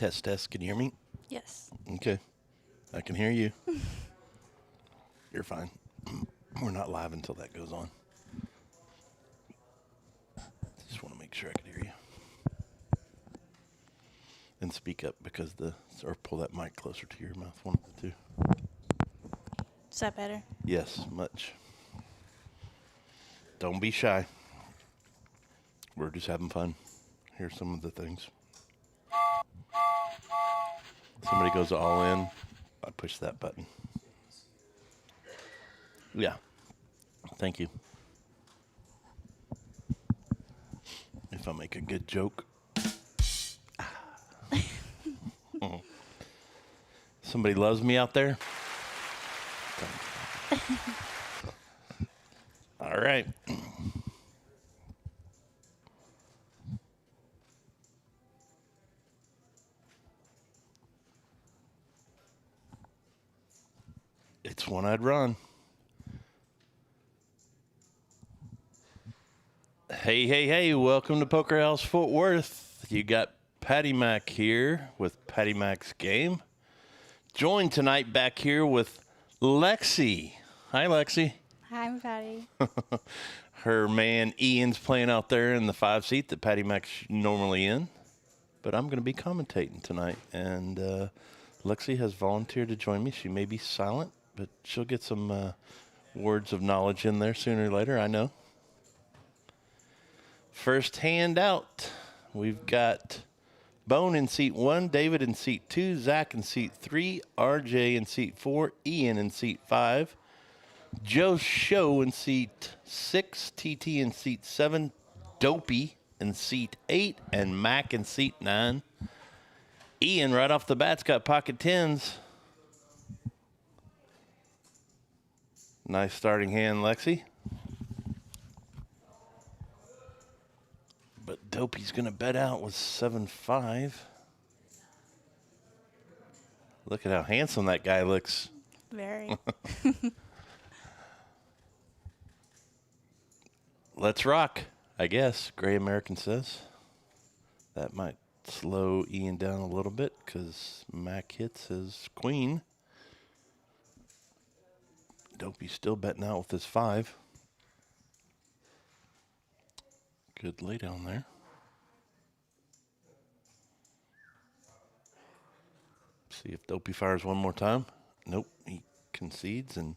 Test, test. Can you hear me? Yes. Okay. I can hear you. You're fine. We're not live until that goes on. Just want to make sure I can hear you. And speak up because or pull that mic closer to your mouth. One of the two. Is that better? Yes, much. Don't be shy. We're just having fun. Here's some of the things. Somebody goes all in, I push that button. Yeah. Thank you. If I make a good joke. Somebody loves me out there? All right. It's one I'd run. Hey, hey, hey, welcome to Poker House Fort Worth. You got Patty Mac here with Patty Mac's Game. Joined tonight back here with Lexi. Hi, Lexi. Hi, I'm Patty. Her man Ian's playing out there in the 5 seat that Patty Mac's normally in. But I'm going to be commentating tonight. And Lexi has volunteered to join me. She may be silent, but she'll get some words of knowledge in there sooner or later, I know. First hand out, we've got Bone in seat 1, David in seat 2, Zach in seat 3, RJ in seat 4, Ian in seat 5, Joe Show in seat 6, TT in seat 7, Dopey in seat 8, and Mac in seat 9. Ian, right off the bat's got pocket 10s. Nice starting hand, Lexi. But Dopey's going to bet out with 7-5. Look at how handsome that guy looks. Very. Let's rock, I guess, Gray American says. That might slow Ian down a little bit because Mac hits his queen. Dopey's still betting out with his 5. Good lay down there. See if Dopey fires one more time. Nope, he concedes, and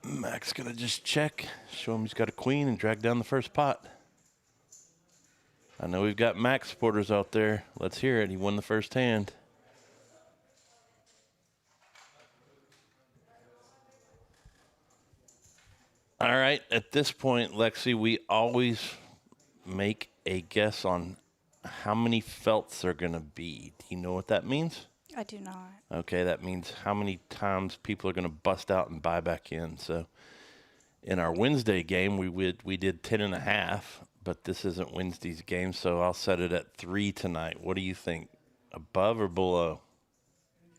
Mac's going to just check, show him he's got a queen, and drag down the first pot. I know we've got Mac supporters out there. Let's hear it. He won the first hand. All right, at this point, Lexi, we always make a guess on how many felts are going to be. Do you know what that means? I do not. Okay, that means how many times people are going to bust out and buy back in. So in our Wednesday game, we did 10.5, but this isn't Wednesday's game, so I'll set it at 3 tonight. What do you think? Above or below?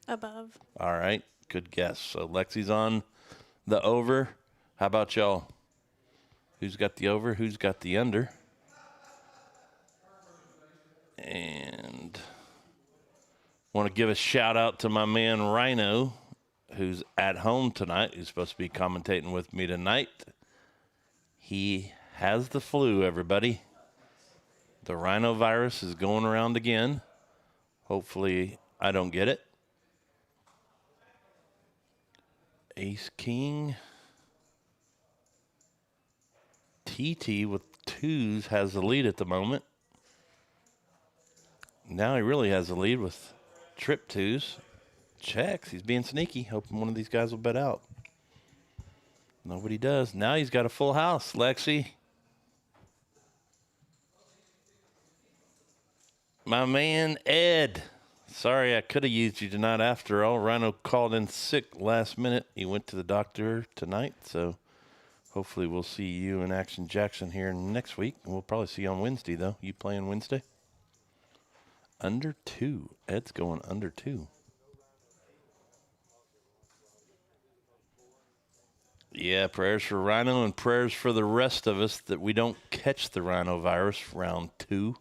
Above. All right, good guess. So Lexi's on the over. How about y'all? Who's got the over? Who's got the under? And want to give a shout out to my man Rhino, who's at home tonight, who's supposed to be commentating with me tonight. He has the flu, everybody. The rhinovirus is going around again. Hopefully I don't get it. Ace King. TT with 2s has the lead at the moment. Now he really has the lead with trip 2s. Checks. He's being sneaky, hoping one of these guys will bet out. Nobody does. Now he's got a full house, Lexi. My man, Ed. Sorry I could have used you tonight after all. Rhino called in sick last minute. He went to the doctor tonight, so hopefully we'll see you in Action Jackson here next week. We'll probably see you on Wednesday, though. You playing Wednesday? Under 2. Ed's going under 2. Yeah, prayers for Rhino and prayers for the rest of us that we don't catch the rhinovirus round 2.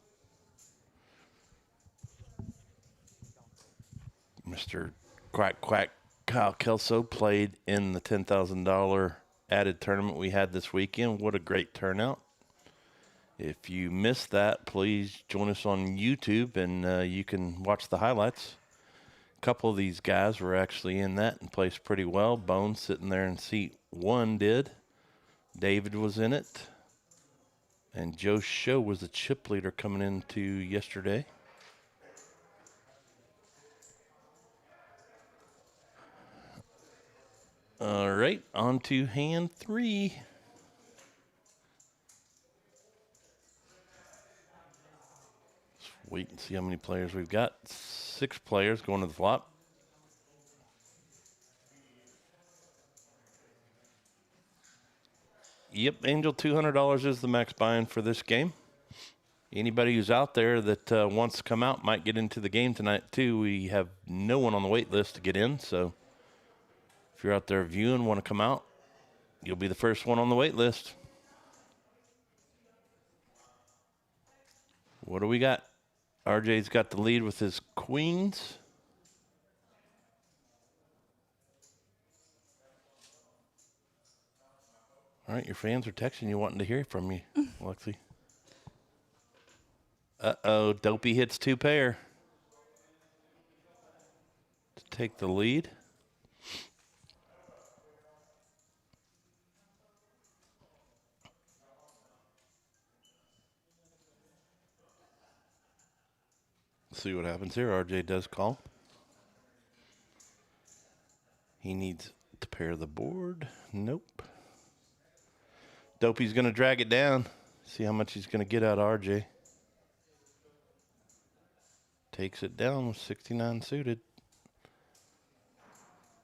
Mr. Quack Quack Kyle Kelso played in the $10,000 added tournament we had this weekend. What a great turnout. If you missed that, please join us on YouTube and you can watch the highlights. A couple of these guys were actually in that and placed pretty well. Bone sitting there in seat 1 did. David was in it. And Joe Show was the chip leader coming into yesterday. All right, on to hand 3. Let's wait and see how many players we've got. 6 players going to the flop. Yep, Angel, $200 is the max buy-in for this game. Anybody who's out there that wants to come out might get into the game tonight, too. We have no one on the wait list to get in, so if you're out there viewing, want to come out, you'll be the first one on the wait list. What do we got? RJ's got the lead with his queens. All right, your fans are texting you, wanting to hear from you, Lexi. Uh-oh, Dopey hits 2 pair to take the lead. See what happens here. RJ does call. He needs to pair the board. Nope. Dopey's going to drag it down. See how much he's going to get out of RJ. Takes it down with 69 suited.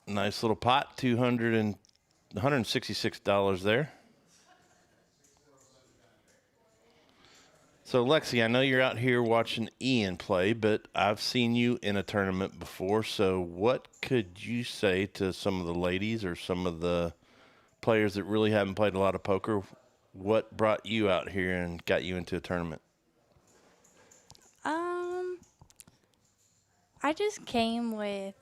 Nice little pot, $166 there. So, Lexi, I know you're out here watching Ian play, but I've seen you in a tournament before. So what could you say to some of the ladies or some of the players that really haven't played a lot of poker? What brought you out here and got you into a tournament? I just came with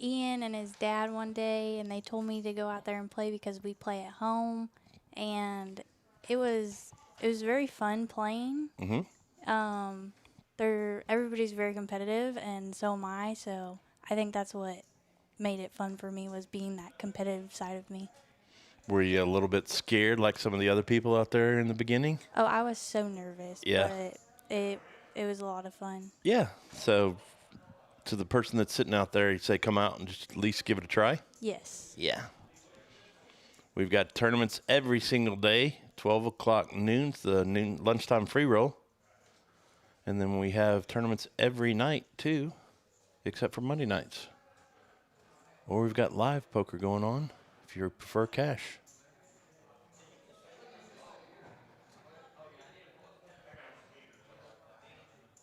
Ian and his dad one day, and they told me to go out there and play because we play at home, and it was very fun playing. Mm-hmm. Everybody's very competitive, and so am I. So I think that's what made it fun for me, was being that competitive side of me. Were you a little bit scared like some of the other people out there in the beginning? Oh, I was so nervous. Yeah. But it was a lot of fun. Yeah. So to the person that's sitting out there, you say come out and just at least give it a try? Yes. Yeah. We've got tournaments every single day, 12 o'clock noon's the noon lunchtime free roll. And then we have tournaments every night, too, except for Monday nights. Or we've got live poker going on if you prefer cash.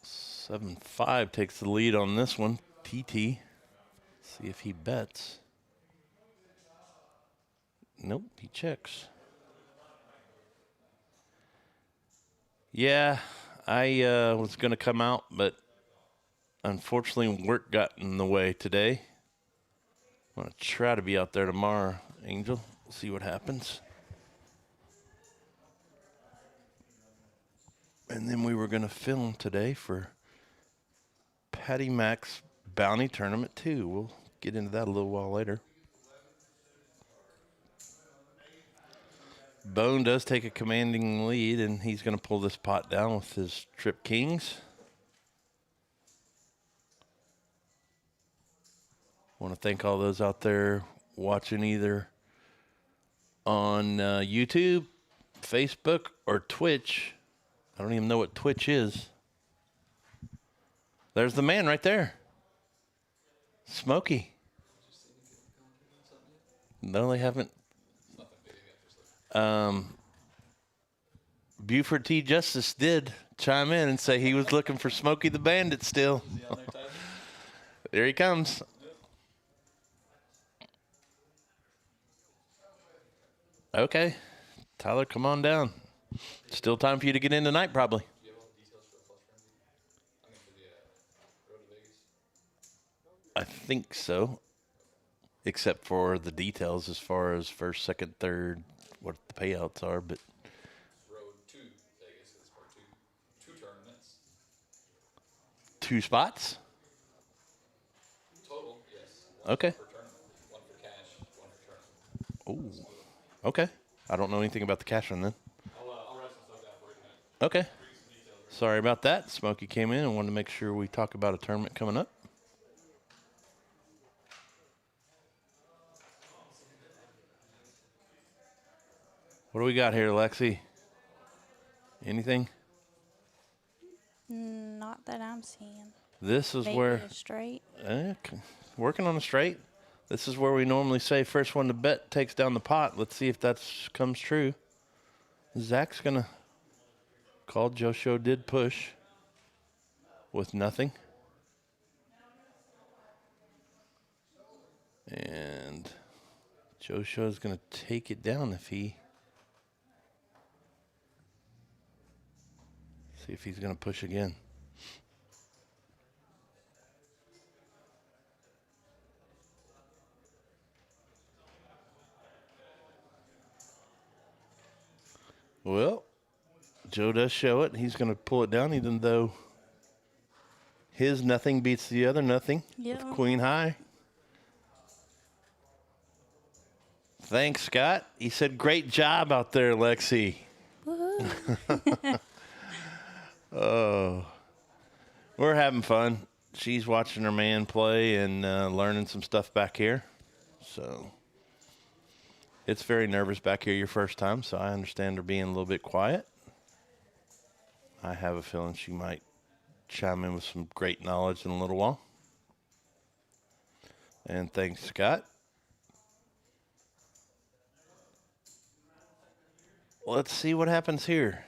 Seven 5 takes the lead on this one. TT. See if he bets. Nope, he checks. Yeah, I was going to come out, but unfortunately work got in the way today. I'm going to try to be out there tomorrow, Angel. We'll see what happens. And then we were going to film today for Patty Mac's Bounty Tournament, too. We'll get into that a little while later. Bone does take a commanding lead, and he's going to pull this pot down with his trip kings. Want to thank all those out there watching either on YouTube, Facebook, or Twitch. I don't even know what Twitch is. There's the man right there. Smokey. No, they haven't. Buford T. Justice did chime in and say he was looking for Smokey the Bandit still. Is he on there, Tyler? There he comes. Okay. Tyler, come on down. Still time for you to get in tonight, probably. Do you have all the details for the plus frenzy? I mean, for the road to Vegas. I think so, except for the details as far as first, second, third, what the payouts are. But Road to Vegas is for two tournaments. 2 spots? Total, yes. One Okay. per tournament. One for cash, one for tournament. Oh, okay. I don't know anything about the cash one then. I'll write some stuff down for you tonight. Okay. Bring some details. Sorry about that. Smokey came in and wanted to make sure we talk about a tournament coming up. What do we got here, Lexi? Anything? Not that I'm seeing. This is Maybe where a straight. working on a straight. This is where we normally say first one to bet takes down the pot. Let's see if that comes true. Zach's gonna call. Joe did push with nothing. And Joe is going to take it down if he... See if he's going to push again. Well, Joe does show it. He's going to pull it down, even though his nothing beats the other nothing. Yeah. With queen high. Thanks, Scott. He said, great job out there, Lexi. Woohoo. Oh, we're having fun. She's watching her man play and learning some stuff back here. So it's very nervous back here your first time, so I understand her being a little bit quiet. I have a feeling she might chime in with some great knowledge in a little while. And thanks, Scott. Let's see what happens here.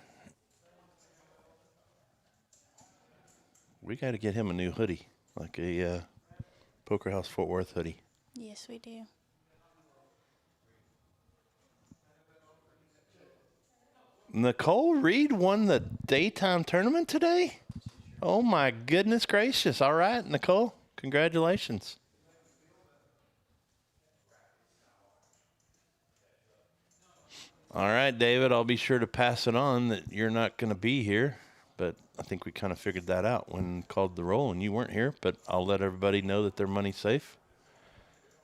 We got to get him a new hoodie, like a Poker House Fort Worth hoodie. Yes, we do. Nicole Reed won the daytime tournament today? Oh, my goodness gracious. All right, Nicole, congratulations. All right, David, I'll be sure to pass it on that you're not going to be here. But I think we kind of figured that out when called the roll and you weren't here. But I'll let everybody know that their money's safe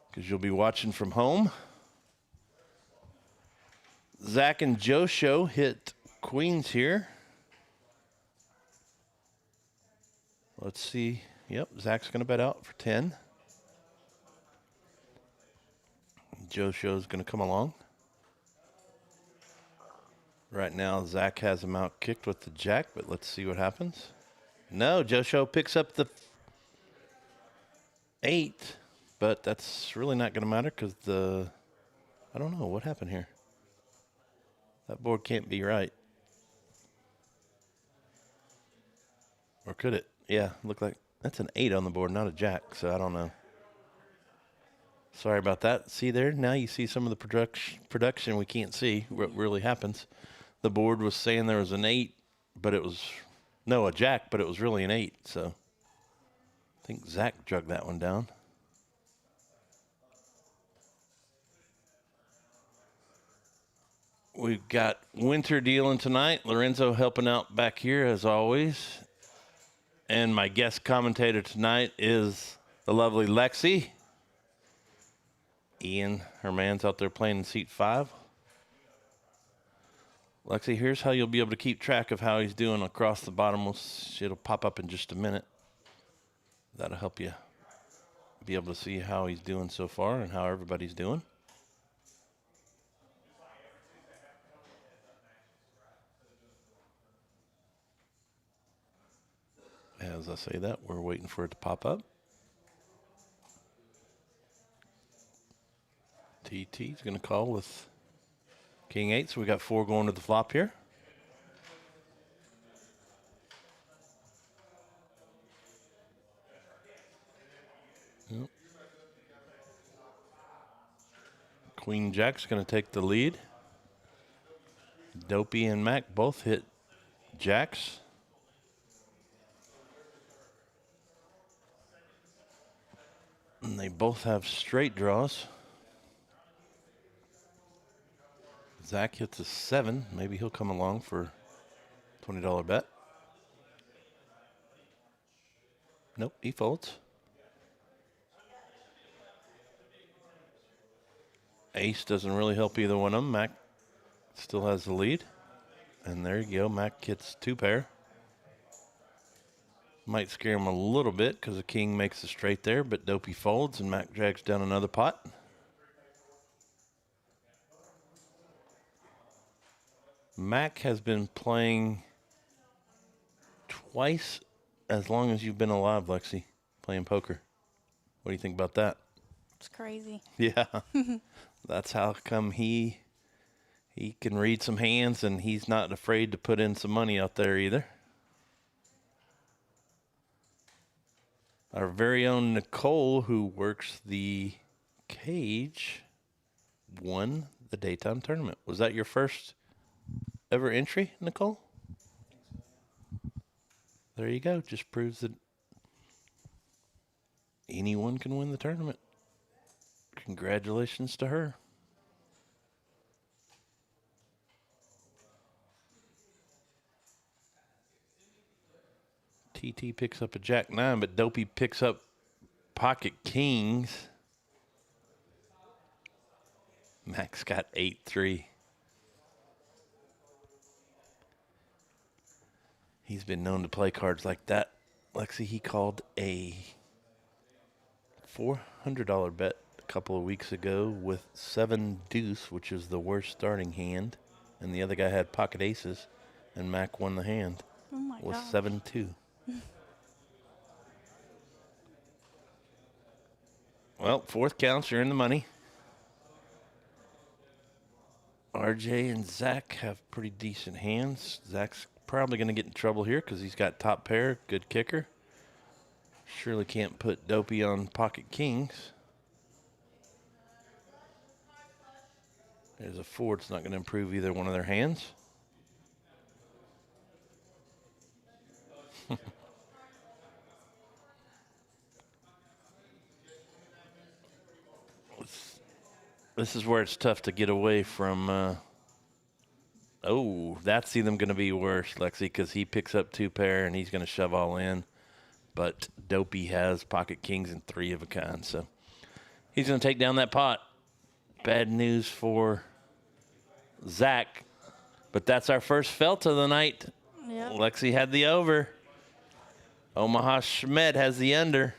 because you'll be watching from home. Zach and Joe show hit queens here. Let's see. Yep, Zach's going to bet out for 10. Joe show's going to come along. Right now, Zach has him out kicked with the jack, but let's see what happens. No, Joe Show picks up the 8, but that's really not going to matter because I don't know what happened here. That board can't be right. Or could it? Yeah, look like that's an 8 on the board, not a jack, so I don't know. Sorry about that. See there? Now you see some of the production we can't see what really happens. The board was saying there was an 8, but it was, no, a jack, but it was really an 8. So I think Zach drug that one down. We've got Winter dealing tonight. Lorenzo helping out back here as always. And my guest commentator tonight is the lovely Lexi. Ian, her man's out there playing in seat 5. Lexi, here's how you'll be able to keep track of how he's doing across the bottom. It'll pop up in just a minute. That'll help you be able to see how he's doing so far and how everybody's doing. As I say that, we're waiting for it to pop up. TT's going to call with King 8, so we got 4 going to the flop here. Yep. Queen Jack's going to take the lead. Dopey and Mac both hit jacks. And they both have straight draws. Zach hits a 7. Maybe he'll come along for a $20 bet. Nope, he folds. Ace doesn't really help either one of them. Mac still has the lead. And there you go. Mac hits 2 pair. Might scare him a little bit because the king makes a straight there, but Dopey folds and Mac drags down another pot. Mac has been playing twice as long as you've been alive, Lexi, playing poker. What do you think about that? It's crazy. Yeah. That's how come he can read some hands, and he's not afraid to put in some money out there either. Our very own Nicole, who works the cage, won the daytime tournament. Was that your first ever entry, Nicole? There you go. Just proves that anyone can win the tournament. Congratulations to her. TT picks up a Jack-9, but Dopey picks up pocket kings. Max got 8-3. He's been known to play cards like that. Lexi, he called a $400 bet a couple of weeks ago with 7 deuce, which is the worst starting hand. And the other guy had pocket aces, and Mac won the hand. Oh my Was gosh. 7-2. Well, 4th counts, you're in the money. RJ and Zach have pretty decent hands. Zach's probably going to get in trouble here because he's got top pair, good kicker. Surely can't put Dopey on pocket kings. There's a 4. It's not going to improve either one of their hands. This is where it's tough to get away from. Oh, that's even going to be worse, Lexi, because he picks up 2 pair and he's going to shove all in. But Dopey has pocket kings and 3 of a kind, so he's going to take down that pot. Bad news for Zach, but that's our first felt of the night. Yep. Lexi had the over. Omaha Schmed has the under.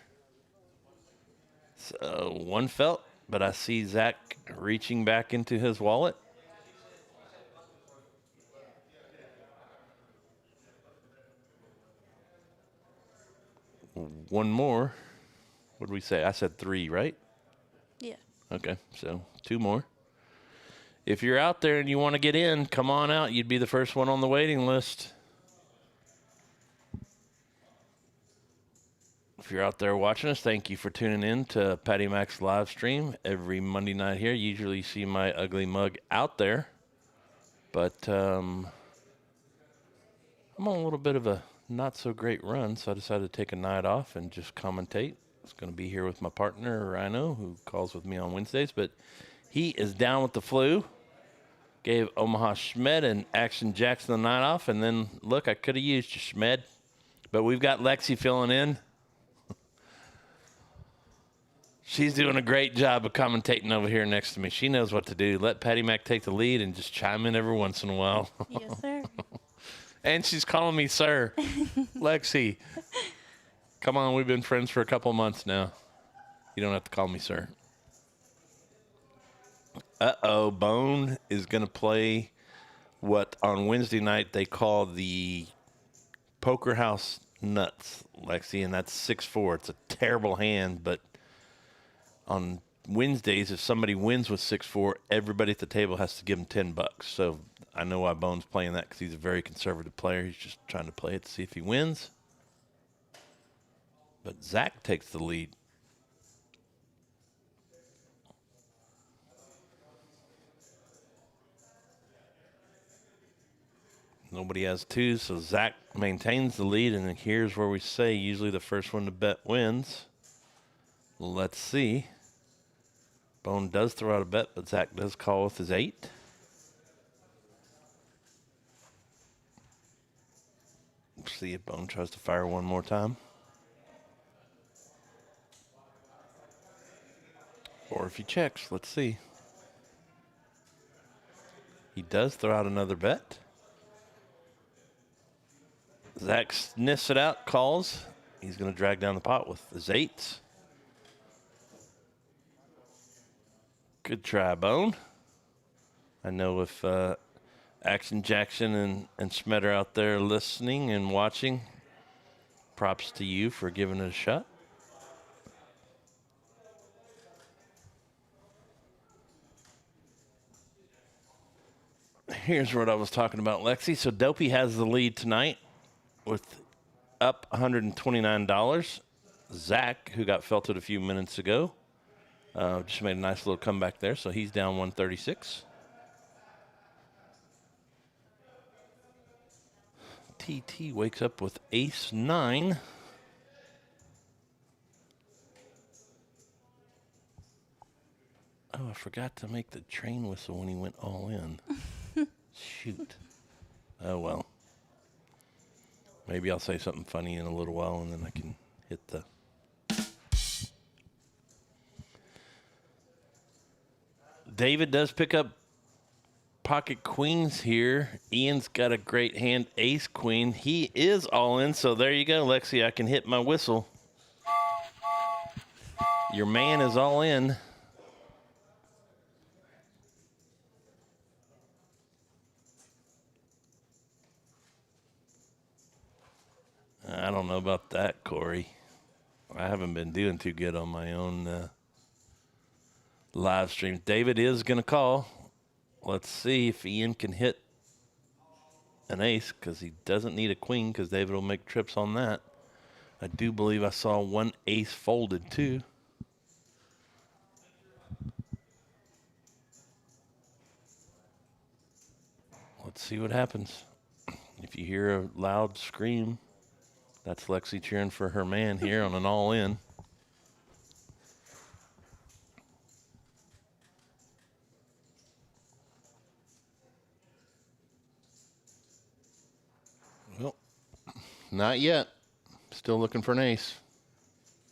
So 1 felt, but I see Zach reaching back into his wallet. One more. What did we say? I said 3, right? Yeah. Okay, so 2 more. If you're out there and you want to get in, come on out. You'd be the first one on the waiting list. If you're out there watching us, thank you for tuning in to Patty Mac's live stream every Monday night here. Usually you see my ugly mug out there, but I'm on a little bit of a not so great run, so I decided to take a night off and just commentate. I was going to be here with my partner, Rhino, who calls with me on Wednesdays, but he is down with the flu. Gave Omaha Schmed and Action Jackson the night off, and then, look, I could have used you, Schmed. But we've got Lexi filling in. She's doing a great job of commentating over here next to me. She knows what to do. Let Patty Mac take the lead and just chime in every once in a while. Yes, sir. And she's calling me sir. Lexi, come on. We've been friends for a couple months now. You don't have to call me sir. Uh-oh. Bone is going to play what on Wednesday night they call the Poker House Nuts, Lexi, and that's 6-4. It's a terrible hand, but on Wednesdays, if somebody wins with 6-4, everybody at the table has to give him $10. So I know why Bone's playing that because he's a very conservative player. He's just trying to play it to see if he wins. But Zach takes the lead. Nobody has 2, so Zach maintains the lead, and then here's where we say usually the first one to bet wins. Let's see. Bone does throw out a bet, but Zach does call with his 8. See if Bone tries to fire one more time. Or if he checks, let's see. He does throw out another bet. Zach sniffs it out, calls. He's going to drag down the pot with his 8s. Good try, Bone. I know if Action Jackson and Schmet are out there listening and watching, props to you for giving it a shot. Here's what I was talking about, Lexi. So Dopey has the lead tonight with up $129. Zach, who got felted a few minutes ago, just made a nice little comeback there, so he's down 136. TT wakes up with ace 9. Oh, I forgot to make the train whistle when he went all in. Shoot. Oh, well. Maybe I'll say something funny in a little while, and then I can hit the... David does pick up pocket queens here. Ian's got a great hand, ace queen. He is all in, so there you go, Lexi. I can hit my whistle. Your man is all in. I don't know about that, Corey. I haven't been doing too good on my own live stream. David is going to call. Let's see if Ian can hit an ace, because he doesn't need a queen, because David will make trips on that. I do believe I saw one ace folded, too. Let's see what happens. If you hear a loud scream, that's Lexi cheering for her man here on an all-in. Well, not yet. Still looking for an ace.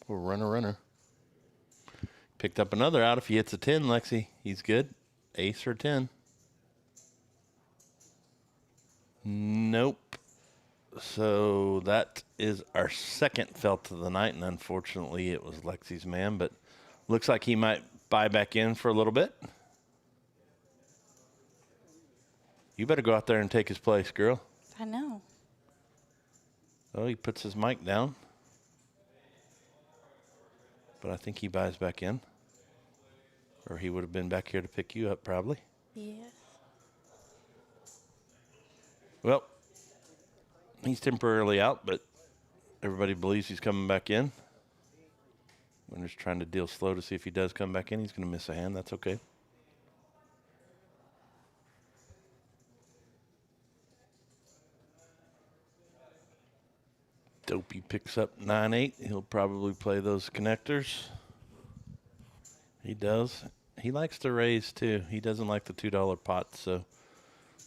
Or runner. Picked up another out. If he hits a 10, Lexi, he's good. Ace or 10. Nope. So that is our second felt of the night, and unfortunately it was Lexi's man, but looks like he might buy back in for a little bit. You better go out there and take his place, girl. I know. Oh, he puts his mic down. But I think he buys back in. Or he would have been back here to pick you up, probably. Yes. Well, he's temporarily out, but everybody believes he's coming back in. We're just trying to deal slow to see if he does come back in. He's going to miss a hand. That's okay. Dopey picks up 9-8. He'll probably play those connectors. He does. He likes to raise, too. He doesn't like the $2 pot, so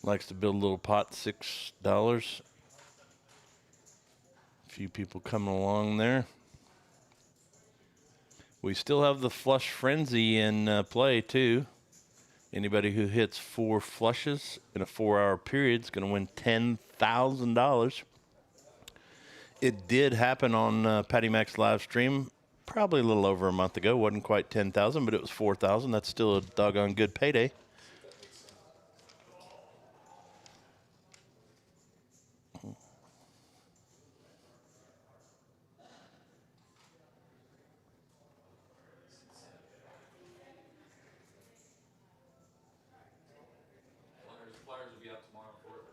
likes to build a little pot, $6. A few people coming along there. We still have the flush frenzy in play, too. Anybody who hits 4 flushes in a 4-hour period is going to win $10,000. It did happen on Patty Mac's live stream probably a little over a month ago. Wasn't quite 10,000, but it was 4,000. That's still a doggone good payday. Flyers will be out tomorrow for it.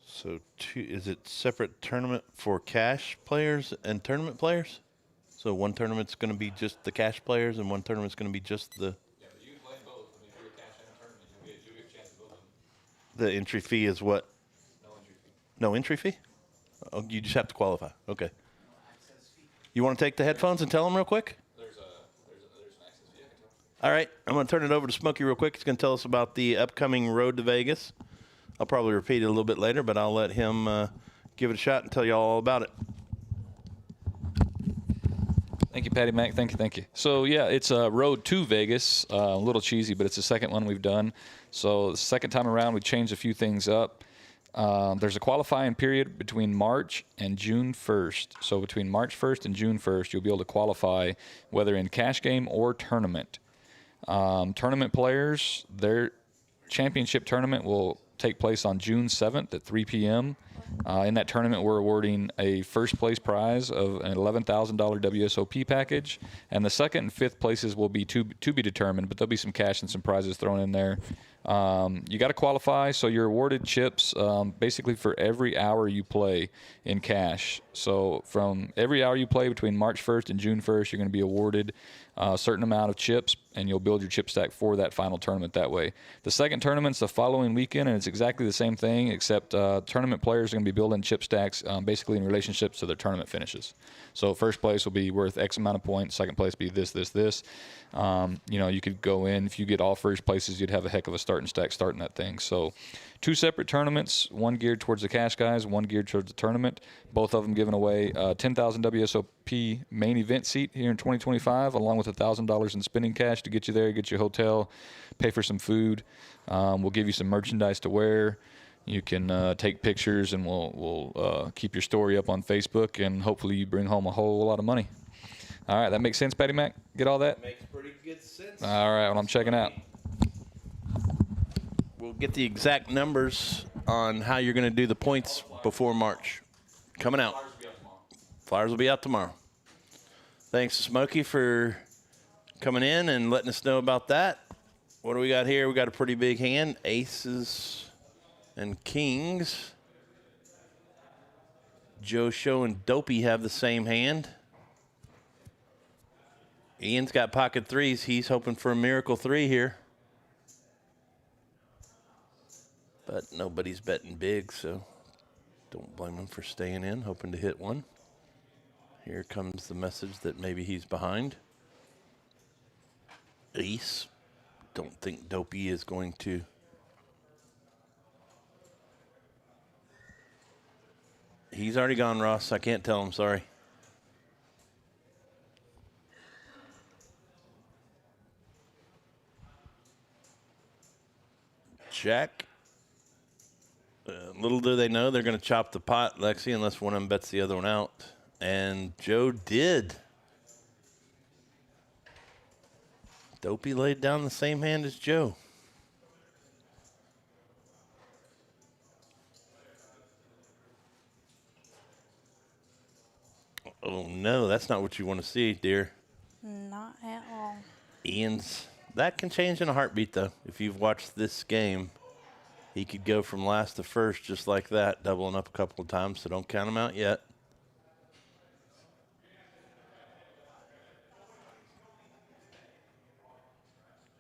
So is it separate tournament for cash players and tournament players? So one tournament's going to be just the cash players and one tournament's going to be just the... Yeah, but you can play both. I mean, if you're a cash and a tournament, you'll get a chance to both of them. The entry fee is what? No entry fee. No entry fee? Oh, you just have to qualify. Okay. You want to take the headphones and tell them real quick? There's an access. Yeah, I can tell. All right. I'm going to turn it over to Smokey real quick. He's going to tell us about the upcoming Road to Vegas. I'll probably repeat it a little bit later, but I'll let him give it a shot and tell you all about it. Thank you, Patty Mac. Thank you. So, yeah, it's a Road to Vegas. A little cheesy, but it's the second one we've done. So, the second time around, we changed a few things up. There's a qualifying period between March and June 1st. So, between March 1st and June 1st, you'll be able to qualify whether in cash game or tournament. Tournament players, their championship tournament will take place on June 7th at 3 p.m. In that tournament, we're awarding a first place prize of an $11,000 WSOP package, and the second and fifth places will be to be determined, but there'll be some cash and some prizes thrown in there. You got to qualify, so you're awarded chips basically for every hour you play in cash. So from every hour you play between March 1st and June 1st, you're going to be awarded a certain amount of chips, and you'll build your chip stack for that final tournament that way. The second tournament's the following weekend, and it's exactly the same thing, except tournament players are going to be building chip stacks basically in relationships to their tournament finishes. So first place will be worth X amount of points, second place be this. You could go in, if you get all first places, you'd have a heck of a starting stack starting that thing. So 2 separate tournaments, one geared towards the cash guys, one geared towards the tournament. Both of them giving away a 10,000 WSOP main event seat here in 2025, along with $1,000 in spending cash to get you there, get you a hotel, pay for some food. We'll give you some merchandise to wear. You can take pictures, and we'll keep your story up on Facebook, and hopefully you bring home a whole lot of money. All right, that makes sense, Patty Mac? Get all that? Makes pretty good sense. All right, well, I'm checking out. We'll get the exact numbers on how you're going to do the points before March. Coming out. Flyers will be out tomorrow. Thanks to Smokey for coming in and letting us know about that. What do we got here? We got a pretty big hand. Aces and kings. Joe Show and Dopey have the same hand. Ian's got pocket threes. He's hoping for a miracle 3 here. But nobody's betting big, so don't blame him for staying in, hoping to hit one. Here comes the message that maybe he's behind. Ace. Don't think Dopey is going to. He's already gone, Ross. I can't tell him, sorry. Jack. Little do they know they're going to chop the pot, Lexi, unless one of them bets the other one out. And Joe did. Dopey laid down the same hand as Joe. Oh, no, that's not what you want to see, dear. Not at all. Ian's. That can change in a heartbeat, though. If you've watched this game, he could go from last to first just like that, doubling up a couple of times, so don't count him out yet.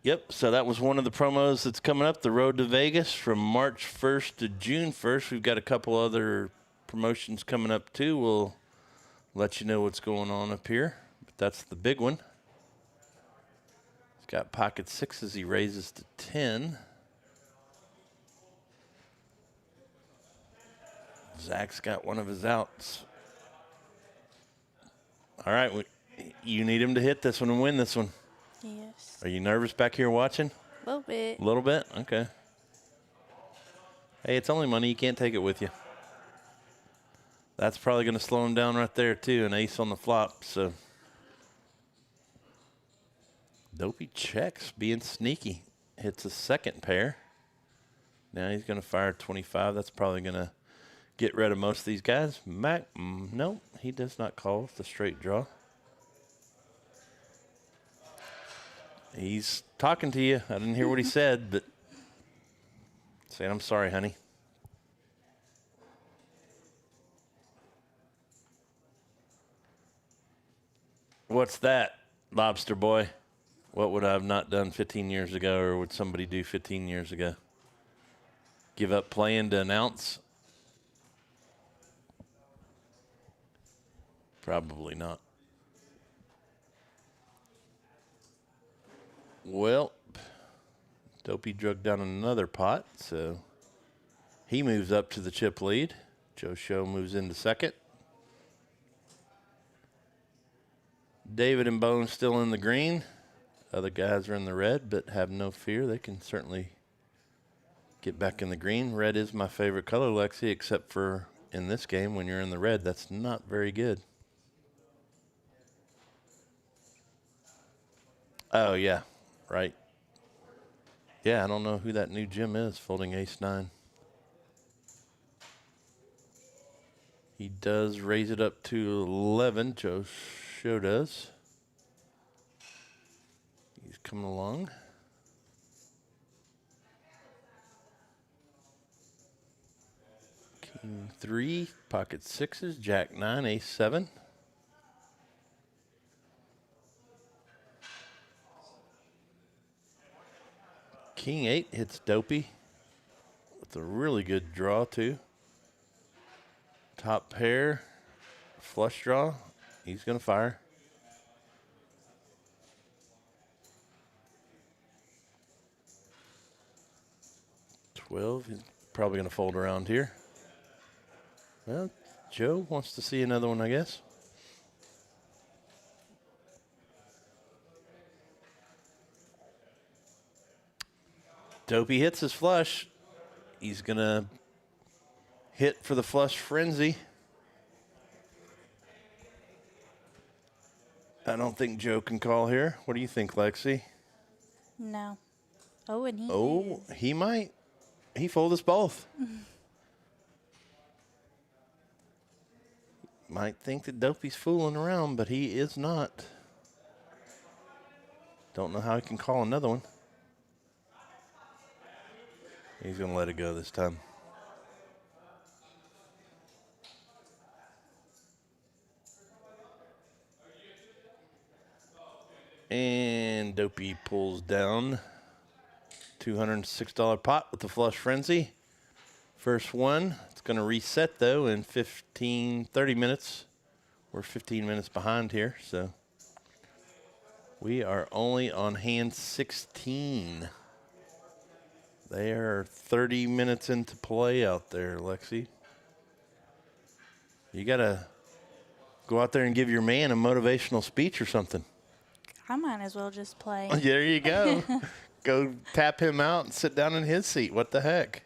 Yep, so that was one of the promos that's coming up, the Road to Vegas from March 1st to June 1st. We've got a couple other promotions coming up, too. We'll let you know what's going on up here, but that's the big one. He's got pocket sixes. He raises to 10. Zach's got one of his outs. All right, you need him to hit this one and win this one. Yes. Are you nervous back here watching? A little bit. A little bit? Okay. Hey, it's only money. You can't take it with you. That's probably going to slow him down right there, too. An ace on the flop, so. Dopey checks, being sneaky. Hits a second pair. Now he's going to fire 25. That's probably going to get rid of most of these guys. Mac, no, he does not call with the straight draw. He's talking to you. I didn't hear what he said, but saying, I'm sorry, honey. What's that, lobster boy? What would I have not done 15 years ago, or would somebody do 15 years ago? Give up playing to announce? Probably not. Well, Dopey drug down another pot, so he moves up to the chip lead. Joe Show moves into second. David and Bone still in the green. Other guys are in the red, but have no fear. They can certainly get back in the green. Red is my favorite color, Lexi, except for in this game when you're in the red. That's not very good. Oh, yeah, right. Yeah, I don't know who that new Jim is folding ace-9. He does raise it up to 11. Joe Show does. He's coming along. King 3, pocket 6s, Jack 9, ace 7. King 8 hits Dopey with a really good draw, too. Top pair, flush draw. He's going to fire. He's probably going to fold around here. Well, Joe wants to see another one, I guess. Dopey hits his flush. He's going to hit for the flush frenzy. I don't think Joe can call here. What do you think, Lexi? No. Oh, and he is. He might. He folded us both. Might think that Dopey's fooling around, but he is not. Don't know how he can call another one. He's going to let it go this time. And Dopey pulls down $206 pot with the flush frenzy. First one. It's going to reset, though, in 30 minutes. We're 15 minutes behind here, so we are only on hand 16. They are 30 minutes into play out there, Lexi. You got to go out there and give your man a motivational speech or something. I might as well just play. There you go. Go tap him out and sit down in his seat. What the heck?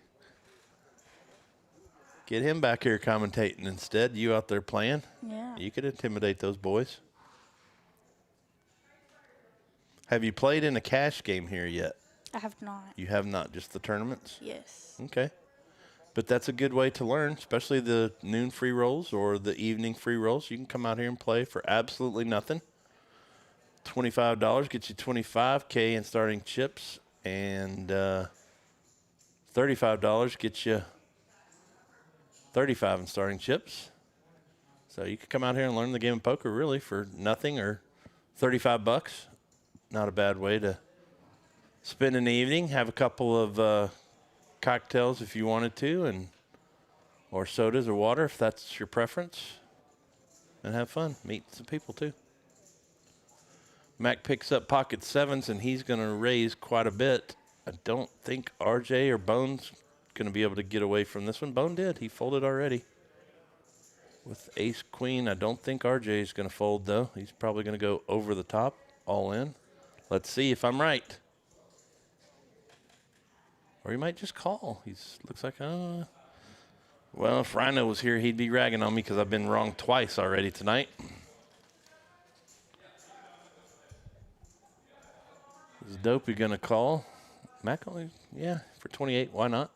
Get him back here commentating instead. You out there playing. Yeah. You could intimidate those boys. Have you played in a cash game here yet? I have not. You have not, just the tournaments? Yes. Okay. But that's a good way to learn, especially the noon free rolls or the evening free rolls. You can come out here and play for absolutely nothing. $25 gets you $25K in starting chips, and $35 gets you $35 in starting chips. So you could come out here and learn the game of poker really for nothing or $35. Not a bad way to spend an evening. Have a couple of cocktails if you wanted to, or sodas or water if that's your preference, and have fun. Meet some people too. Mac picks up pocket 7s, and he's going to raise quite a bit. I don't think RJ or Bone's going to be able to get away from this one. Bone did. He folded already. With ace queen, I don't think RJ is going to fold, though. He's probably going to go over the top, all in. Let's see if I'm right. Or he might just call. Looks like, well, if Rhino was here, he'd be ragging on me because I've been wrong twice already tonight. Is Dopey going to call? Mac only, yeah, for 28. Why not?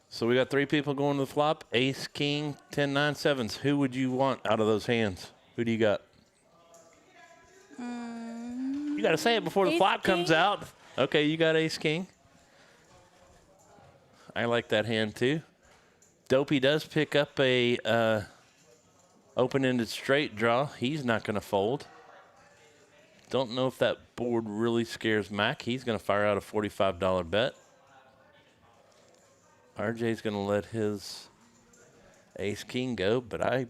So we got 3 people going to the flop. Ace, king, 10, 9, 7s. Who would you want out of those hands? Who do you got? You got to say it before the Ace flop comes king. out. Okay, you got ace, king. I like that hand too. Dopey does pick up a open-ended straight draw. He's not going to fold. Don't know if that board really scares Mac. He's going to fire out a $45 bet. RJ's going to let his Ace King go, but I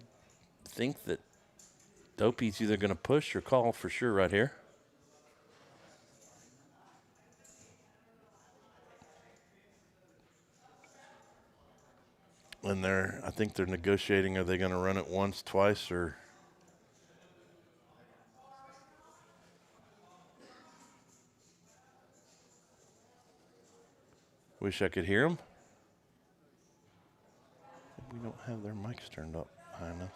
think that Dopey's either going to push or call for sure right here. And I think they're negotiating. Are they going to run it once, twice, or? Wish I could hear them. We don't have their mics turned up high enough.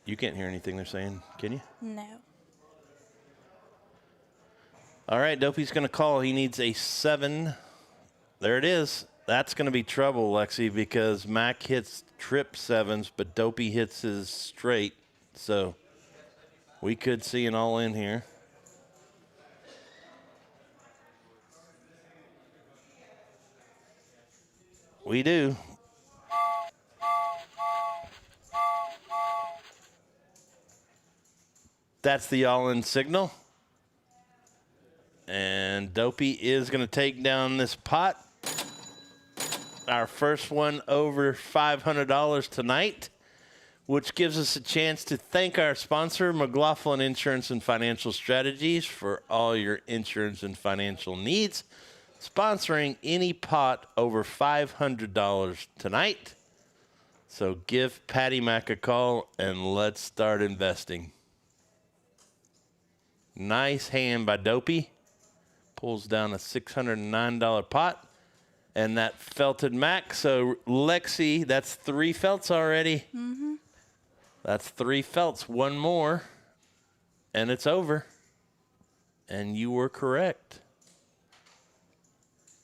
You can't hear anything they're saying, can you? No. All right, Dopey's going to call. He needs a 7. There it is. That's going to be trouble, Lexi, because Mac hits trip 7s, but Dopey hits his straight. So we could see an all-in here. We do. That's the all-in signal. And Dopey is going to take down this pot. Our first one over $500 tonight, which gives us a chance to thank our sponsor, McLaughlin Insurance and Financial Strategies, for all your insurance and financial needs, sponsoring any pot over $500 tonight. So give Patty Mac a call and let's start investing. Nice hand by Dopey. Pulls down a $609 pot. And that felted Mac. So, Lexi, that's 3 felts already. Mm-hmm. That's 3 felts. One more. And it's over. And you were correct.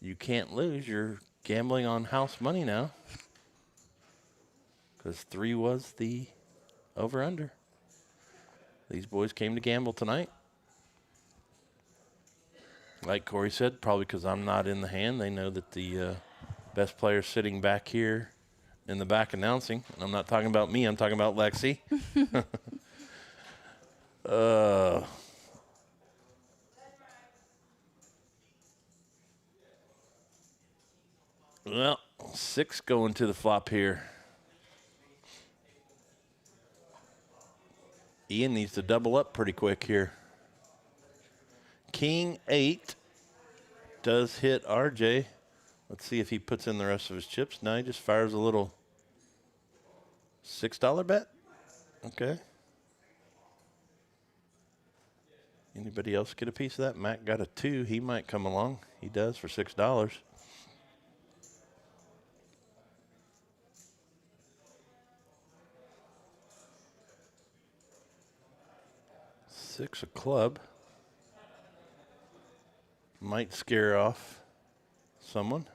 You can't lose. You're gambling on house money now. Because 3 was the over-under. These boys came to gamble tonight. Like Corey said, probably because I'm not in the hand. They know that the best player's sitting back here in the back announcing. And I'm not talking about me. I'm talking about Lexi. Well, 6 going to the flop here. Ian needs to double up pretty quick here. King 8 does hit RJ. Let's see if he puts in the rest of his chips. No, he just fires a little $6 bet. Okay. Anybody else get a piece of that? Mac got a 2. He might come along. He does for $6. Six of club. Might scare off someone.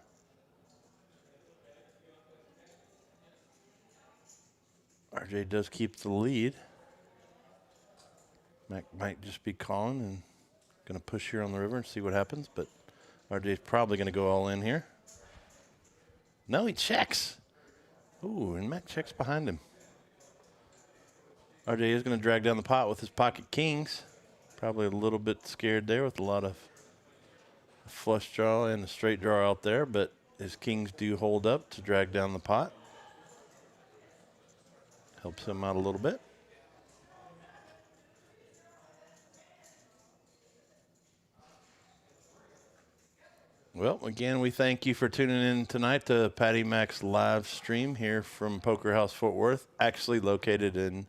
RJ does keep the lead. Mac might just be calling and going to push here on the river and see what happens, but RJ's probably going to go all in here. No, he checks. Ooh, and Mac checks behind him. RJ is going to drag down the pot with his pocket kings. Probably a little bit scared there with a lot of flush draw and a straight draw out there, but his kings do hold up to drag down the pot. Helps him out a little bit. Well, again, we thank you for tuning in tonight to Patty Mac's live stream here from Poker House Fort Worth, actually located in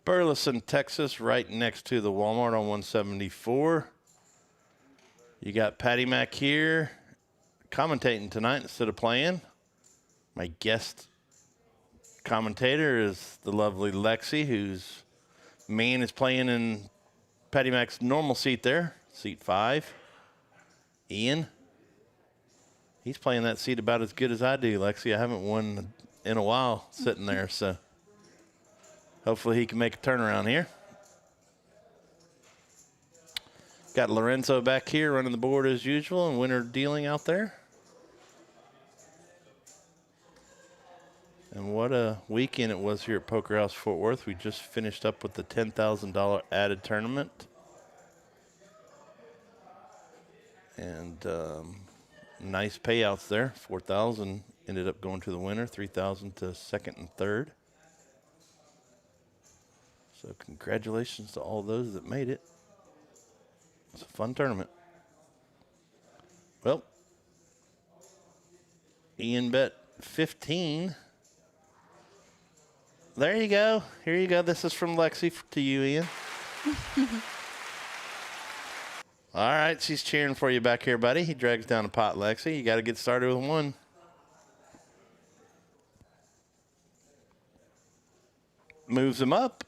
Burleson, Texas, right next to the Walmart on 174. You got Patty Mac here commentating tonight instead of playing. My guest commentator is the lovely Lexi, whose man is playing in Patty Mac's normal seat there, seat 5. Ian. He's playing that seat about as good as I do, Lexi. I haven't won in a while sitting there, so hopefully he can make a turnaround here. Got Lorenzo back here running the board as usual and winner dealing out there. And what a weekend it was here at Poker House Fort Worth. We just finished up with the $10,000 added tournament. And nice payouts there. 4,000 ended up going to the winner. 3,000 to second and third. So congratulations to all those that made it. It's a fun tournament. Well, Ian bet 15. There you go. Here you go. This is from Lexi to you, Ian. All right, she's cheering for you back here, buddy. He drags down a pot, Lexi. You got to get started with one. Moves him up.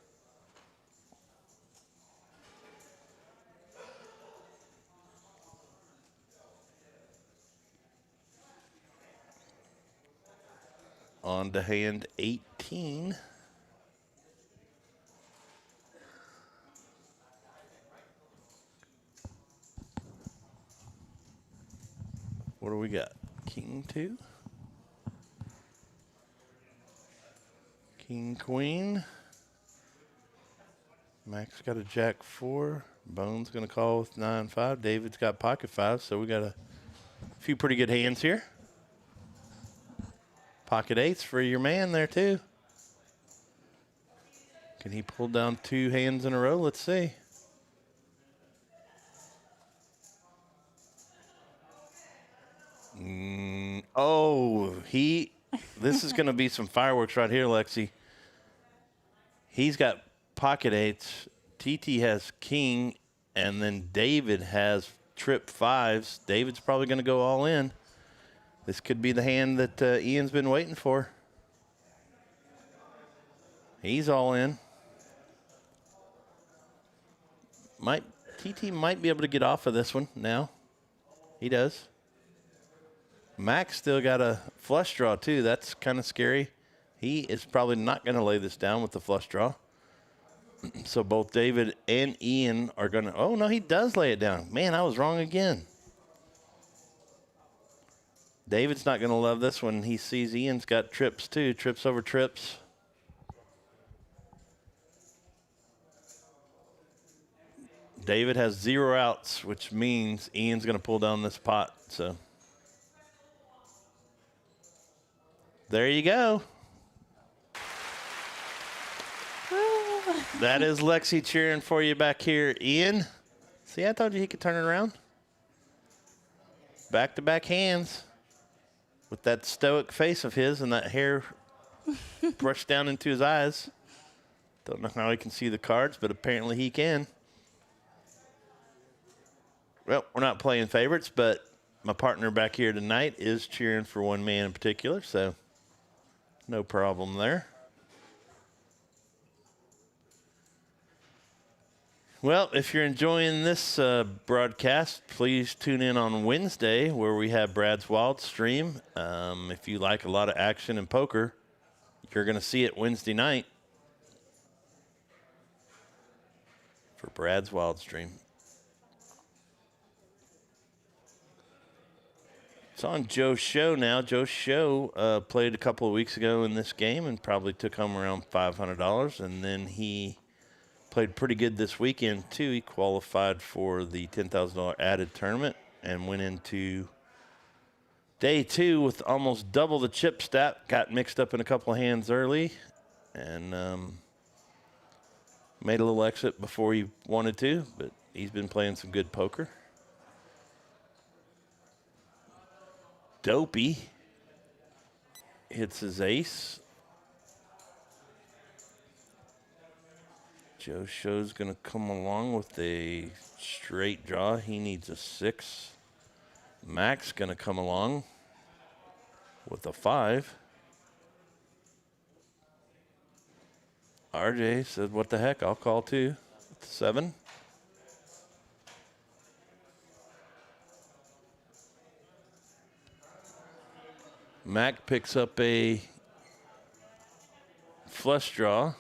On to hand 18. What do we got? King 2. King Queen. Max got a Jack 4. Bone's going to call with 9-5. David's got pocket 5, so we got a few pretty good hands here. Pocket 8s for your man there, too. Can he pull down 2 hands in a row? Let's see. This is going to be some fireworks right here, Lexi. He's got pocket 8s. TT has king, and then David has trip 5s. David's probably going to go all in. This could be the hand that Ian's been waiting for. He's all in. TT might be able to get off of this one now. He does. Max still got a flush draw, too. That's kind of scary. He is probably not going to lay this down with the flush draw. So both David and Ian are going to... Oh, no, he does lay it down. Man, I was wrong again. David's not going to love this one. He sees Ian's got trips, too. Trips over trips. David has 0 outs, which means Ian's going to pull down this pot. So there you go. That is Lexi cheering for you back here, Ian. See, I told you he could turn it around. Back-to-back hands with that stoic face of his and that hair brushed down into his eyes. Don't know how he can see the cards, but apparently he can. Well, we're not playing favorites, but my partner back here tonight is cheering for one man in particular, so no problem there. Well, if you're enjoying this broadcast, please tune in on Wednesday where we have Brad's Wild Stream. If you like a lot of action in poker, you're going to see it Wednesday night for Brad's Wild Stream. It's on Joe's show now. Joe's show played a couple of weeks ago in this game and probably took home around $500. And then he played pretty good this weekend, too. He qualified for the $10,000 added tournament and went into day 2 with almost double the chip stat. Got mixed up in a couple of hands early and made a little exit before he wanted to, but he's been playing some good poker. Dopey hits his ace. Joe Show's going to come along with a straight draw. He needs a 6. Max going to come along with a 5. RJ said, what the heck, I'll call too. With the 7. Mac picks up a flush draw.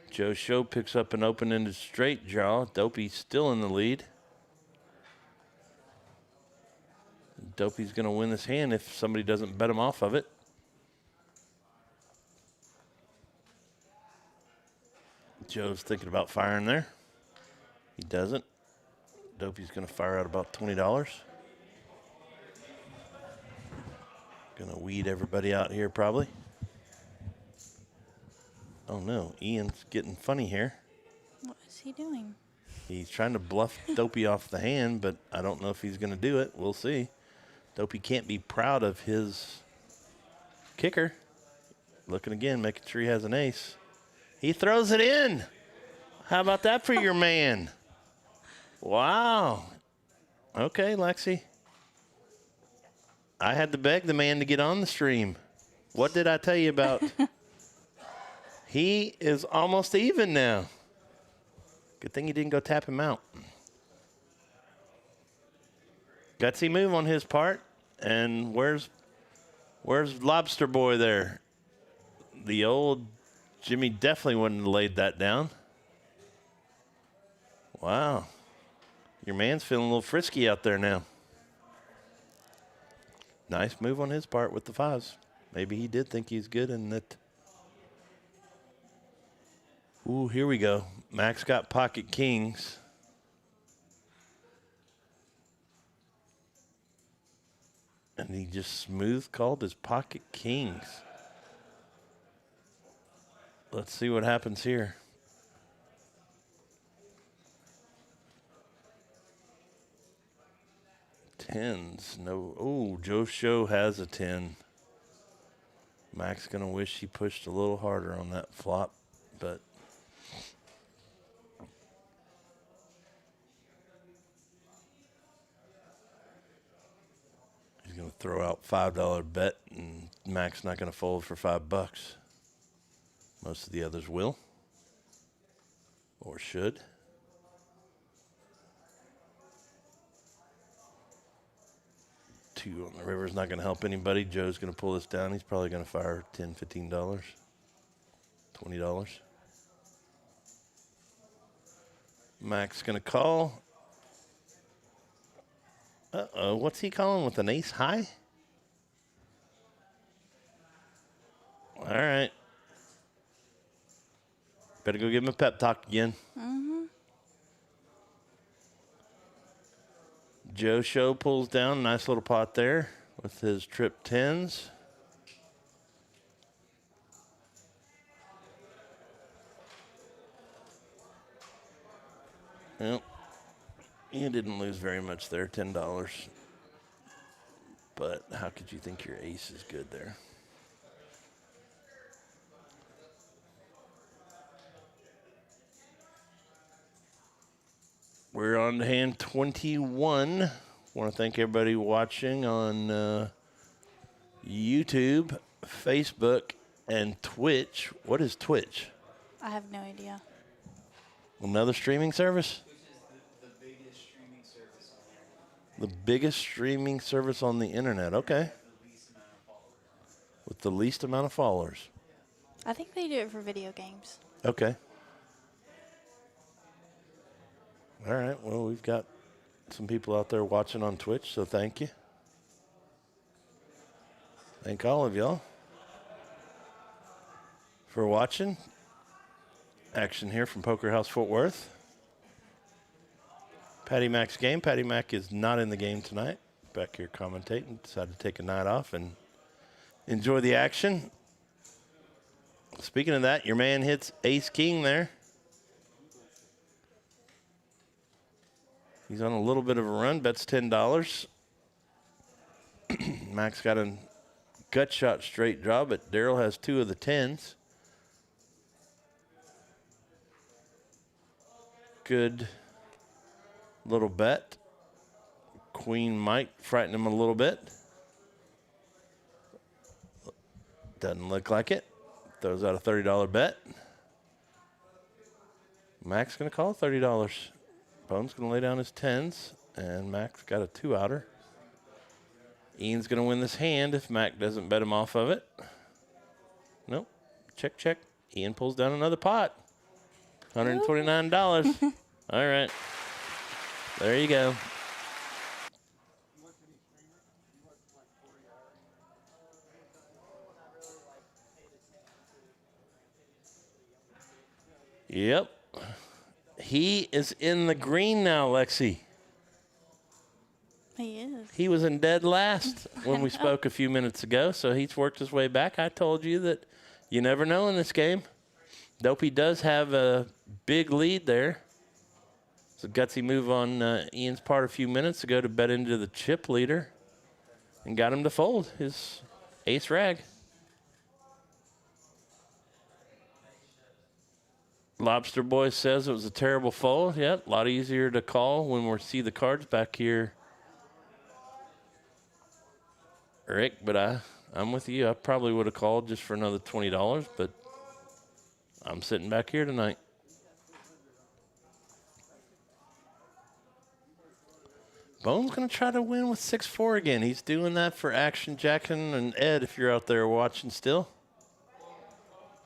Joe Show picks up an open-ended straight draw. Dopey's still in the lead. Dopey's going to win this hand if somebody doesn't bet him off of it. Joe's thinking about firing there. He doesn't. Dopey's going to fire out about $20. Going to weed everybody out here probably. Oh, no. Ian's getting funny here. What is he doing? He's trying to bluff Dopey off the hand, but I don't know if he's going to do it. We'll see. Dopey can't be proud of his kicker. Looking again, making sure he has an ace. He throws it in. How about that for your man? Wow. Okay, Lexi. I had to beg the man to get on the stream. What did I tell you about? He is almost even now. Good thing you didn't go tap him out. Gutsy move on his part. And where's Lobster Boy there? The old Jimmy definitely wouldn't have laid that down. Wow. Your man's feeling a little frisky out there now. Nice move on his part with the fives. Maybe he did think he's good in that. Ooh, here we go. Max got pocket kings. And he just smooth called his pocket kings. Let's see what happens here. Tens. No. Oh, Joe Show has a 10. Mac's going to wish he pushed a little harder on that flop, but he's going to throw out $5 bet, and Mac's not going to fold for $5. Most of the others will, or should. Two on the river is not going to help anybody. Joe's going to pull this down. He's probably going to fire $10, $15, $20. Mac's going to call. Uh-oh, what's he calling with an ace high? All right. Better go give him a pep talk again. Mm-hmm. Joe Show pulls down. Nice little pot there with his trip tens. Well, he didn't lose very much there, $10. But how could you think your ace is good there? We're on to hand 21. Want to thank everybody watching on YouTube, Facebook, and Twitch. What is Twitch? I have no idea. Another streaming service? The biggest streaming service on the internet. The biggest streaming service on the internet. Okay. With the least amount of followers. I think they do it for video games. Okay. All right. Well, we've got some people out there watching on Twitch, so thank you. Thank all of y'all for watching. Action here from Poker House Fort Worth. Patty Mac's game. Patty Mac is not in the game tonight. Back here commentating. Decided to take a night off and enjoy the action. Speaking of that, your man hits ace-king there. He's on a little bit of a run, bets $10. Mac's got a gut shot straight draw, but Daryl has two of the tens. Good little bet. Queen might frighten him a little bit. Doesn't look like it. Throws out a $30 bet. Mac's going to call $30. Bone's going to lay down his tens, and Mac's got a two-outer. Ian's going to win this hand if Mac doesn't bet him off of it. Nope. Check, check. Ian pulls down another pot. $129. All right. There you go. Yep. He is in the green now, Lexi. He was in dead last when we spoke a few minutes ago, so he's worked his way back. I told you that you never know in this game. Dopey does have a big lead there. It's a gutsy move on Ian's part a few minutes ago to bet into the chip leader and got him to fold his ace rag. Lobster Boy says it was a terrible fold. Yep, a lot easier to call when we see the cards back here, Rick, but I'm with you. I probably would have called just for another $20, but I'm sitting back here tonight. Bone's going to try to win with 6-4 again. He's doing that for Action Jackson and Ed, if you're out there watching still.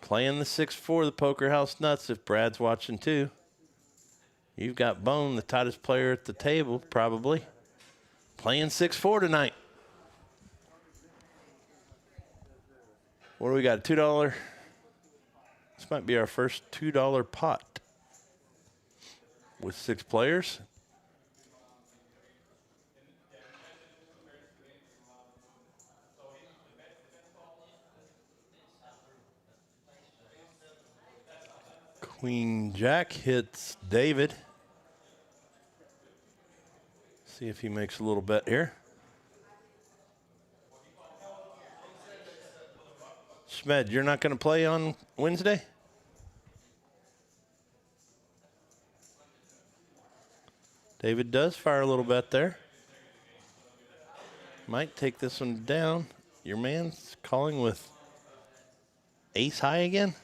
Playing the 6-4, the Poker House Nuts, if Brad's watching too. You've got Bone, the tightest player at the table, probably. Playing 6-4 tonight. What do we got, $2? This might be our first $2 pot with 6 players. Queen Jack hits David. See if he makes a little bet here. Schmed, you're not going to play on Wednesday? David does fire a little bet there. Might take this one down. Your man's calling with ace high again.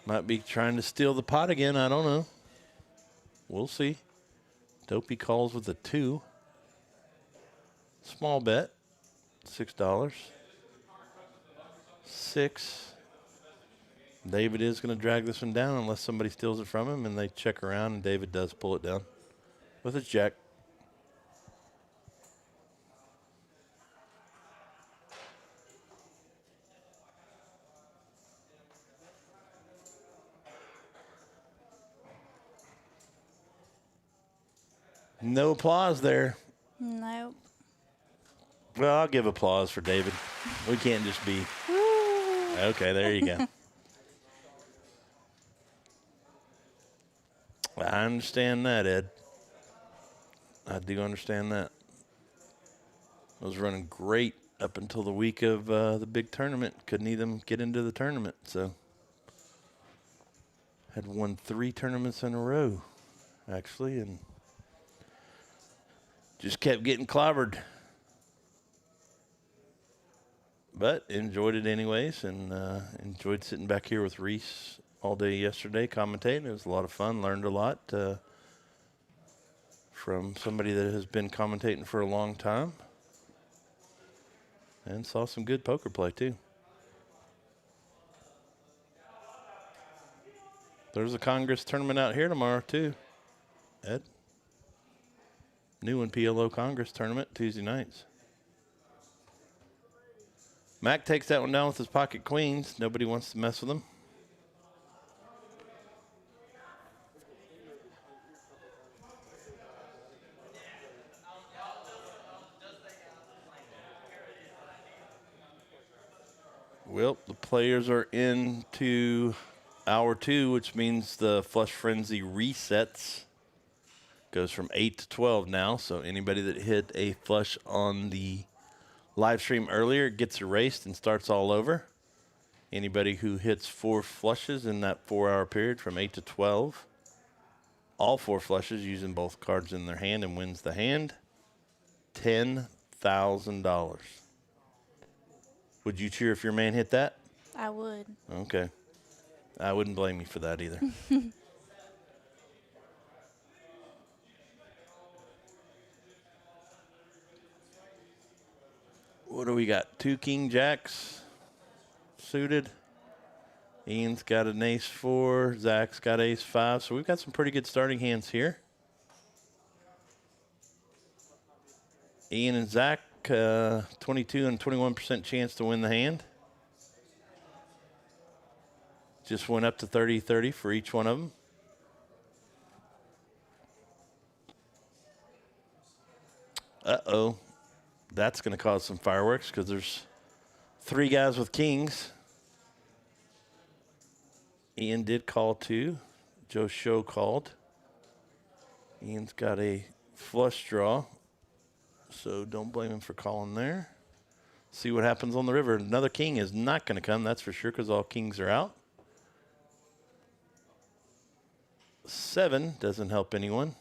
Might be trying to steal the pot again. I don't know. We'll see. Dopey calls with a 2. Small bet. $6. 6. David is going to drag this one down unless somebody steals it from him, and they check around, and David does pull it down with his jack. No applause there. Nope. Well, I'll give applause for David. We can't just be. Okay, there you go. I understand that, Ed. I do understand that. I was running great up until the week of the big tournament. Couldn't even get into the tournament, so. Had won 3 tournaments in a row, actually, and just kept getting clobbered. But enjoyed it anyways, and enjoyed sitting back here with Reese all day yesterday commentating. It was a lot of fun. Learned a lot from somebody that has been commentating for a long time. And saw some good poker play, too. There's a Congress tournament out here tomorrow, too. Ed? New one, PLO Congress tournament, Tuesday nights. Mac takes that one down with his pocket queens. Nobody wants to mess with him. Well, the players are into hour 2, which means the Flush Frenzy resets. Goes from 8 to 12 now, so anybody that hit a flush on the live stream earlier gets erased and starts all over. Anybody who hits 4 flushes in that 4-hour period from 8 to 12, all 4 flushes using both cards in their hand and wins the hand, $10,000. Would you cheer if your man hit that? I would. Okay. I wouldn't blame you for that either. What do we got? 2 king jacks suited. Ian's got an ace 4. Zach's got ace 5. So we've got some pretty good starting hands here. Ian and Zach, 22 and 21% chance to win the hand. Just went up to 30-30 for each one of them. Uh-oh. That's going to cause some fireworks because there's 3 guys with kings. Ian did call too. Joe Show called. Ian's got a flush draw, so don't blame him for calling there. See what happens on the river. Another king is not going to come, that's for sure, because all kings are out. 7 doesn't help anyone.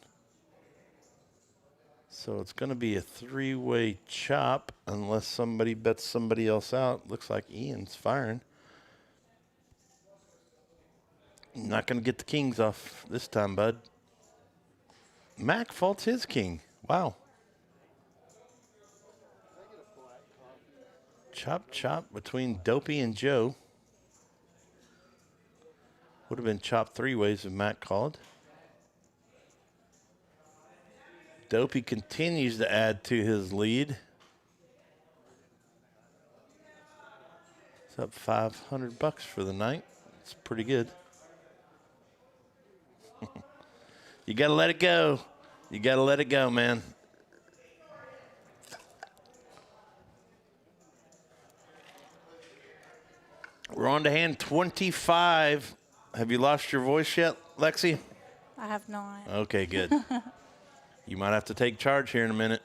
So it's going to be a 3-way chop unless somebody bets somebody else out. Looks like Ian's firing. Not going to get the kings off this time, bud. Mac faults his king. Wow. Chop, chop between Dopey and Joe. Would have been chopped 3 ways if Mac called. Dopey continues to add to his lead. It's up $500 for the night. It's pretty good. You got to let it go. You got to let it go, man. We're on to hand 25. Have you lost your voice yet, Lexi? I have not. Okay, good. You might have to take charge here in a minute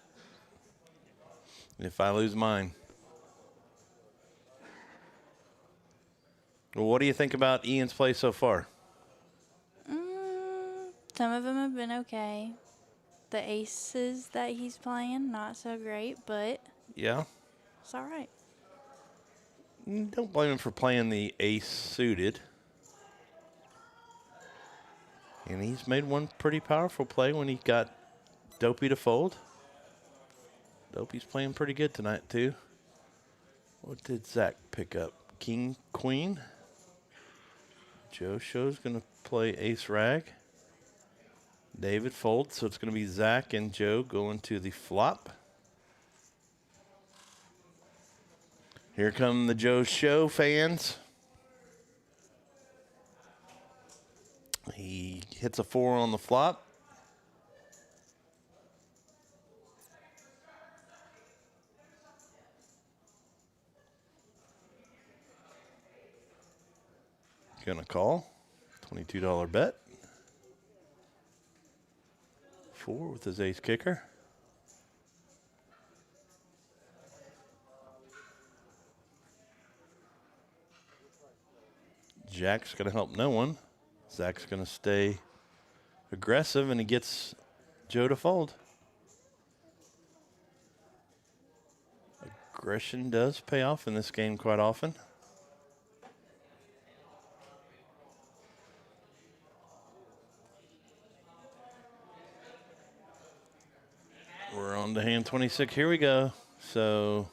if I lose mine. Well, what do you think about Ian's play so far? Some of them have been okay. The aces that he's playing, not so great, but Yeah? it's all right. Don't blame him for playing the ace suited. And he's made one pretty powerful play when he got Dopey to fold. Dopey's playing pretty good tonight, too. What did Zach pick up? King, queen. Joe Show's going to play ace rag. David folds, so it's going to be Zach and Joe going to the flop. Here come the Joe Show fans. He hits a 4 on the flop. Gonna call. $22 bet. 4 with his ace kicker. Jack's going to help no one. Zach's going to stay aggressive, and he gets Joe to fold. Aggression does pay off in this game quite often. We're on to hand 26. Here we go. So,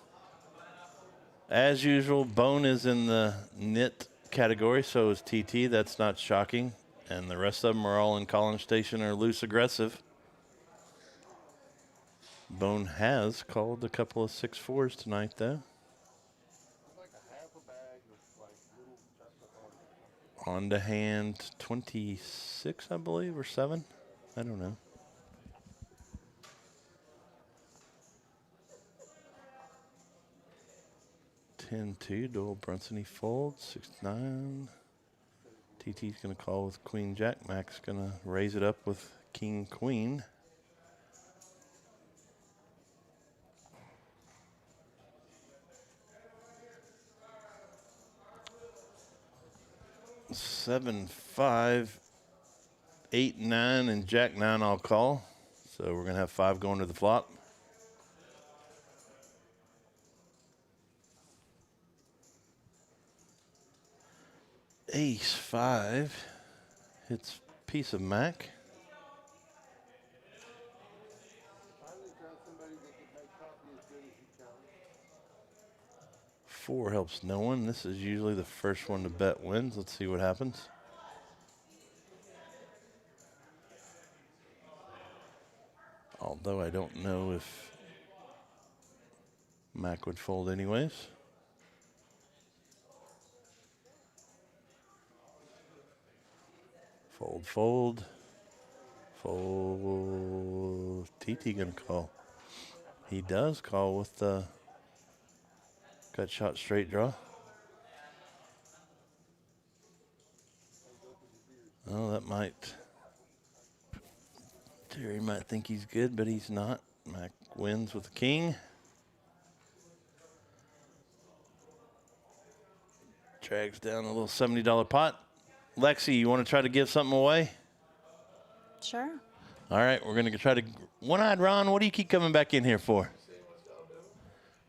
as usual, Bone is in the nit category, so is TT. That's not shocking. And the rest of them are all in College Station or loose aggressive. Bone has called a couple of 6-4s tonight, though. On to hand 26, I believe, or 7. I don't know. $10-2, Doyle Brunson, he folds. 6-9. TT's going to call with Queen Jack. Mac's going to raise it up with King Queen. Seven, 5, 8, 9, and Jack 9 I'll call. So we're going to have 5 going to the flop. Ace 5 hits piece of Mac. Four helps no one. This is usually the first one to bet wins. Let's see what happens. Although I don't know if Mac would fold anyways. Fold, fold. Fold. TT gonna call. He does call with the gut shot straight draw. Oh, that might. Terry might think he's good, but he's not. Mac wins with the king. Drags down a little $70 pot. Lexi, you want to try to give something away? Sure. All right, we're going to try to. One-eyed Ron, what do you keep coming back in here for?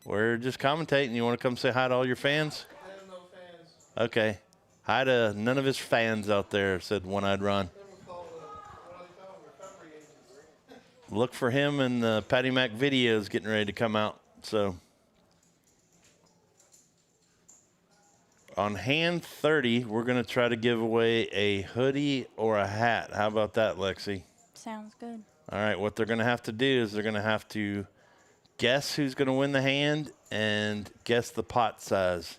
We're just commentating. You want to come say hi to all your fans? I have no fans. Okay. Hi to none of his fans out there, said One-eyed Ron. Then we call what do they call them? Recovery agents. Look for him and the Patty Mac videos getting ready to come out. So on hand 30, we're going to try to give away a hoodie or a hat. How about that, Lexi? Sounds good. All right, what they're going to have to do is they're going to have to guess who's going to win the hand and guess the pot size.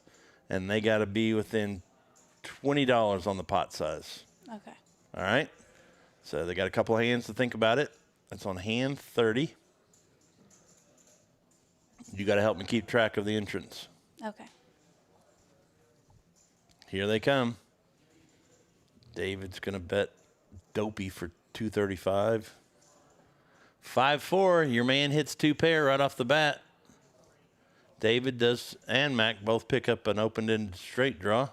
And they got to be within $20 on the pot size. Okay. All right? So they got a couple of hands to think about it. That's on hand 30. You got to help me keep track of the entrance. Okay. Here they come. David's going to bet Dopey for 235. 5-4. Your man hits 2 pair right off the bat. David does and Mac both pick up an open-ended straight draw.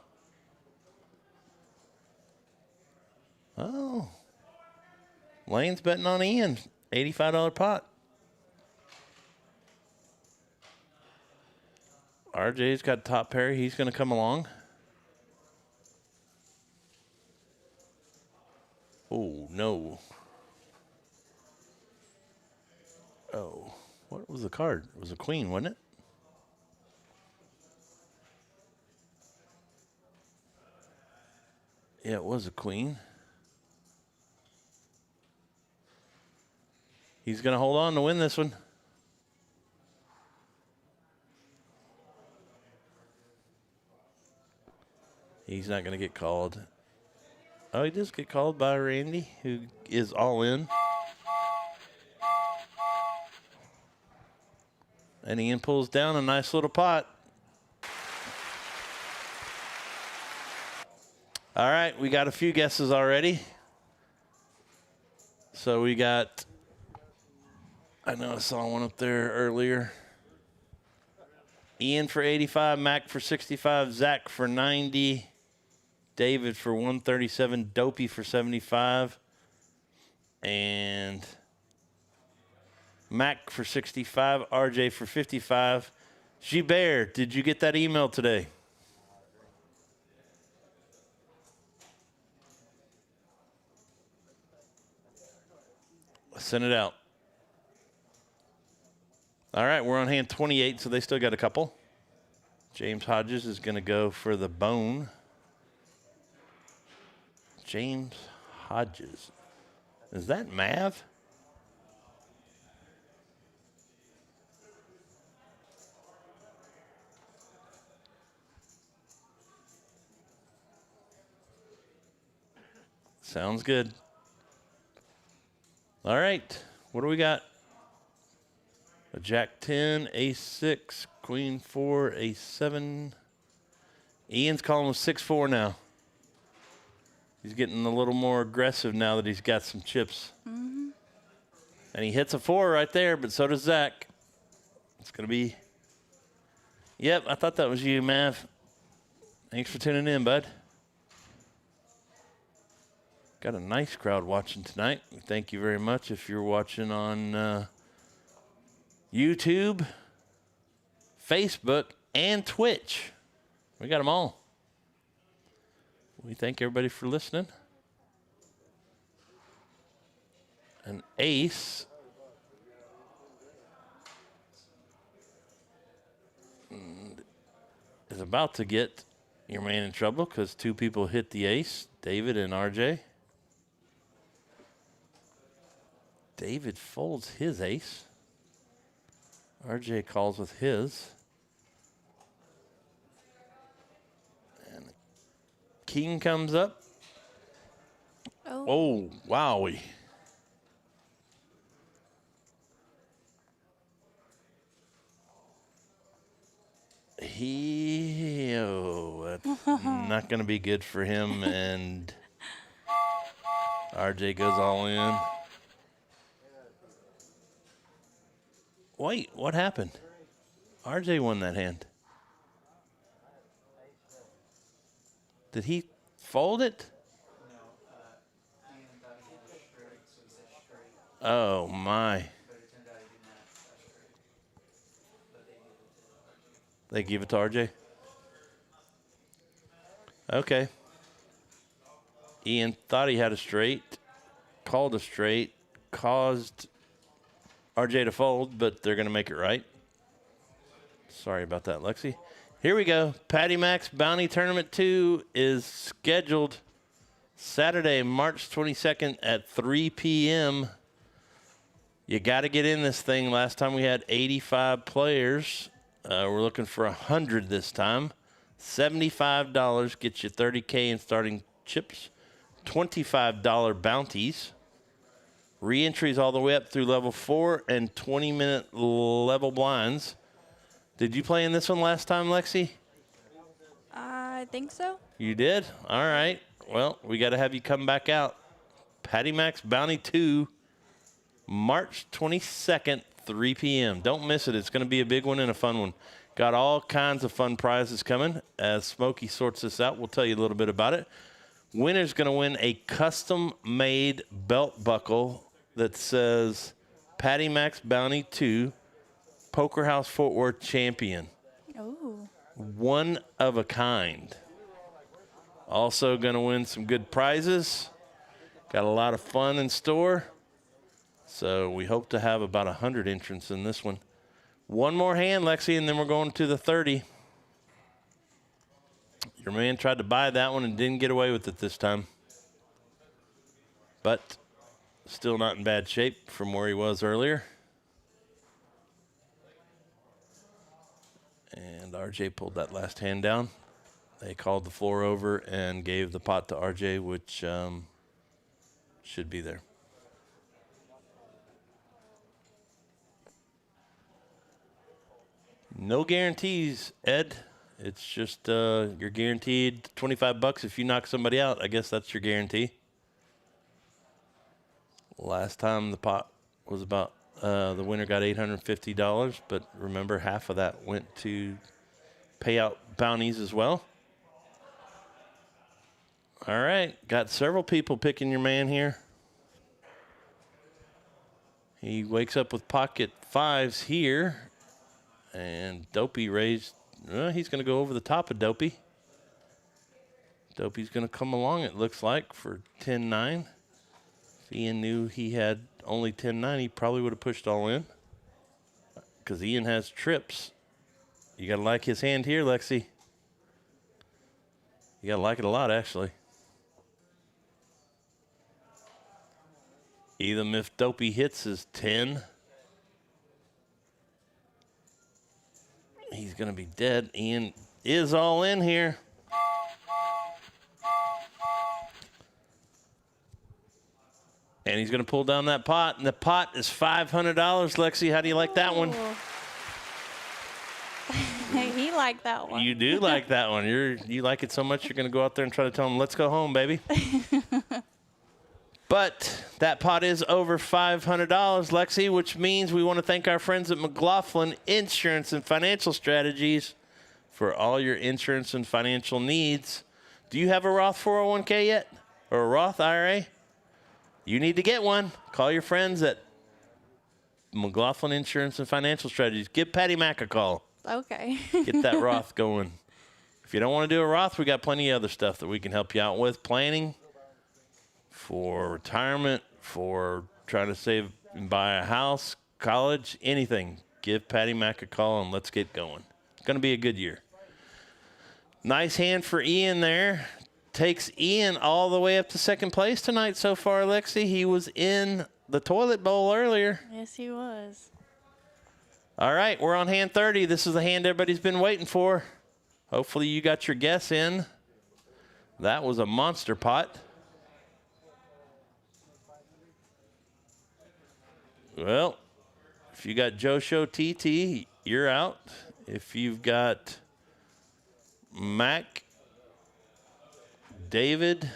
Oh. Lane's betting on Ian. $85 pot. RJ's got top pair. He's going to come along. Oh, no. Oh, what was the card? It was a queen, wasn't it? Yeah, it was a queen. He's going to hold on to win this one. He's not going to get called. Oh, he does get called by Randy, who is all in. And Ian pulls down a nice little pot. All right, we got a few guesses already. So we got, I know I saw one up there earlier. Ian for 85, Mac for 65, Zach for 90, David for 137, Dopey for 75, and Mac for 65, RJ for 55. Gilbert, did you get that email today? Send it out. All right, we're on hand 28, so they still got a couple. James Hodges is going to go for the bone. James Hodges. Is that Mav? Sounds good. All right, what do we got? A Jack 10, Ace 6, Queen 4, Ace 7. Ian's calling with 6-4 now. He's getting a little more aggressive now that he's got some chips. Mm-hmm. And he hits a 4 right there, but so does Zach. It's going to be... Yep, I thought that was you, Mav. Thanks for tuning in, bud. Got a nice crowd watching tonight. Thank you very much if you're watching on YouTube, Facebook, and Twitch. We got them all. We thank everybody for listening. An ace is about to get your man in trouble because 2 people hit the ace, David and RJ. David folds his ace. RJ calls with his. And king comes up. Oh, wowie. That's not going to be good for him. And RJ goes all in. Wait, what happened? RJ won that hand. Did he fold it? No, Ian thought he had a straight, so he said straight, Oh, my. but it turned out he didn't have a straight. But They they gave it to RJ. give it to RJ? Okay. Ian thought he had a straight, called a straight, caused RJ to fold, but they're going to make it right. Sorry about that, Lexi. Here we go. Patty Mac's Bounty Tournament 2 is scheduled Saturday, March 22nd at 3 p.m. You got to get in this thing. Last time we had 85 players. We're looking for 100 this time. $75 gets you 30K in starting chips. $25 bounties. Re-entries all the way up through level 4 and 20-minute level blinds. Did you play in this one last time, Lexi? I think so. You did? All right. Well, we got to have you come back out. Patty Mac's Bounty 2, March 22nd, 3 p.m. Don't miss it. It's going to be a big one and a fun one. Got all kinds of fun prizes coming. As Smokey sorts this out, we'll tell you a little bit about it. Winner's going to win a custom-made belt buckle that says Patty Mac's Bounty 2 Poker House Fort Worth Champion. Ooh. One of a kind. Also going to win some good prizes. Got a lot of fun in store. So we hope to have about 100 entrants in this one. One more hand, Lexi, and then we're going to the 30. Your man tried to buy that one and didn't get away with it this time. But still not in bad shape from where he was earlier. And RJ pulled that last hand down. They called the floor over and gave the pot to RJ, which should be there. No guarantees, Ed. It's just you're guaranteed $25 if you knock somebody out. I guess that's your guarantee. Last time the pot was about the winner got $850, but remember half of that went to pay out bounties as well. All right, got several people picking your man here. He wakes up with pocket fives here, and Dopey raised. He's going to go over the top of Dopey. Dopey's going to come along, it looks like, for 10-9. If Ian knew he had only 10-9, he probably would have pushed all in. Because Ian has trips. You got to like his hand here, Lexi. You got to like it a lot, actually. Even if Dopey hits his 10, he's going to be dead. Ian is all in here. And he's going to pull down that pot, and the pot is $500. Lexi, how do you like that one? He liked that one. You do like that one. You like it so much, you're going to go out there and try to tell him, let's go home, baby. But that pot is over $500, Lexi, which means we want to thank our friends at McLaughlin Insurance and Financial Strategies for all your insurance and financial needs. Do you have a Roth 401k yet? Or a Roth IRA? You need to get one. Call your friends at McLaughlin Insurance and Financial Strategies. Give Patty Mac a call. Okay. Get that Roth going. If you don't want to do a Roth, we got plenty of other stuff that we can help you out with. Planning for retirement, for trying to save and buy a house, college, anything. Give Patty Mac a call and let's get going. It's going to be a good year. Nice hand for Ian there. Takes Ian all the way up to second place tonight so far, Lexi. He was in the toilet bowl earlier. Yes, he was. All right, we're on hand 30. This is the hand everybody's been waiting for. Hopefully you got your guess in. That was a monster pot. Well, if you got Joe Show TT, you're out. If you've got Mac, David,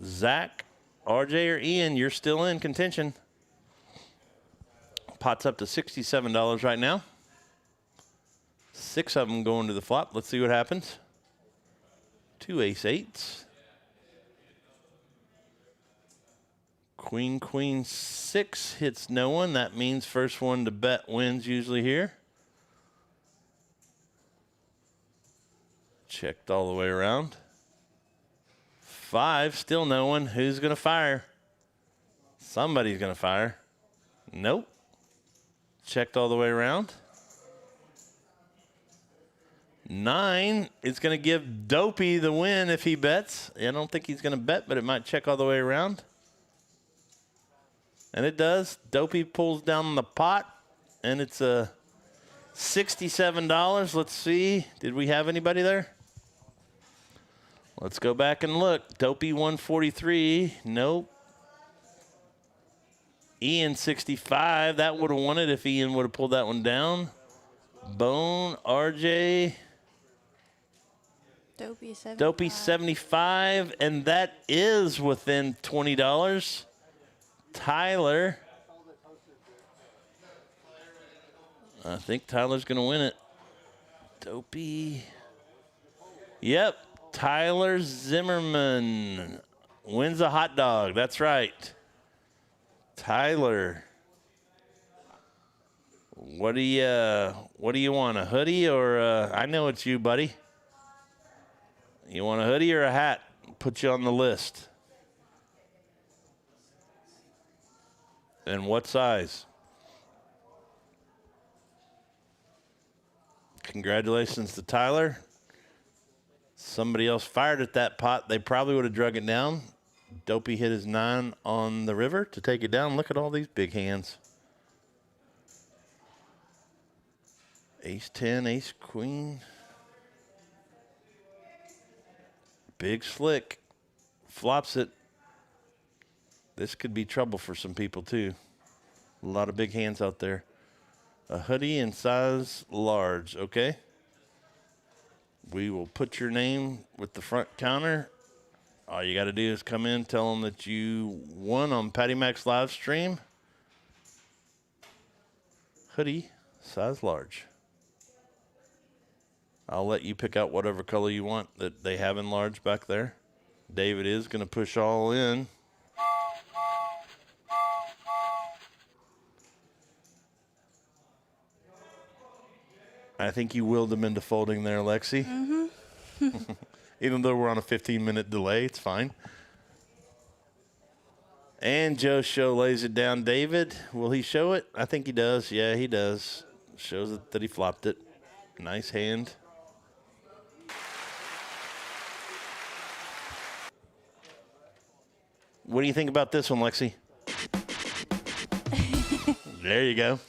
Zach, RJ, or Ian, you're still in contention. Pot's up to $67 right now. 6 of them going to the flop. Let's see what happens. 2 ace-8s. Queen, queen, 6 hits no one. That means first one to bet wins usually here. Checked all the way around. 5, still no one. Who's going to fire? Somebody's going to fire. Nope. Checked all the way around. 9 is going to give Dopey the win if he bets. I don't think he's going to bet, but it might check all the way around. And it does. Dopey pulls down the pot, and it's $67. Let's see. Did we have anybody there? Let's go back and look. Dopey 143. Nope. Ian 65. That would have won it if Ian would have pulled that one down. Bone, RJ. Dopey 75. Dopey 75, and that is within $20. Tyler. I think Tyler's going to win it. Dopey. Yep. Tyler Zimmerman wins a hot dog. That's right. Tyler. What do you want? A hoodie or I know it's you, buddy. You want a hoodie or a hat? Put you on the list. And what size? Congratulations to Tyler. Somebody else fired at that pot. They probably would have drug it down. Dopey hit his 9 on the river to take it down. Look at all these big hands. Ace 10, ace queen. Big slick. Flops it. This could be trouble for some people, too. A lot of big hands out there. A hoodie in size large, okay? We will put your name with the front counter. All you got to do is come in, tell them that you won on Patty Mac's live stream. Hoodie, size large. I'll let you pick out whatever color you want that they have in large back there. David is going to push all in. I think you willed them into folding there, Lexi. Mm-hmm. Even though we're on a 15-minute delay, it's fine. And Joe Show lays it down. David, will he show it? I think he does. Yeah, he does. Shows it that he flopped it. Nice hand. What do you think about this one, Lexi? There you go.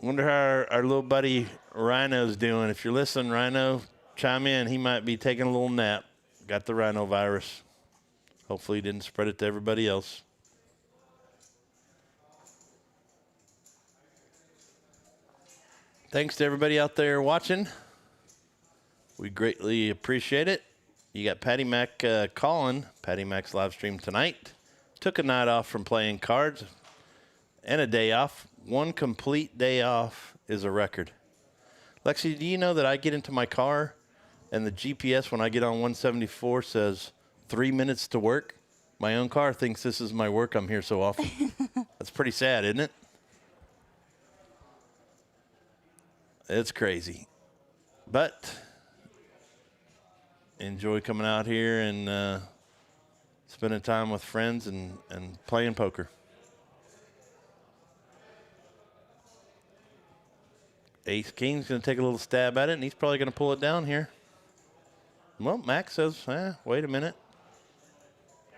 Wonder how our little buddy Rhino's doing. If you're listening, Rhino, chime in. He might be taking a little nap. Got the rhino virus. Hopefully he didn't spread it to everybody else. Thanks to everybody out there watching. We greatly appreciate it. You got Patty Mac calling. Patty Mac's live stream tonight. Took a night off from playing cards and a day off. One complete day off is a record. Lexi, do you know that I get into my car and the GPS when I get on 174 says 3 minutes to work? My own car thinks this is my work. I'm here so often. That's pretty sad, isn't it? It's crazy. But enjoy coming out here and spending time with friends and playing poker. Ace King's going to take a little stab at it, and he's probably going to pull it down here. Well, Max says, wait a minute.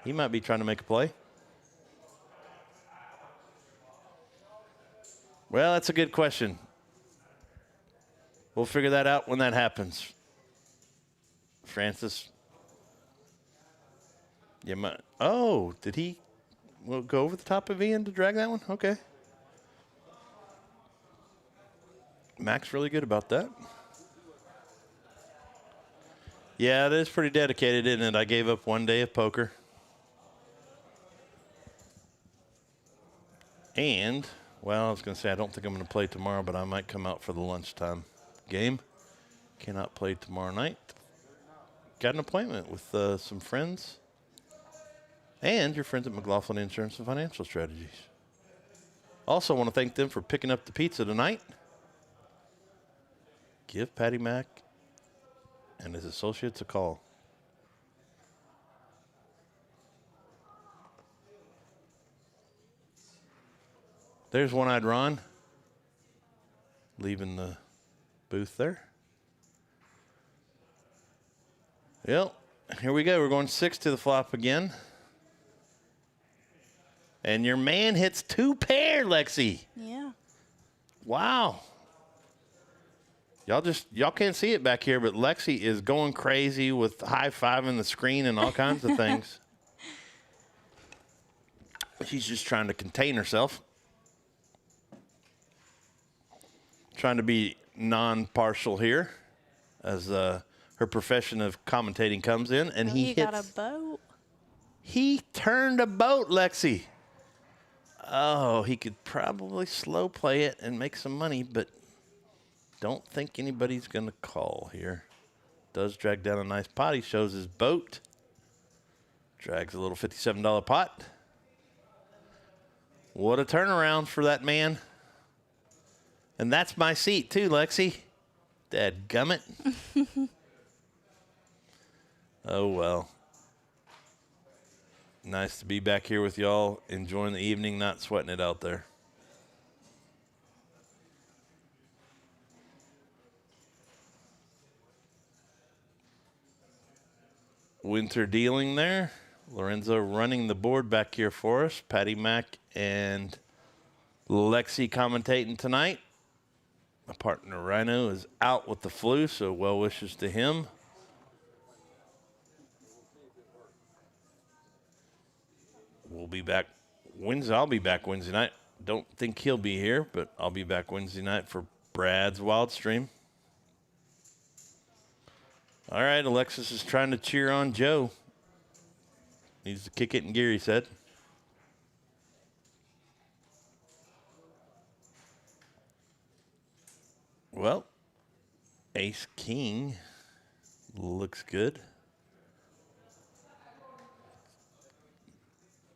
He might be trying to make a play. Well, that's a good question. We'll figure that out when that happens. Francis. Oh, did he go over the top of Ian to drag that one? Okay. Mac's really good about that. Yeah, it is pretty dedicated, isn't it? I gave up one day of poker. And, well, I was going to say I don't think I'm going to play tomorrow, but I might come out for the lunchtime game. Cannot play tomorrow night. Got an appointment with some friends and your friends at McLaughlin Insurance and Financial Strategies. Also want to thank them for picking up the pizza tonight. Give Patty Mac and his associates a call. There's One-Eyed Ron leaving the booth there. Well, here we go. We're going 6 to the flop again. And your man hits 2 pair, Lexi. Yeah. Wow. Y'all can't see it back here, but Lexi is going crazy with high-fiving the screen and all kinds of things. She's just trying to contain herself. Trying to be non-partial here as her profession of commentating comes in, and he You hits. got a boat? He turned a boat, Lexi. Oh, he could probably slow play it and make some money, but don't think anybody's going to call here. Does drag down a nice pot. He shows his boat. Drags a little $57 pot. What a turnaround for that man. And that's my seat too, Lexi. Dadgummit. Oh, well. Nice to be back here with y'all, enjoying the evening, not sweating it out there. Winter dealing there. Lorenzo running the board back here for us. Patty Mac and Lexi commentating tonight. My partner Rhino is out with the flu, so well wishes to him. We'll be back Wednesday. I'll be back Wednesday night. Don't think he'll be here, but I'll be back Wednesday night for Brad's Wild Stream. All right, Alexis is trying to cheer on Joe. Needs to kick it in gear, he said. Well, Ace King looks good.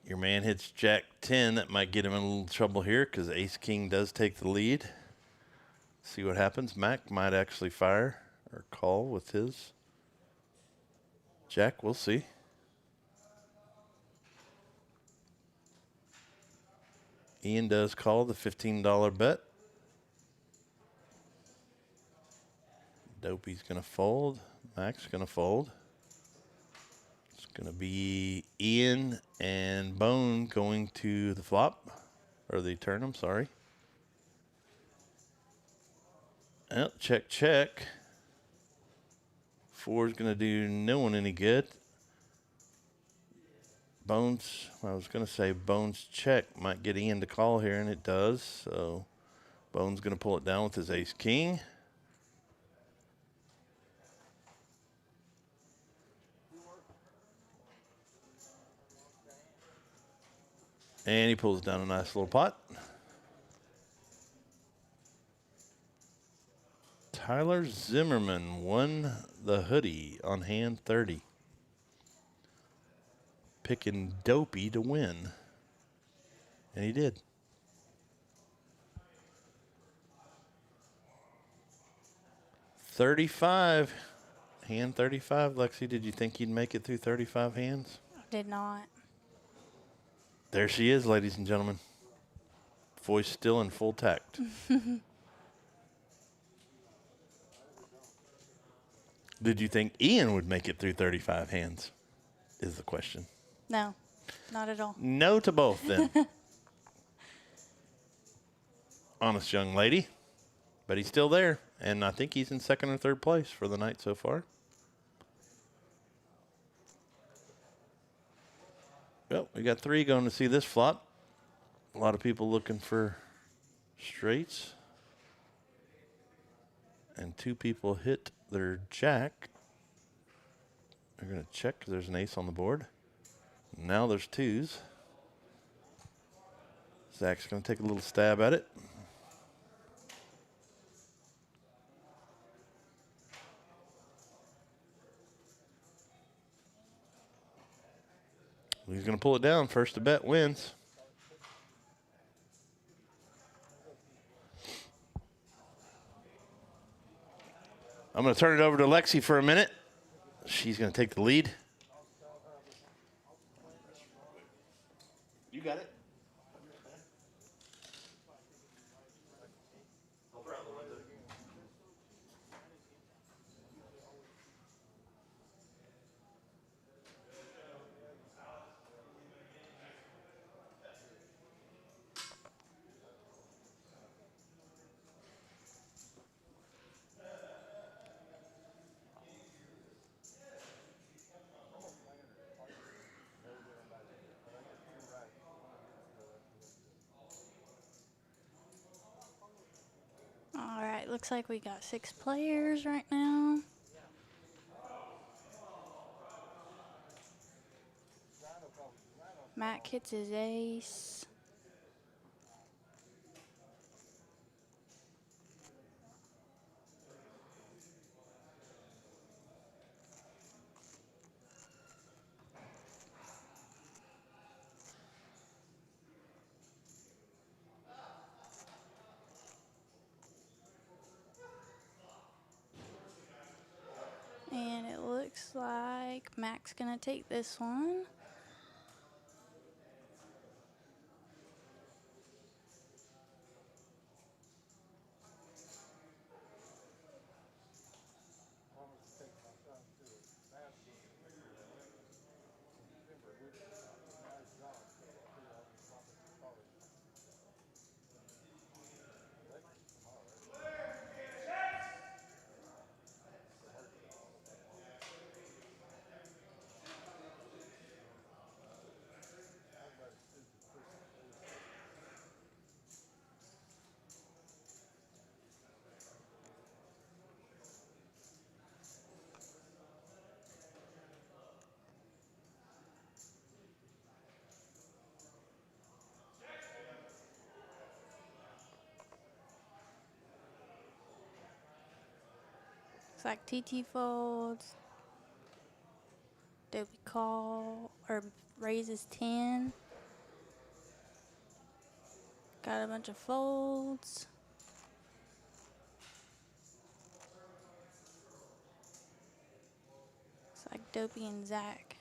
Your man hits Jack 10. That might get him in a little trouble here because Ace King does take the lead. See what happens. Mac might actually fire or call with his Jack. We'll see. Ian does call the $15 bet. Dopey's going to fold. Mac's going to fold. It's going to be Ian and Bone going to the flop. Or the turn, I'm sorry. Well, check, check. 4 is going to do no one any good. Bones, I was going to say Bones check might get Ian to call here, and it does. So Bones going to pull it down with his ace king. And he pulls down a nice little pot. Tyler Zimmerman won the hoodie on hand 30. Picking Dopey to win. And he did. $35. Hand 35. Lexi, did you think you'd make it through 35 hands? Did not. There she is, ladies and gentlemen. Voice still in full tact. Did you think Ian would make it through 35 hands? Is the question. No, not at all. No to both then. Honest young lady. But he's still there. And I think he's in second or third place for the night so far. Well, we got 3 going to see this flop. A lot of people looking for straights. And 2 people hit their jack. They're going to check 'cause there's an ace on the board. Now there's 2s. Zach's going to take a little stab at it. He's going to pull it down. First to bet wins. I'm going to turn it over to Lexi for a minute. She's going to take the lead. You got it. All right, looks like we got 6 players right now. Mac hits his ace. And it looks like Mac's gonna take this one. Looks like TT folds. Dopey call or raises 10. Got a bunch of folds. Looks like Dopey and Zach.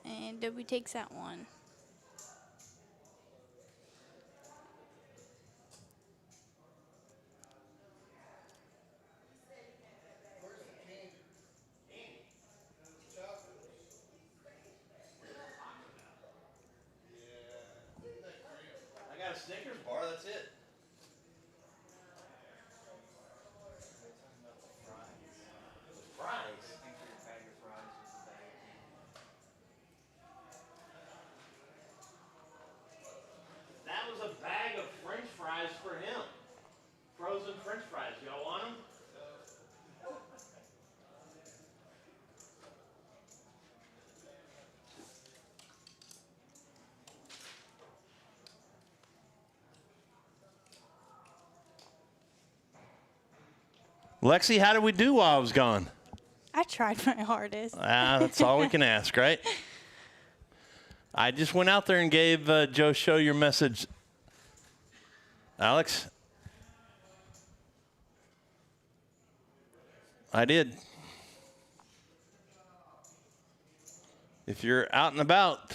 And Dopey takes that one. I got a Snickers bar, that's it. Fries? That was a bag of French fries for him. Frozen French fries. Y'all want them? Lexi, how did we do while I was gone? I tried my hardest. That's all we can ask, right? I just went out there and gave Joe Show your message. Alex? I did. If you're out and about,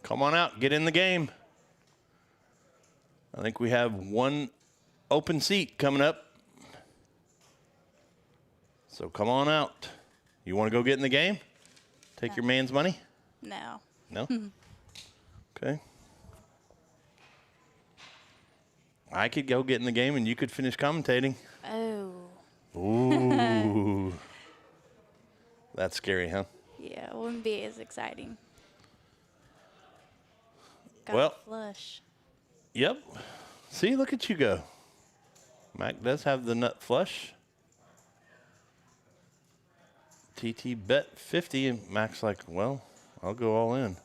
come on out, get in the game. I think we have one open seat coming up. So come on out. You want to go get in the game? Take your man's money? No. No? Okay. I could go get in the game and you could finish commentating. Oh. Ooh. That's scary, huh? Yeah, it wouldn't be as exciting. Got Well- a flush. Yep. See, look at you go. Mac does have the nut flush. TT bet 50, and Mac's like, well, I'll go all in.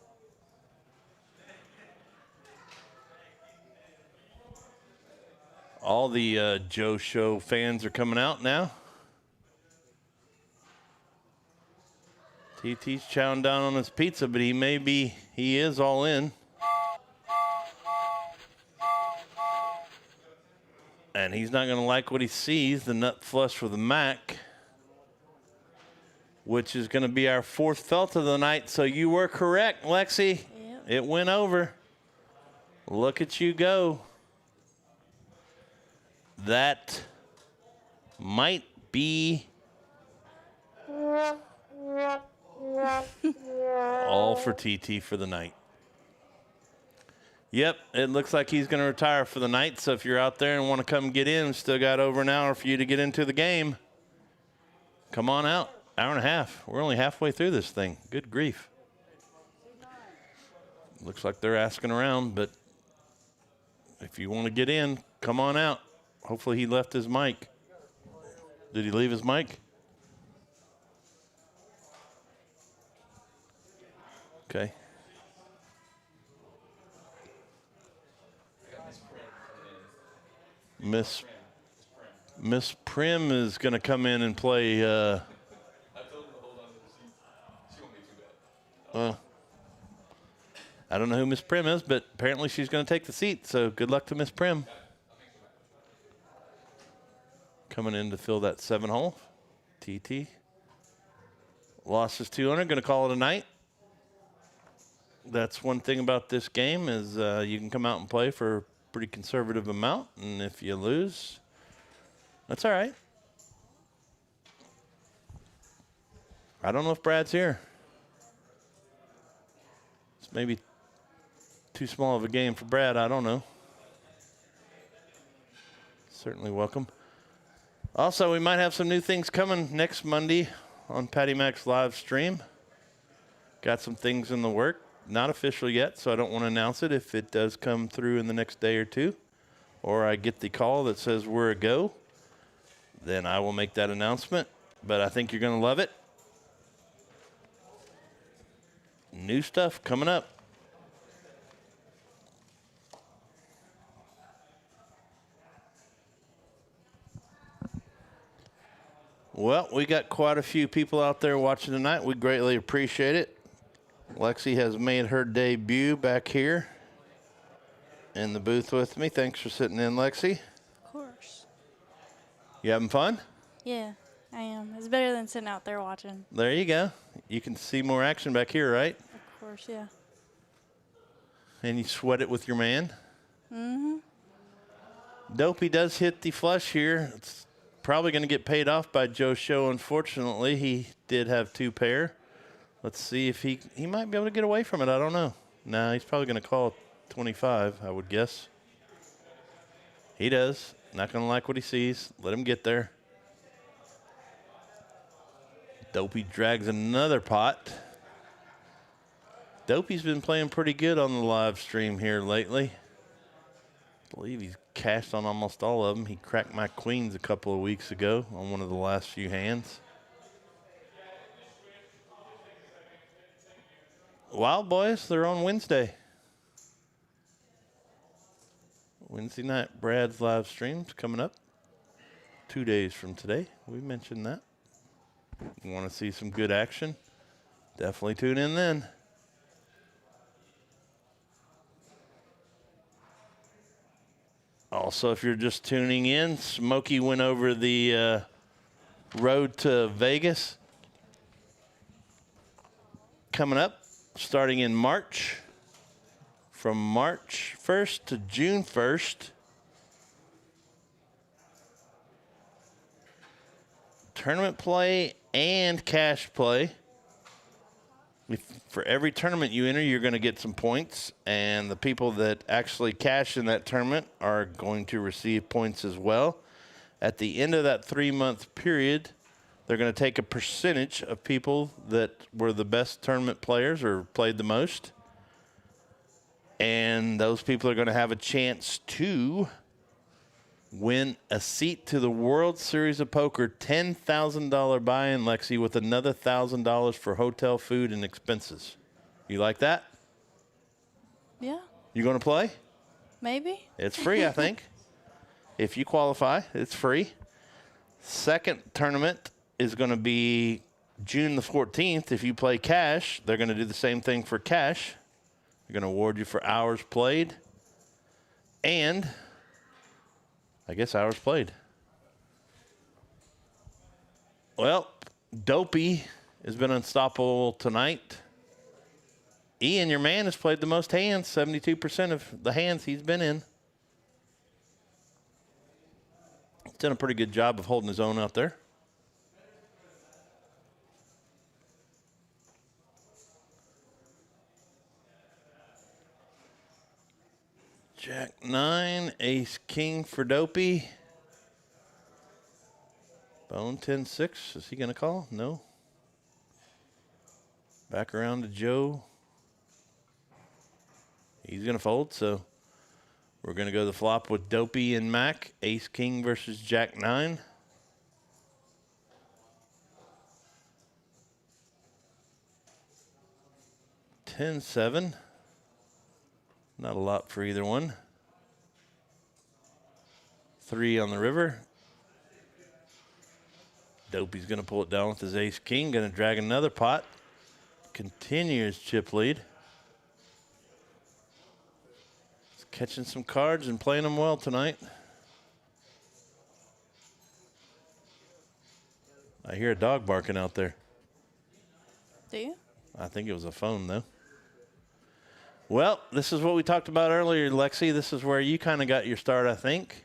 All the Joe Show fans are coming out now. TT's chowing down on his pizza, but he is all in. And he's not going to like what he sees, the nut flush for the Mac, which is going to be our fourth felt of the night. So you were correct, Lexi. Yep. It went over. Look at you go. That might be all for TT for the night. Yep, it looks like he's going to retire for the night. So if you're out there and want to come get in, we've still got over an hour for you to get into the game. Come on out. Hour and a half. We're only halfway through this thing. Good grief. Looks like they're asking around, but if you want to get in, come on out. Hopefully he left his mic. Did he leave his mic? Okay. Miss Prim is going to come in and play. I told her to hold on to the seat. She won't be too bad. I don't know who Miss Prim is, but apparently she's going to take the seat. So good luck to Miss Prim. Coming in to fill that 7 hole. TT. Lost his 200. Going to call it a night. That's one thing about this game is you can come out and play for a pretty conservative amount. And if you lose, that's all right. I don't know if Brad's here. It's maybe too small of a game for Brad. I don't know. Certainly welcome. Also, we might have some new things coming next Monday on Patty Mac's live stream. Got some things in the work. Not official yet, so I don't want to announce it. If it does come through in the next day or two, or I get the call that says we're a go, then I will make that announcement. But I think you're going to love it. New stuff coming up. Well, we got quite a few people out there watching tonight. We greatly appreciate it. Lexi has made her debut back here in the booth with me. Thanks for sitting in, Lexi. Of course. You having fun? Yeah, I am. It's better than sitting out there watching. There you go. You can see more action back here, right? Of course, yeah. And you sweat it with your man. Mm-hmm. Dopey does hit the flush here. It's probably going to get paid off by Joe Show, unfortunately. He did have 2 pair. Let's see if he might be able to get away from it. I don't know. Nah, he's probably going to call 25, I would guess. He does. Not going to like what he sees. Let him get there. Dopey drags another pot. Dopey's been playing pretty good on the live stream here lately. I believe he's cashed on almost all of them. He cracked my queens a couple of weeks ago on one of the last few hands. Wild Boys, they're on Wednesday. Wednesday night, Brad's live stream's coming up 2 days from today. We mentioned that. You want to see some good action? Definitely tune in then. Also, if you're just tuning in, Smokey went over the road to Vegas. Coming up, starting in March. From March 1st to June 1st. Tournament play and cash play. For every tournament you enter, you're going to get some points, and the people that actually cash in that tournament are going to receive points as well. At the end of that 3-month period, They're going to take a percentage of people that were the best tournament players or played the most. And those people are going to have a chance to win a seat to the World Series of Poker, $10,000 buy-in, Lexi, with another $1,000 for hotel, food, and expenses. You like that? Yeah, You going to play? maybe. It's free, I think. If you qualify, it's free. Second tournament is going to be June the 14th. If you play cash, they're going to do the same thing for cash. They're going to award you for hours played and, I guess, hours played. Well, Dopey has been unstoppable tonight. Ian, your man, has played the most hands, 72% of the hands he's been in. He's done a pretty good job of holding his own out there. Jack 9, Ace King for Dopey. Bone 10-6. Is he going to call? No. Back around to Joe. He's going to fold, so we're going to go the flop with Dopey and Mac. Ace King versus Jack 9. $10-7. Not a lot for either one. 3 on the river. Dopey's going to pull it down with his Ace King. Going to drag another pot. Continue his chip lead. He's catching some cards and playing them well tonight. I hear a dog barking out there. Do you? I think it was a phone, though. Well, this is what we talked about earlier, Lexi. This is where you kind of got your start, I think.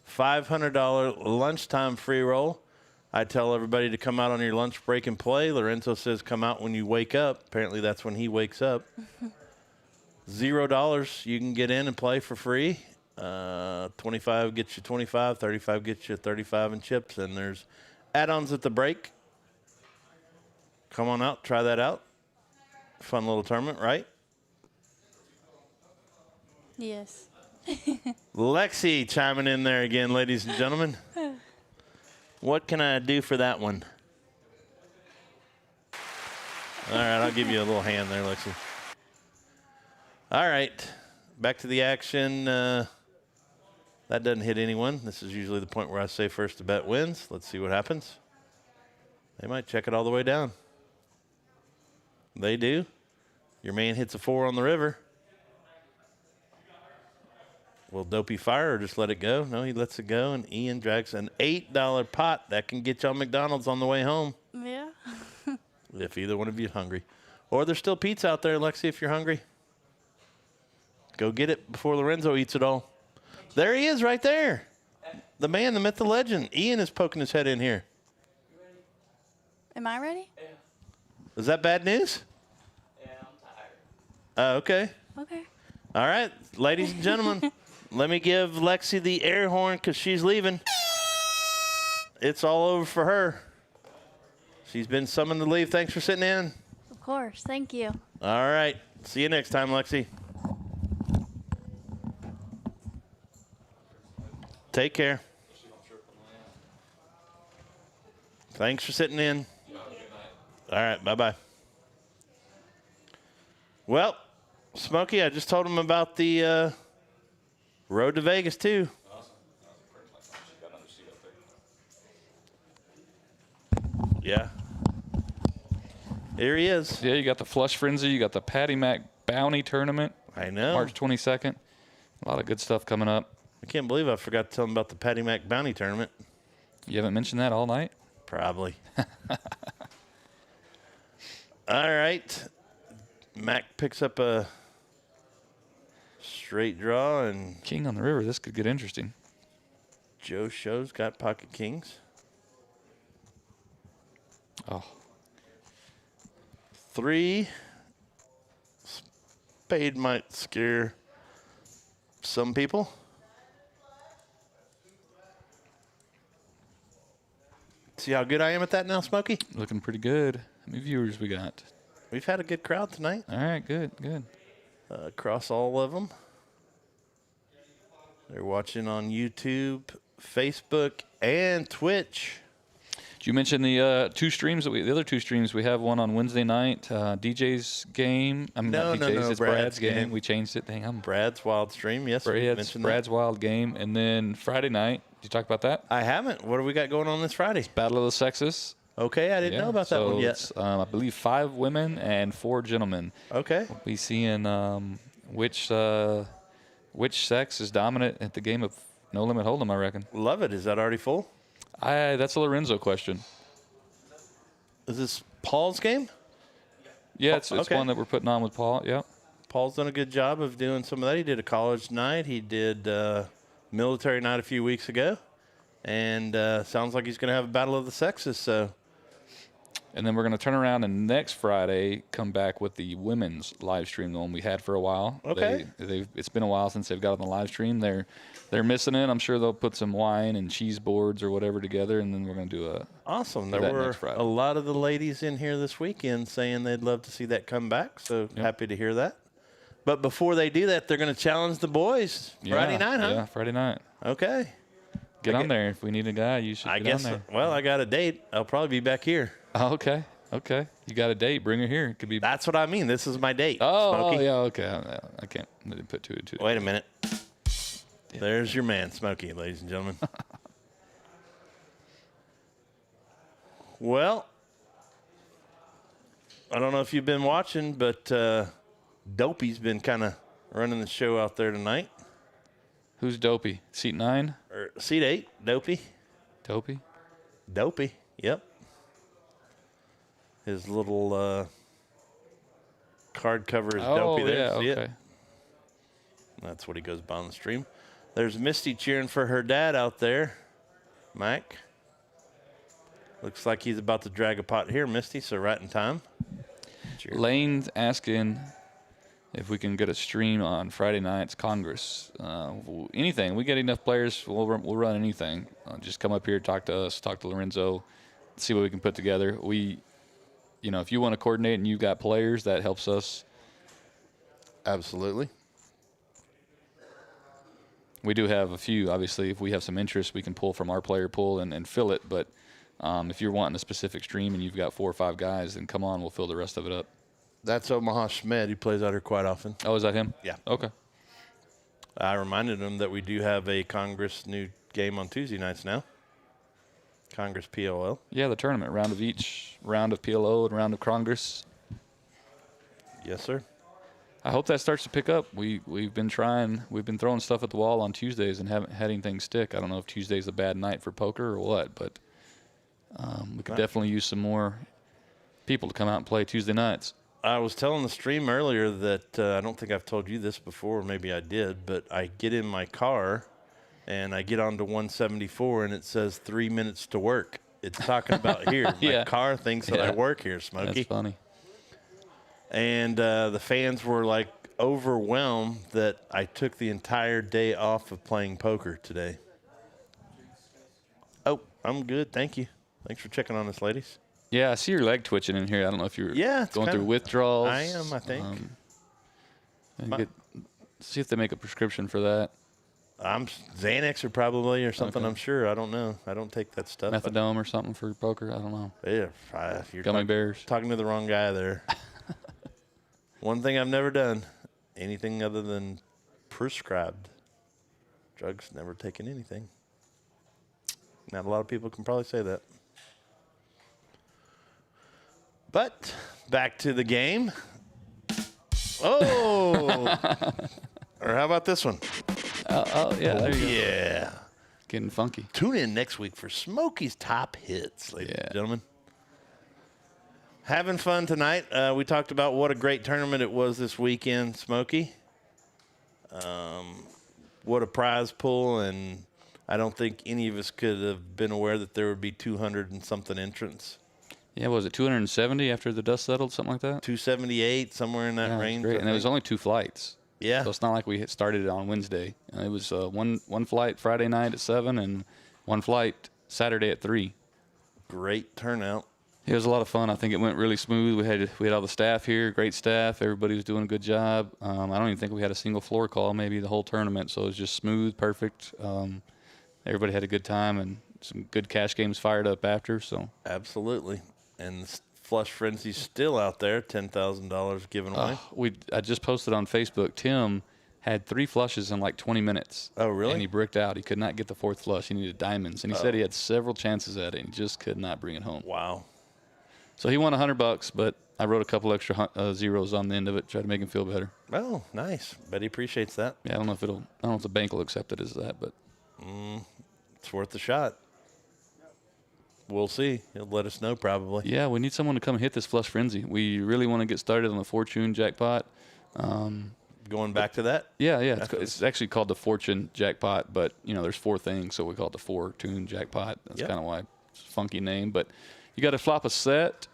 $500 lunchtime free roll. I tell everybody to come out on your lunch break and play. Lorenzo says come out when you wake up. Apparently that's when he wakes up. $0 you can get in and play for free. 25 gets you 25, 35 gets you 35 in chips, and there's add-ons at the break. Come on out, try that out. Fun little tournament, right? Yes. Lexi chiming in there again, ladies and gentlemen. What can I do for that one? All right, I'll give you a little hand there, Lexi. All right, back to the action. That doesn't hit anyone. This is usually the point where I say first to bet wins. Let's see what happens. They might check it all the way down. They do. Your man hits a 4 on the river. Will Dopey fire or just let it go? No, he lets it go, and Ian drags an $8 pot. That can get you on McDonald's on the way home. Yeah. If either one of you is hungry. Or there's still pizza out there, Lexi, if you're hungry. Go get it before Lorenzo eats it all. There he is right there. The man, the myth, the legend. Ian is poking his head in here. Am I ready? Is that bad news? Yeah, I'm tired. Okay. Okay. All right, ladies and gentlemen, let me give Lexi the air horn because she's leaving. It's all over for her. She's been summoned to leave. Thanks for sitting in. Of course. Thank you. All right. See you next time, Lexi. Take care. Thanks for sitting in. All right. Bye-bye. Well, Smokey, I just told him about the road to Vegas, too. Yeah. Here he is. Yeah, you got the Flush Frenzy. You got the Patty Mac Bounty Tournament. I know. March 22nd. A lot of good stuff coming up. I can't believe I forgot to tell him about the Patty Mac Bounty Tournament. You haven't mentioned that all night? Probably. All right. Mac picks up a straight draw, and King on the river. This could get interesting. Joe Show's got pocket kings. Oh, 3. Spade might scare some people. See how good I am at that now, Smokey? Looking pretty good. How many viewers we got? We've had a good crowd tonight All right, good. across all of them. They're watching on YouTube, Facebook, and Twitch. Did you mention the the other two streams? We have one on Wednesday night, DJ's game. I mean, No, not no, DJ's, no, it's Brad's Brad's game. game. We changed it. Dang, I'm Brad's Wild Stream. Yes, we mentioned Brad's that. Wild game. And then Friday night, did you talk about that? I haven't. What do we got going on this Friday? Battle of the Sexes. Okay, I didn't know about that so one yet. It's, I believe 5 women and 4 gentlemen. Okay. We'll be seeing which sex is dominant at the game of No Limit Hold'em, I reckon. Love it. Is that already full? That's a Lorenzo question. Is this Paul's game? Yeah, it's okay. one that we're putting on with Paul. Yeah. Paul's done a good job of doing some of that. He did a college night. He did military night a few weeks ago. And sounds like he's going to have a battle of the sexes. So, And then we're going to turn around and next Friday come back with the women's live stream, the one we had for a while. Okay. It's been a while since they've got on the live stream. They're missing it. I'm sure they'll put some wine and cheese boards or whatever together, and then we're going to do a awesome. do There that were next Friday. a lot of the ladies in here this weekend saying they'd love to see that come back. So happy to hear that. But before they do that, they're going to challenge the boys Friday night, huh? Yeah, Friday night. Okay. Get on there. If we need a guy, you should I get guess, on there. well, I got a date. I'll probably be back here. Oh, okay. You got a date. Bring her here. It could be. That's what I mean. This is my date. Oh, Smokey. yeah, okay. I can't I didn't put 2 and 2. Wait a minute. There's your man, Smokey, ladies and gentlemen. Well, I don't know if you've been watching, but Dopey's been kind of running the show out there tonight. Who's Dopey? Seat 9? Or seat 8, Dopey. Dopey? Dopey, yep. His little card cover is Dopey there. Yeah, See okay. it? That's what he goes by on the stream. There's Misty cheering for her dad out there, Mike. Looks like he's about to drag a pot here, Misty, so right in time. Cheers. Lane's asking if we can get a stream on Friday night's Congress. Anything. We get enough players, we'll run anything. Just come up here, talk to us, talk to Lorenzo, see what we can put together. If you want to coordinate and you've got players, that helps us. Absolutely. We do have a few. Obviously, if we have some interest, we can pull from our player pool and fill it. But if you're wanting a specific stream and you've got 4 or 5 guys, then come on, we'll fill the rest of it up. That's Omaha Schmed. He plays out here quite often. Oh, is that him? Yeah. Okay. I reminded him that we do have a Congress new game on Tuesday nights now. Congress PLL. Yeah, the tournament. Round of each. Round of PLO and round of Congress. Yes, sir. I hope that starts to pick up. We've been trying. We've been throwing stuff at the wall on Tuesdays and haven't had anything stick. I don't know if Tuesday's a bad night for poker or what, but we could definitely use some more people to come out and play Tuesday nights. I was telling the stream earlier that I don't think I've told you this before, maybe I did, but I get in my car and I get onto 174 and it says 3 minutes to work. It's talking about here. My car thinks that I work here, Smokey. That's funny. And the fans were like overwhelmed that I took the entire day off of playing poker today. Oh, I'm good. Thank you. Thanks for checking on us, ladies. Yeah, I see your leg twitching in here. I don't know if you're it's going through withdrawals. I am, I think. See if they make a prescription for that. Xanax or probably or something, Okay. I'm sure. I don't know. I don't take that stuff. Methadone or something for poker. I don't know. Yeah, you're Gummy bears. talking to the wrong guy there. One thing I've never done, anything other than prescribed drugs, never taken anything. Not a lot of people can probably say that. But back to the game. Oh! Or how about this one? Oh yeah, there you go. Yeah. Getting funky. Tune in next week for Smokey's Top Hits, ladies and gentlemen. Having fun tonight. We talked about what a great tournament it was this weekend, Smokey. What a prize pool, and I don't think any of us could have been aware that there would be 200 and something entrants. Yeah, what was it 270 after the dust settled, something like that? 278, somewhere in that Yeah, range. great. I And there was think. only 2 flights. Yeah. So it's not like we had started it on Wednesday. It was one flight Friday night at 7 and one flight Saturday at 3. great turnout. It was a lot of fun. I think it went really smooth. We had all the staff here, great staff. Everybody was doing a good job. I don't even think we had a single floor call maybe the whole tournament. So it was just smooth, perfect. Everybody had a good time and some good cash games fired up after. So Absolutely. And the Flush Frenzy's still out there, $10,000 given away. I just posted on Facebook. Tim had 3 flushes in like 20 minutes. Oh, really? And he bricked out. He could not get the 4th flush. He needed diamonds. And he said he had several chances at it and just could not bring it home. Wow. So he won $100, but I wrote a couple extra zeros on the end of it, try to make him feel better. Oh, nice. Bet he appreciates that. Yeah, I don't know if the bank will accept it as that, but It's worth a shot. We'll see. He'll let us know probably. yeah, we need someone to come hit this flush frenzy. We really want to get started on the fortune jackpot. Going back to that? Yeah, it's actually called the fortune jackpot, but there's 4 things, so we call it the fortune jackpot. That's kind of why it's a funky name. But you got to flop a set.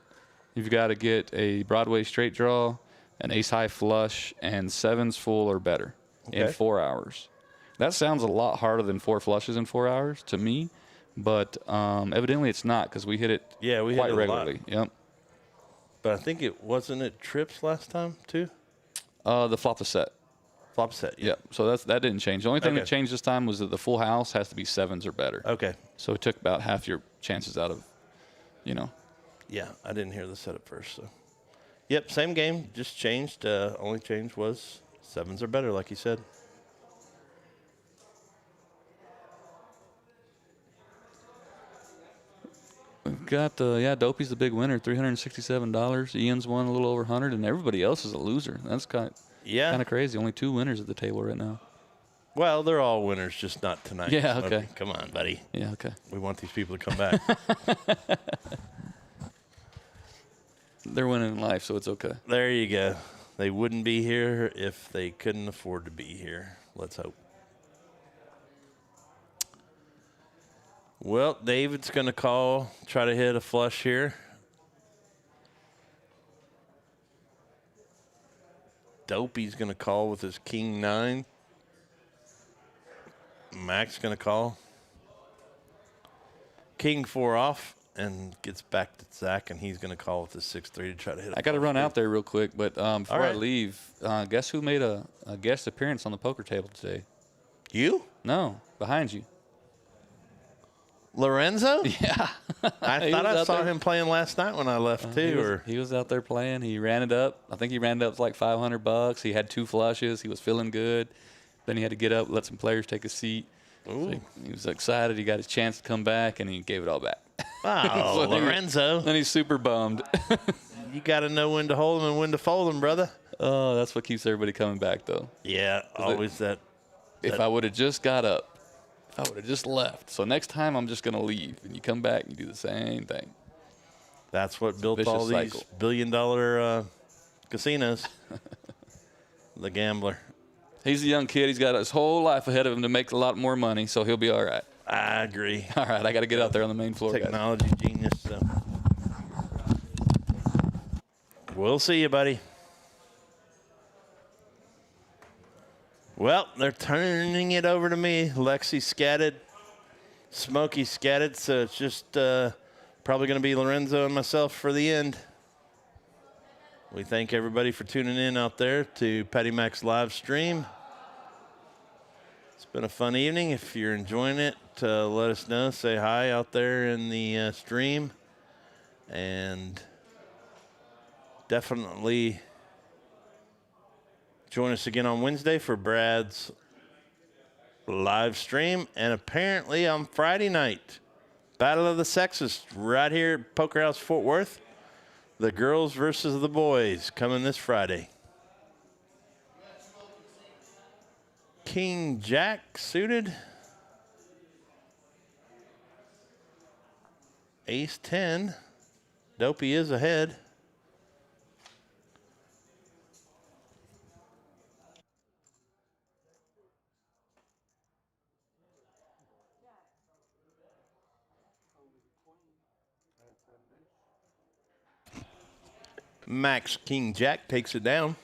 You've got to get a Broadway straight draw, an ace high flush, and 7s full or better in 4 hours. That sounds a lot harder than 4 flushes in 4 hours to me, but evidently it's not because we hit it we quite hit it regularly. A lot. Yep. But I think it wasn't trips last time too? The flop a set. Flop set. Yep. So that didn't change. The only thing Okay. that changed this time was that the full house has to be 7s or better. Okay. So it took about half your chances out of, Yeah, I didn't hear the setup first. So, yep, same game, just changed. Only change was 7s or better, like you said. We've got Dopey's the big winner, $367. Ian's won a little over 100, and everybody else is a loser. That's kind of crazy. Only 2 winners at the table right now. Well, they're all winners, just not tonight. Yeah, okay. Come on, buddy. Yeah, okay. We want these people to come back. They're winning in life, so it's okay. There you go. They wouldn't be here if they couldn't afford to be here. Let's hope. Well, David's going to call, try to hit a flush here. Dopey's going to call with his king 9. Mac's going to call. King 4 off and gets back to Zach, and he's going to call with his 6-3 to try to hit a I got to run out there real quick, but before I right. leave, guess who made a guest appearance on the poker table today? You? No, behind you. Lorenzo? Yeah. I thought I saw him playing last night when I left, too. He was out there playing. He ran it up. I think he ran it up to like $500. He had 2 flushes. He was feeling good. Then he had to get up, let some players take a seat. So he was excited. He got his chance to come back, and he gave it all back. Wow, So Lorenzo. Then he's super bummed. You got to know when to hold him and when to fold him, brother. Oh, that's what keeps everybody coming back, though. Yeah, always that. If I would have just got up, if I would have just left. So next time I'm just going to leave, and you come back and you do the same thing. That's what built Vicious all these cycle. billion-dollar casinos. The gambler. He's a young kid. He's got his whole life ahead of him to make a lot more money, so he'll be all right. I agree. All right, I got to get out there on the main floor, guys. Technology genius. So. We'll see you, buddy. Well, they're turning it over to me. Lexi scatted. Smokey scatted. So it's just probably going to be Lorenzo and myself for the end. We thank everybody for tuning in out there to Patty Mac's live stream. It's been a fun evening. If you're enjoying it, let us know. Say hi out there in the stream. And definitely join us again on Wednesday for Brad's live stream. And apparently on Friday night, Battle of the Sexes right here at Poker House Fort Worth. The girls versus the boys coming this Friday. King Jack suited. Ace 10. Dopey is ahead. Max King Jack takes it down.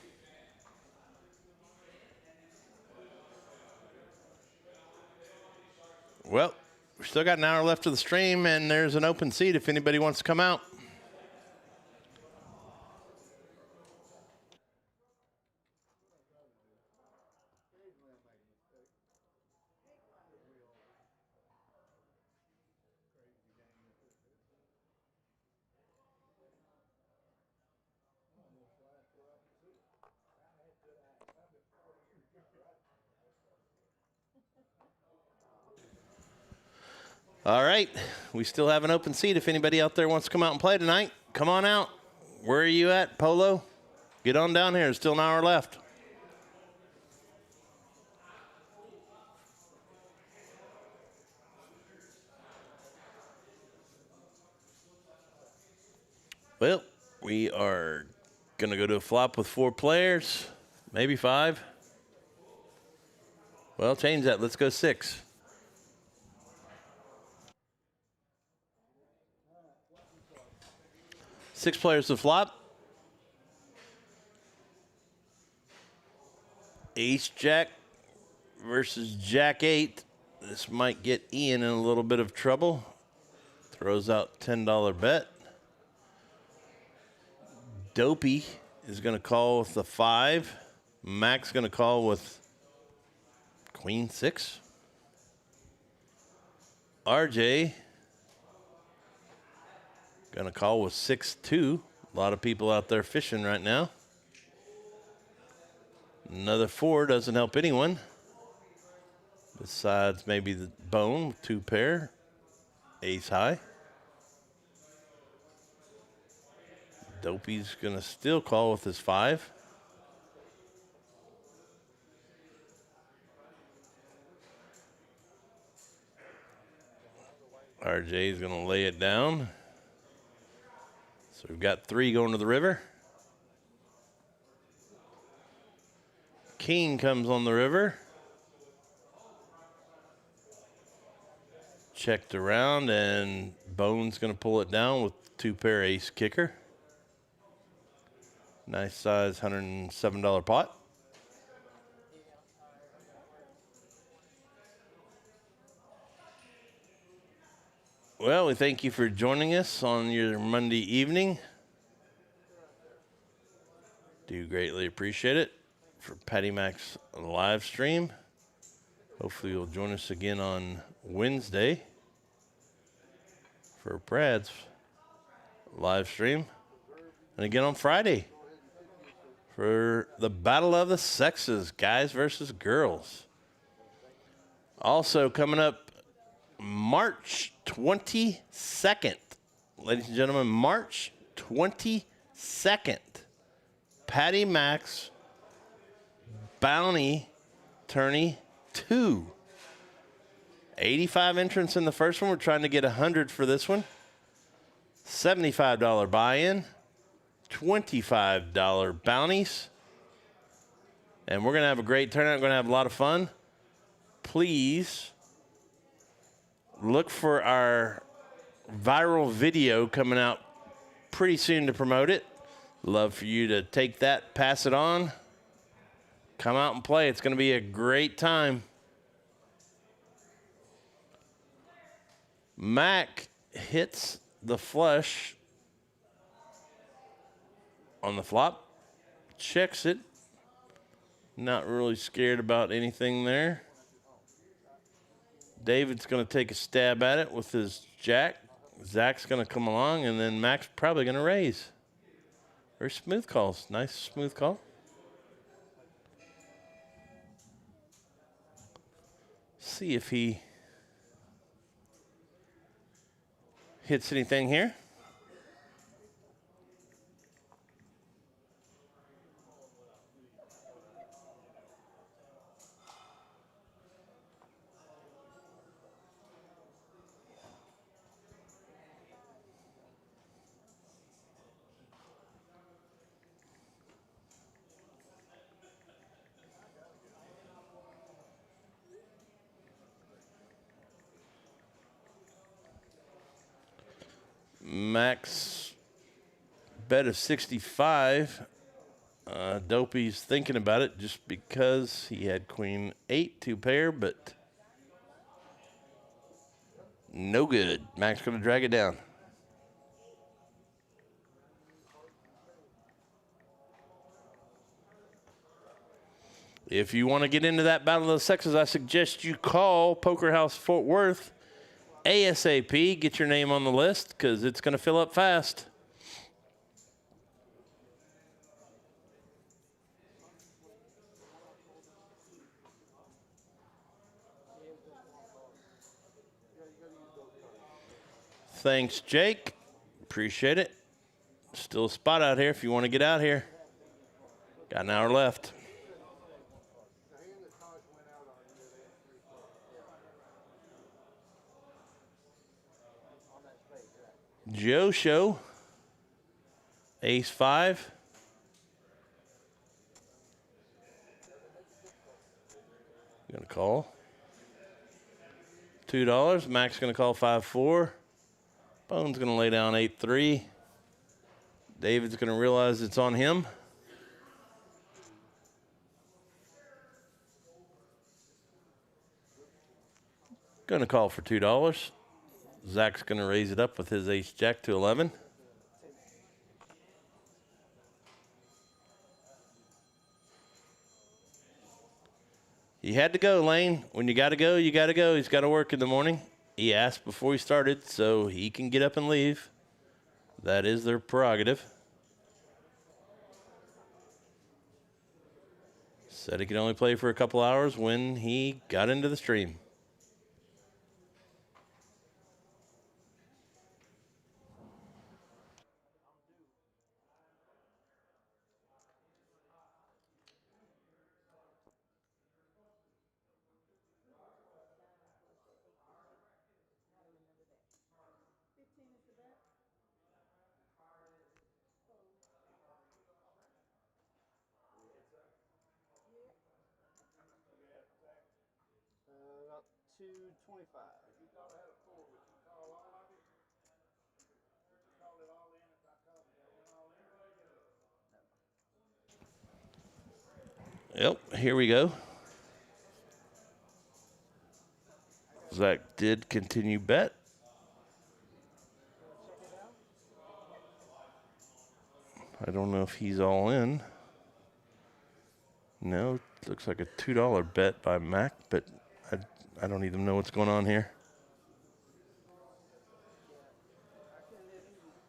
Well, We still got an hour left of the stream, and there's an open seat if anybody wants to come out. All right, we still have an open seat if anybody out there wants to come out and play tonight. Come on out. Where are you at, Polo? Get on down here. There's still an hour left. Well, we are going to go to a flop with 4 players, maybe 5. Well, change that. Let's go 6. Six players to flop. Ace Jack versus Jack 8. This might get Ian in a little bit of trouble. Throws out $10 bet. Dopey is going to call with the 5. Mac's going to call with Queen 6. RJ going to call with 6-2. A lot of people out there fishing right now. Another 4 doesn't help anyone. Besides maybe the bone with 2 pair. Ace high. Dopey's going to still call with his 5. RJ's going to lay it down. So we've got 3 going to the river. King comes on the river. Checked around, and Bone's going to pull it down with 2 pair ace kicker. Nice size $107 pot. Well, we thank you for joining us on your Monday evening. Do greatly appreciate it. For Patty Mac's live stream. Hopefully you'll join us again on Wednesday for Brad's live stream. And again on Friday for the Battle of the Sexes, guys versus girls. Also coming up March 22nd. Ladies and gentlemen, March 22nd. Patty Mac's Bounty Tourney 2. 85 entrants in the first one. We're trying to get 100 for this one. $75 buy-in. $25 bounties. And we're going to have a great turnout. We're going to have a lot of fun. Please look for our viral video coming out pretty soon to promote it. Love for you to take that, pass it on. Come out and play. It's going to be a great time. Mac hits the flush on the flop. Checks it. Not really scared about anything there. David's going to take a stab at it with his jack. Zach's going to come along, and then Mac's probably going to raise. Very smooth calls. Nice smooth call. See if he hits anything here. Max bet of 65. Dopey's thinking about it just because he had Queen 8 2 pair, but No good. Mac's going to drag it down. If you want to get into that battle of the sexes, I suggest you call Poker House Fort Worth ASAP. Get your name on the list because it's going to fill up fast. Thanks, Jake. Appreciate it. Still a spot out here if you want to get out here. Got an hour left. Joe Show. Ace 5. Gonna call. $2. Mac's gonna call 5-4. Bone's gonna lay down 8-3. David's gonna realize it's on him. Gonna call for $2. Zach's gonna raise it up with his ace jack to 11. He had to go, Lane. When you gotta go, you gotta go. He's gotta work in the morning. He asked before he started, so he can get up and leave. That is their prerogative. Said he could only play for a couple hours when he got into the stream. About 225. Yep, here we go. Zach did continue bet. I don't know if he's all in. No, it looks like a $2 bet by Mac, but I don't even know what's going on here.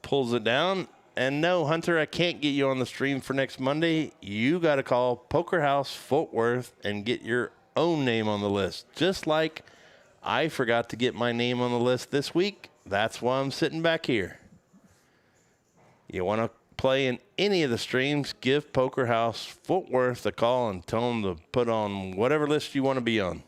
Pulls it down. And no, Hunter, I can't get you on the stream for next Monday. You got to call Poker House Fort Worth and get your own name on the list. Just like I forgot to get my name on the list this week. That's why I'm sitting back here. You want to play in any of the streams, give Poker House Fort Worth a call and tell them to put on whatever list you want to be on.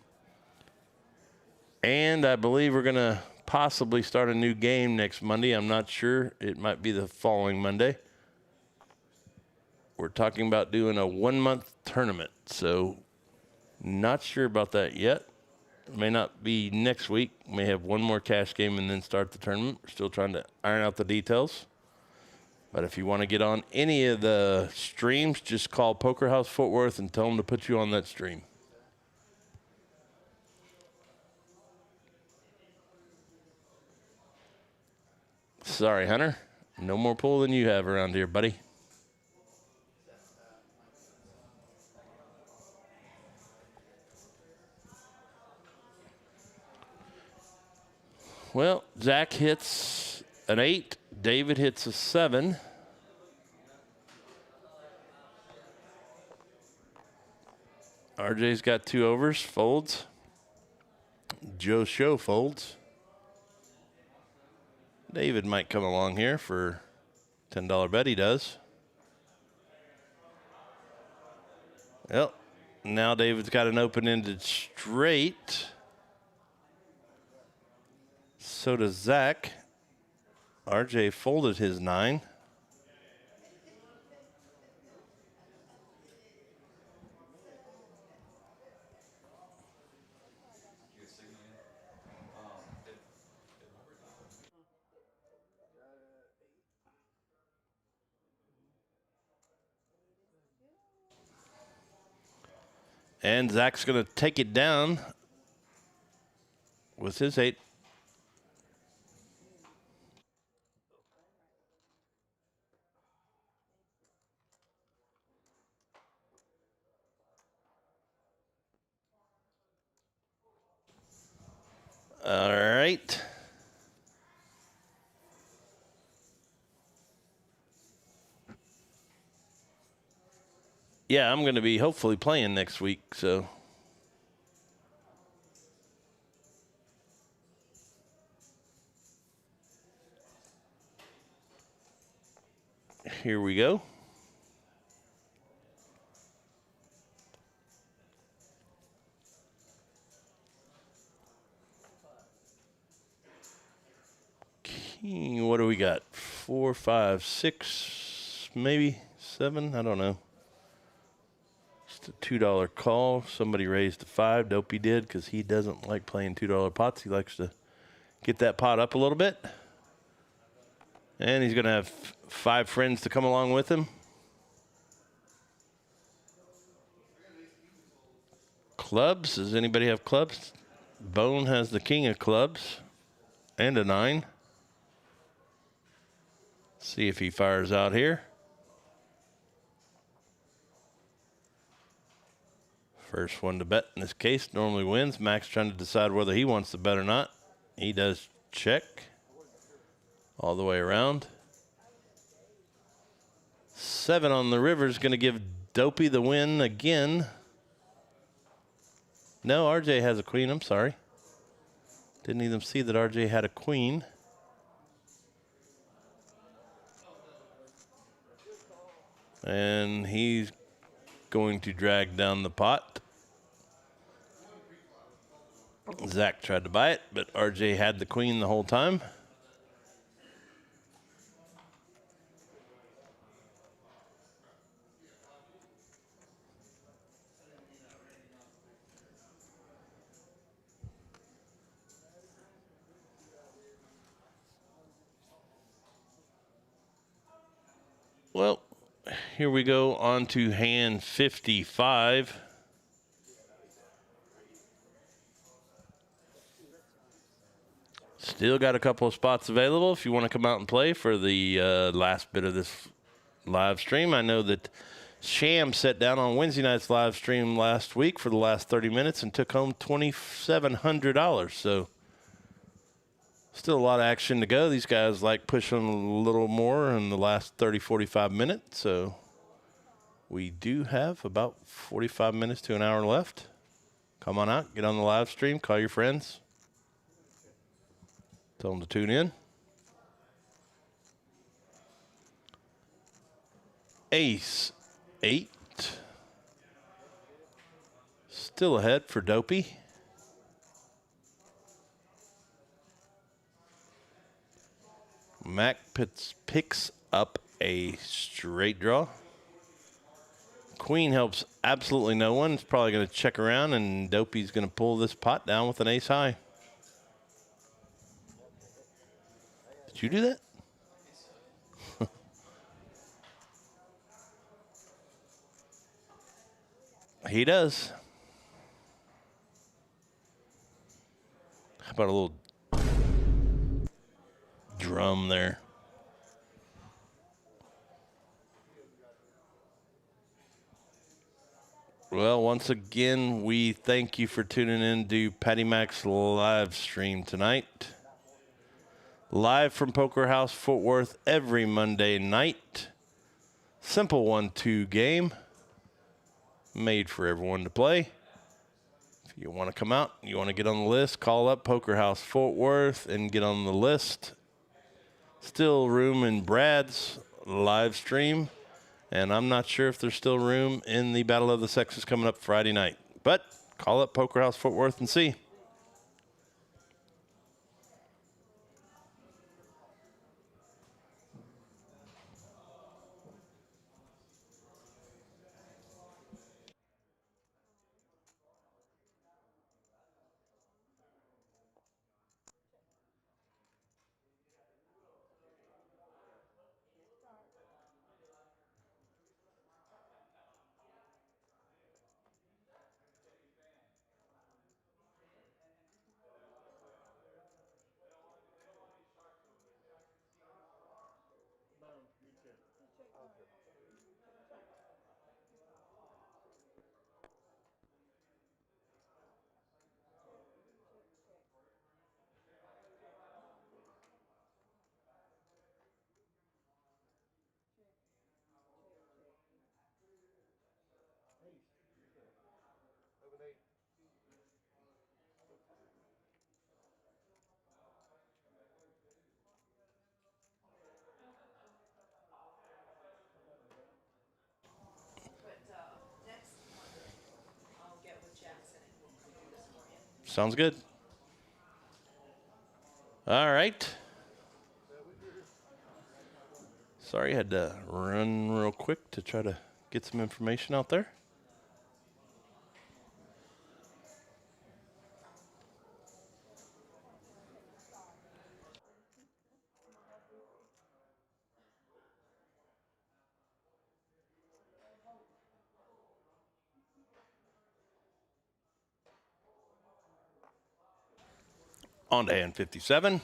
And I believe we're going to possibly start a new game next Monday. I'm not sure. It might be the following Monday. We're talking about doing a 1-month tournament. So not sure about that yet. It may not be next week. May have one more cash game and then start the tournament. We're still trying to iron out the details. But if you want to get on any of the streams, just call Poker House Fort Worth and tell them to put you on that stream. Sorry, Hunter. No more pull than you have around here, buddy. Well, Zach hits an 8. David hits a 7. RJ's got 2 overs, folds. Joe Show folds. David might come along here for $10 bet. He does. Well, now David's got an open-ended straight. So does Zach. RJ folded his 9. And Zach's going to take it down with his 8. All right. Yeah, I'm going to be hopefully playing next week, so. Here we go. Okay, what do we got? 4, 5, 6, maybe 7? I don't know. Just a $2 call. Somebody raised to 5. Dopey did because he doesn't like playing $2 pots. He likes to get that pot up a little bit. And he's going to have 5 friends to come along with him. Clubs. Does anybody have clubs? Bone has the king of clubs and a 9. See if he fires out here. First one to bet in this case normally wins. Max trying to decide whether he wants to bet or not. He does check all the way around. 7 on the river is going to give Dopey the win again. No, RJ has a queen. I'm sorry. Didn't even see that RJ had a queen. And he's going to drag down the pot. Zach tried to buy it, but RJ had the queen the whole time. Well, here we go on to hand 55. Still got a couple of spots available if you want to come out and play for the last bit of this live stream. I know that Sham sat down on Wednesday night's live stream last week for the last 30 minutes and took home $2,700. So still a lot of action to go. These guys like pushing a little more in the last 30, 45 minutes. So we do have about 45 minutes to an hour left. Come on out, get on the live stream, call your friends. Tell them to tune in. Ace 8. Still ahead for Dopey. Mac picks up a straight draw. Queen helps absolutely no one. It's probably going to check around, and Dopey's going to pull this pot down with an ace high. Did you do that? He does. How about a little drum there? Well, once again, we thank you for tuning in to Patty Mac's live stream tonight. Live from Poker House Fort Worth every Monday night. Simple 1-2 game. Made for everyone to play. If you want to come out, you want to get on the list, call up Poker House Fort Worth and get on the list. Still room in Brad's live stream. And I'm not sure if there's still room in the Battle of the Sexes coming up Friday night. But call up Poker House Fort Worth and see. Sounds good. All right. Sorry, I had to run real quick to try to get some information out there. On to hand 57.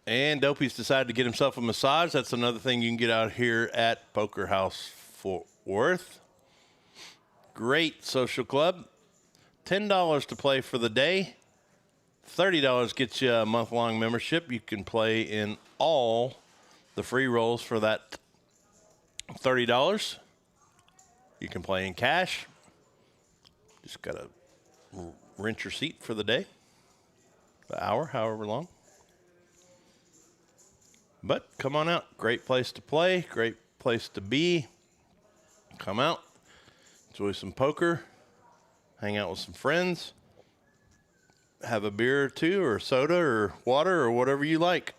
And Dopey's decided to get himself a massage. That's another thing you can get out here at Poker House Fort Worth. Great social club. $10 to play for the day. $30 gets you a month-long membership. You can play in all the free rolls for that $30. You can play in cash. Just got to rent your seat for the day, the hour, however long. But come on out. Great place to play. Great place to be. Come out. Enjoy some poker. Hang out with some friends. Have a beer or two or soda or water or whatever you like.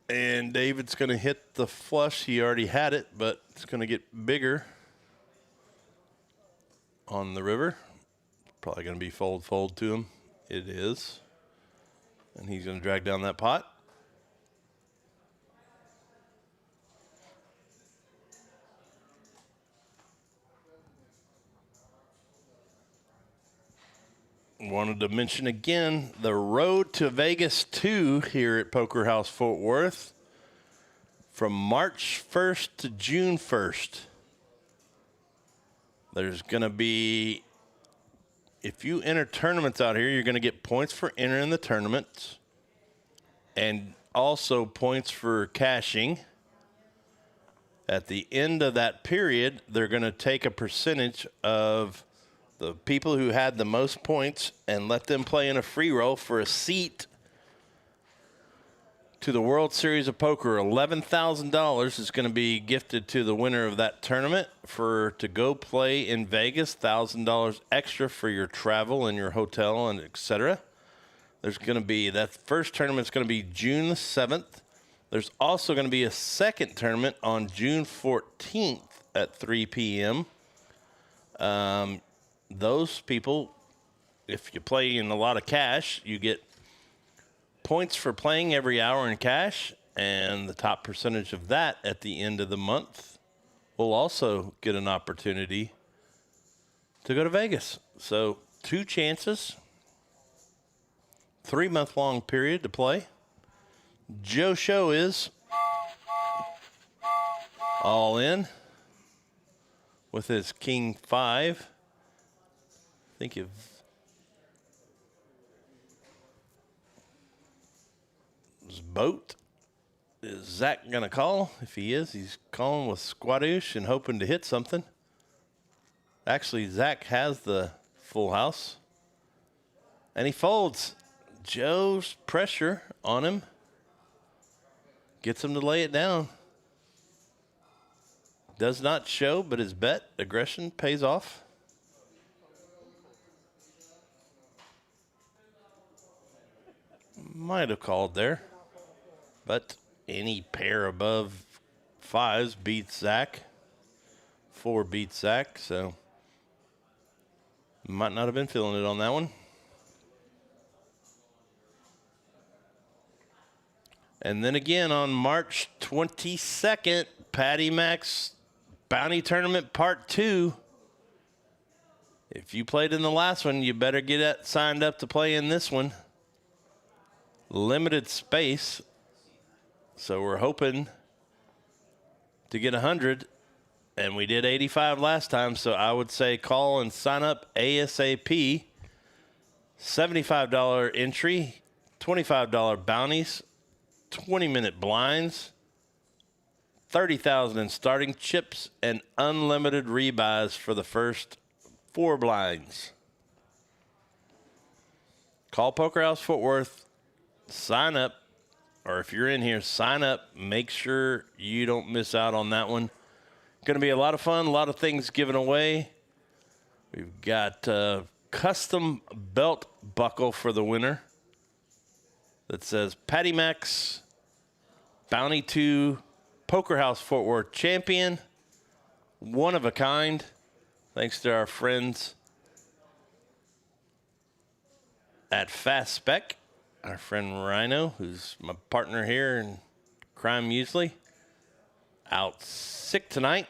And David's going to hit the flush. He already had it, but it's going to get bigger on the river. Probably going to be fold to him. It is. And he's going to drag down that pot. Wanted to mention again the Road to Vegas 2 here at Poker House Fort Worth from March 1st to June 1st. There's going to be, if you enter tournaments out here, you're going to get points for entering the tournaments and also points for cashing. At the end of that period, they're going to take a percentage of the people who had the most points and let them play in a free roll for a seat to the World Series of Poker. $11,000 is going to be gifted to the winner of that tournament to go play in Vegas. $1,000 extra for your travel and your hotel and etc. There's going to be, that first tournament is going to be June the 7th. There's also going to be a second tournament on June 14th at 3 p.m. Those people, if you play in a lot of cash, you get points for playing every hour in cash, and the top percentage of that at the end of the month will also get an opportunity to go to Vegas. So 2 chances, 3-month-long period to play. Joe Show is all in with his King 5. I think if his boat, is Zach going to call? If he is, he's calling with Squadoosh and hoping to hit something. Actually, Zach has the full house. And he folds. Joe's pressure on him gets him to lay it down. Does not show, but his bet, aggression, pays off. Might have called there, but any pair above 5s beats Zach. 4 beats Zach, so might not have been feeling it on that one. And then again on March 22nd, Patty Mac's Bounty Tournament Part 2. If you played in the last one, you better get signed up to play in this one. Limited space, so we're hoping to get 100, and we did 85 last time, so I would say call and sign up ASAP. $75 entry, $25 bounties, 20-minute blinds, $30,000 in starting chips, and unlimited rebuys for the first 4 blinds. Call Poker House Fort Worth. sign up. Or if you're in here, sign up. Make sure you don't miss out on that one. Going to be a lot of fun, a lot of things given away. We've got a custom belt buckle for the winner that says Patty Max Bounty 2 Poker House Fort Worth champion. One of a kind. Thanks to our friends at Fast Spec. Our friend Rhino, who's my partner here in Crime Muesli, out sick tonight.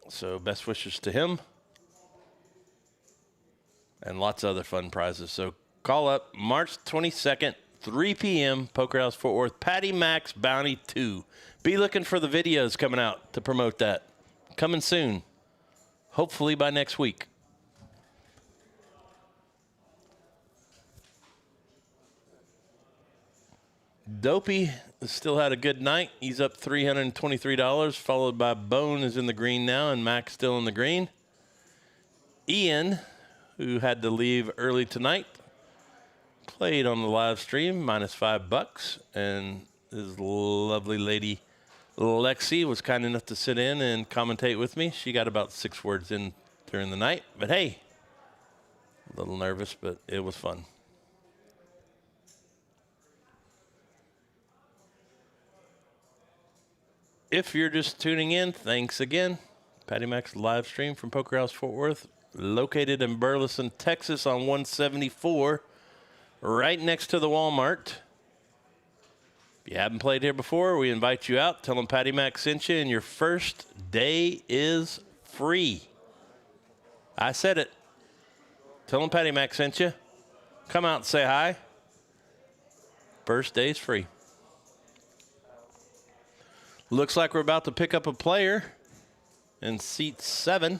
So best wishes to him. And lots of other fun prizes. So call up March 22nd, 3 p.m., Poker House Fort Worth, Patty Max Bounty 2. Be looking for the videos coming out to promote that. Coming soon. Hopefully by next week. Dopey still had a good night. He's up $323, followed by Bone is in the green now, and Mac still in the green. Ian, who had to leave early tonight, played on the live stream, minus $5, and his lovely lady Lexi was kind enough to sit in and commentate with me. She got about 6 words in during the night, but hey, a little nervous, but it was fun. If you're just tuning in, thanks again. Patty Mac's live stream from Poker House Fort Worth, located in Burleson, Texas on 174, right next to the Walmart. If you haven't played here before, we invite you out. Tell them Patty Mac sent you, and your first day is free. I said it. Tell them Patty Mac sent you. Come out and say hi. First day is free. Looks like we're about to pick up a player in seat 7.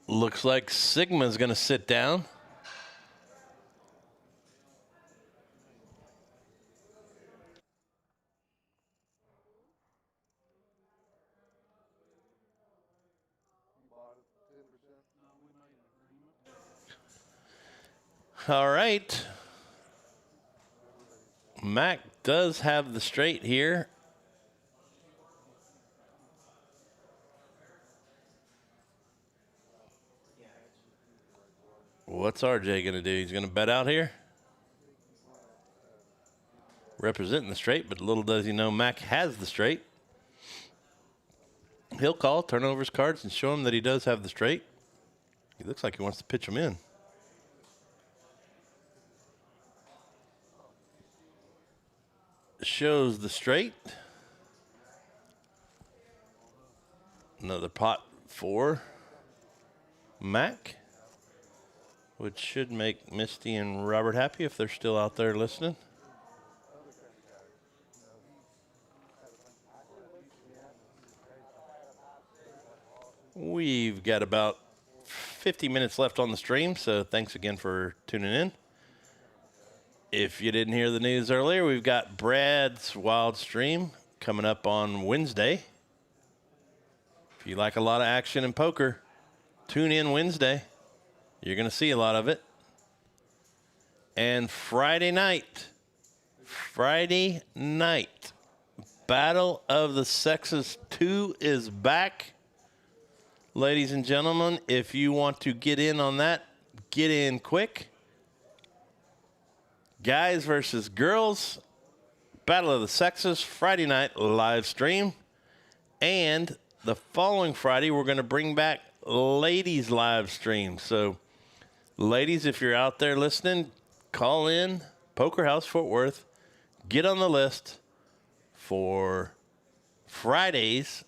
Looks like Sigma's going to sit down. All right. Mac does have the straight here. What's RJ going to do? He's going to bet out here? Representing the straight, but little does he know Mac has the straight. He'll call, turn over his cards, and show him that he does have the straight. He looks like he wants to pitch him in. Shows the straight. Another pot for Mac, which should make Misty and Robert happy if they're still out there listening. We've got about 50 minutes left on the stream, so thanks again for tuning in. If you didn't hear the news earlier, we've got Brad's Wild Stream coming up on Wednesday. If you like a lot of action in poker, tune in Wednesday. You're going to see a lot of it. And Friday night, Battle of the Sexes 2 is back. Ladies and gentlemen, if you want to get in on that, get in quick. Guys versus girls, Battle of the Sexes, Friday night live stream. And the following Friday, we're going to bring back ladies live stream. So, ladies, if you're out there listening, call in Poker House Fort Worth. Get on the list for Friday's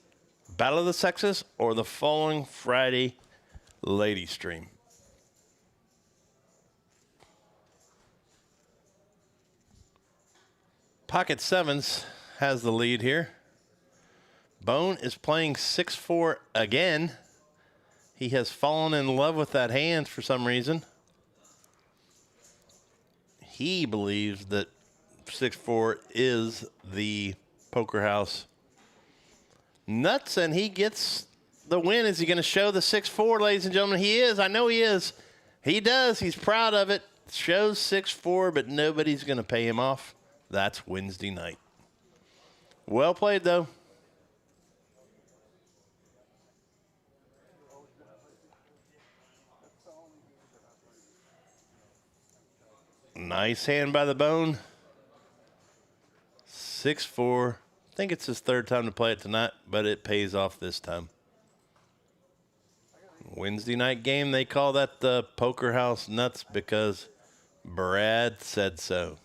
Battle of the Sexes or the following Friday ladies stream. Pocket Sevens has the lead here. Bone is playing 6-4 again. He has fallen in love with that hand for some reason. He believes that 6-4 is the Poker House nuts, and he gets the win. Is he going to show the 6'4", ladies and gentlemen? He is. I know he is. He does. He's proud of it. Shows 6'4", but nobody's going to pay him off. That's Wednesday night. Well played, though. Nice hand by the bone. 6'4". I think it's his third time to play it tonight, but it pays off this time. Wednesday night game, they call that the Poker House Nuts because Brad said so.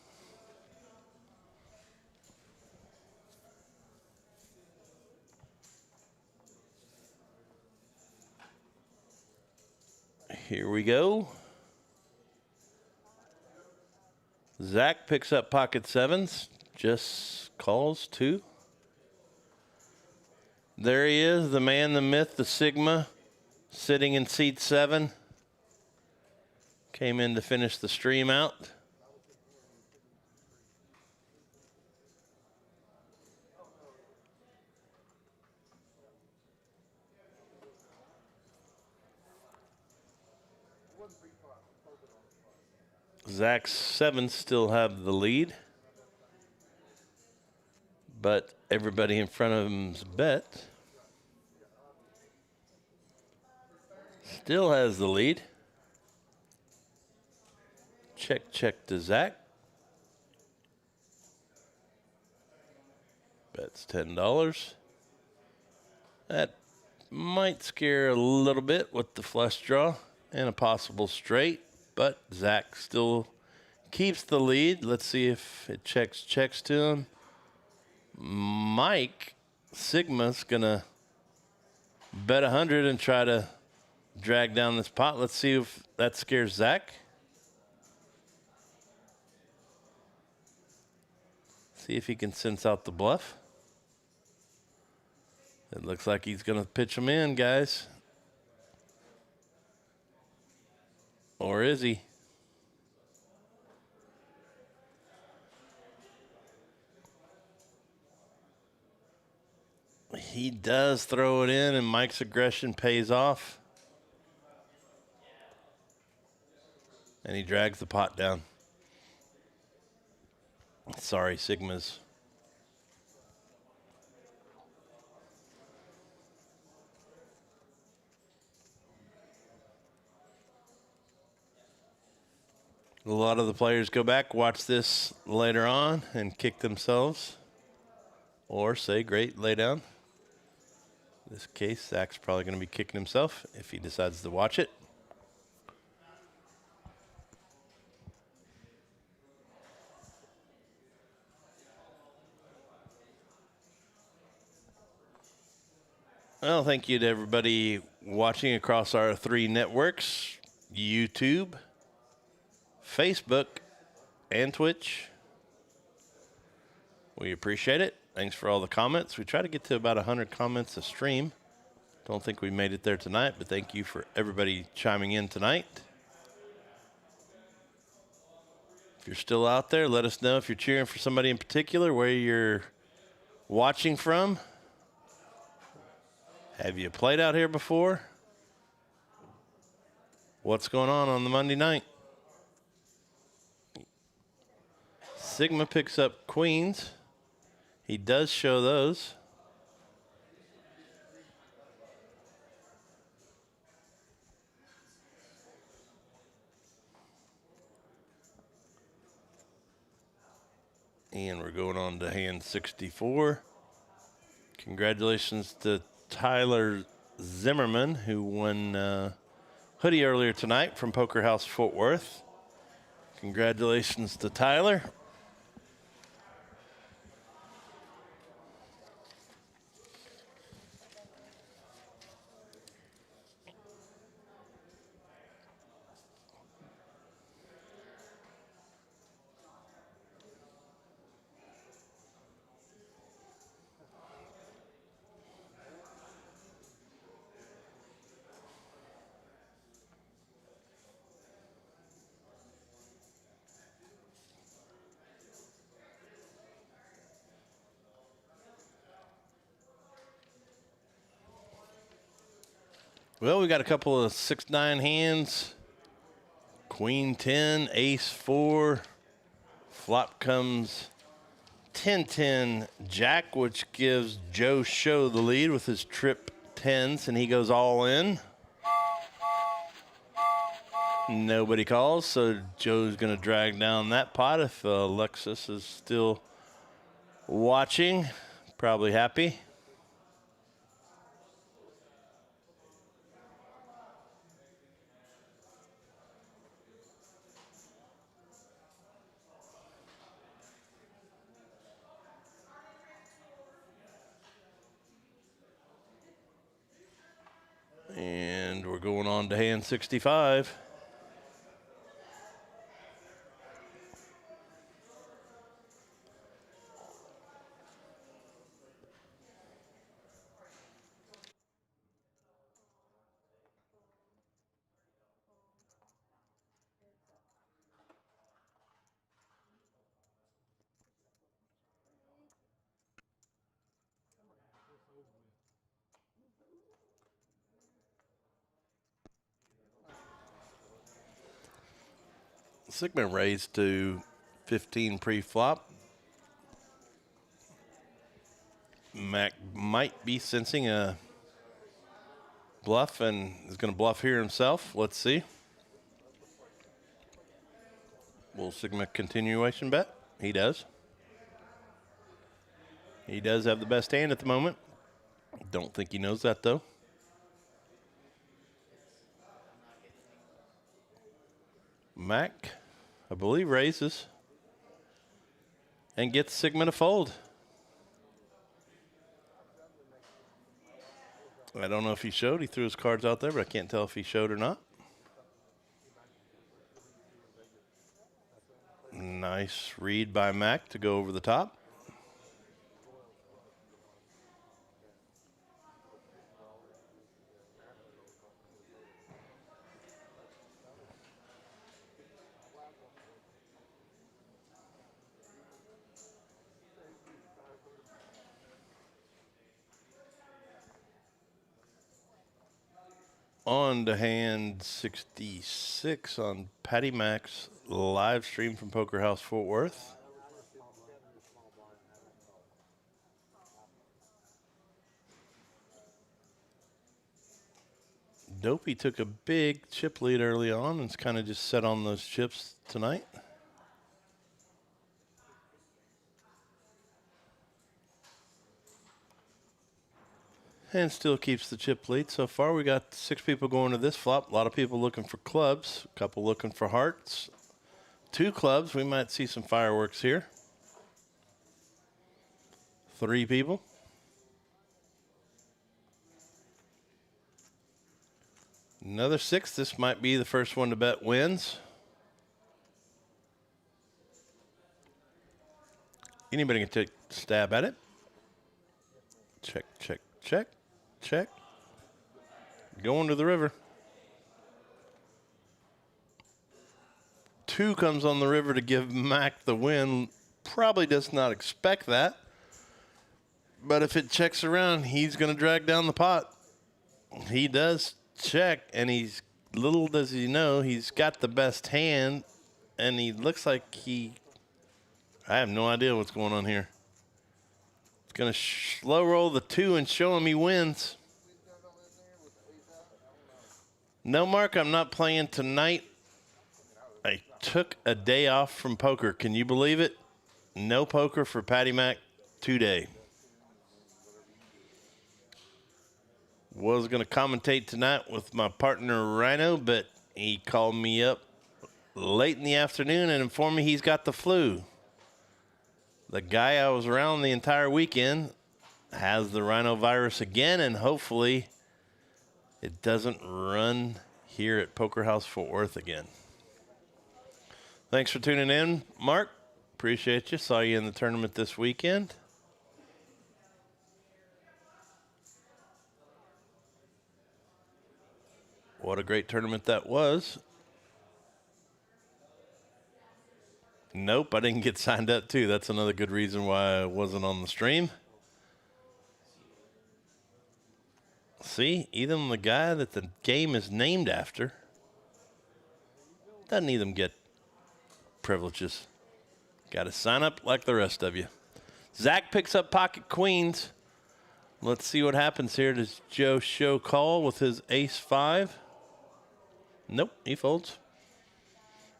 Here we go. Zach picks up pocket sevens, just calls 2. There he is, the man, the myth, the Sigma, sitting in seat 7. Came in to finish the stream out. Zach's 7 still have the lead, but everybody in front of him's bet still has the lead. Check to Zach. Bet's $10. That might scare a little bit with the flush draw and a possible straight, but Zach still keeps the lead. Let's see if it checks to him. Mike Sigma's gonna bet 100 and try to drag down this pot. Let's see if that scares Zach. See if he can sense out the bluff. It looks like he's gonna pitch him in, guys. Or is he? He does throw it in, and Mike's aggression pays off. And he drags the pot down. Sorry, Sigmas. A lot of the players go back, watch this later on, and kick themselves. Or say, great, lay down. In this case, Zach's probably going to be kicking himself if he decides to watch it. Well, thank you to everybody watching across our 3 networks, YouTube, Facebook, and Twitch. We appreciate it. Thanks for all the comments. We try to get to about 100 comments a stream. Don't think we made it there tonight, but thank you for everybody chiming in tonight. If you're still out there, let us know if you're cheering for somebody in particular, where you're watching from. Have you played out here before? What's going on the Monday night? Sigma picks up queens. He does show those. And we're going on to hand 64. Congratulations to Tyler Zimmerman, who won hoodie earlier tonight from Poker House Fort Worth. Congratulations to Tyler. Well, we got a couple of 6-9 hands. Queen 10, ace 4. Flop comes 10-10 jack, which gives Joe Show the lead with his trip 10s, and he goes all in. Nobody calls, so Joe's going to drag down that pot. If Alexis is still watching, probably happy. And we're going on to hand 65. Sigma raised to 15 pre-flop. Mac might be sensing a bluff and is going to bluff here himself. Let's see. Will Sigma continuation bet? He does. He does have the best hand at the moment. Don't think he knows that, though. Mac, I believe, raises and gets Sigma to fold. I don't know if he showed. He threw his cards out there, but I can't tell if he showed or not. Nice read by Mac to go over the top. On to hand 66 on Patty Mac's live stream from Poker House Fort Worth. Dopey took a big chip lead early on and it's kind of just set on those chips tonight. And still keeps the chip lead. So far, we got 6 people going to this flop. A lot of people looking for clubs. A couple looking for hearts. 2 clubs. We might see some fireworks here. 3 people. Another 6. This might be the first one to bet wins. Anybody can take a stab at it. Check, check, check. Check. Going to the river. 2 comes on the river to give Mac the win. Probably does not expect that. But if it checks around, he's going to drag down the pot. He does check, and he's, little does he know, he's got the best hand, and he looks like I have no idea what's going on here. Going to slow roll the 2 and show him he wins. No, Mark, I'm not playing tonight. I took a day off from poker. Can you believe it? No poker for Patty Mac today. Was going to commentate tonight with my partner Rhino, but he called me up late in the afternoon and informed me he's got the flu. The guy I was around the entire weekend has the rhinovirus again, and hopefully it doesn't run here at Poker House Fort Worth again. Thanks for tuning in, Mark. Appreciate you. Saw you in the tournament this weekend. What a great tournament that was. Nope, I didn't get signed up too. That's another good reason why I wasn't on the stream. See, even the guy that the game is named after doesn't even get privileges. Got to sign up like the rest of you. Zach picks up pocket queens. Let's see what happens here. Does Joe show call with his ace-5? Nope, he folds.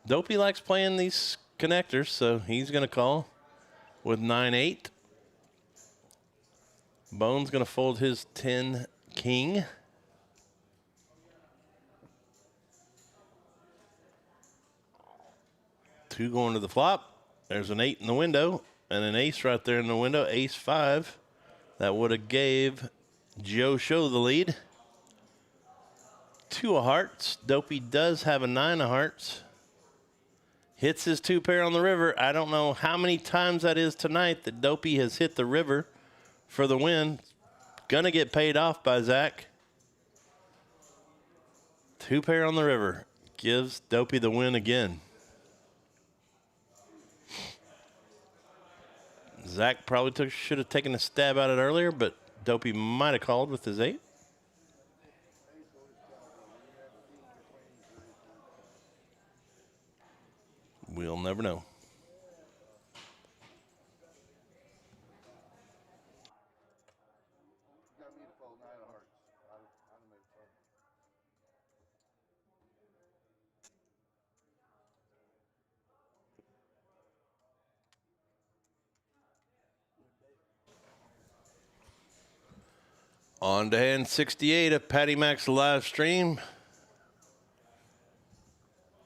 Dopey likes playing these connectors, so he's going to call with 9-8. Bone's going to fold his 10-king. Two going to the flop. There's an 8 in the window and an ace right there in the window. Ace-5. That would have gave Joe Show the lead. 2 of hearts. Dopey does have a 9 of hearts. Hits his 2-pair on the river. I don't know how many times that is tonight that Dopey has hit the river for the win. Gonna get paid off by Zach. 2-pair on the river. Gives Dopey the win again. Zach probably should have taken a stab at it earlier, but Dopey might have called with his 8. We'll never know. Got me to fold 9 of hearts. I'd have made fun. On to hand 68 of Patty Mac's live stream.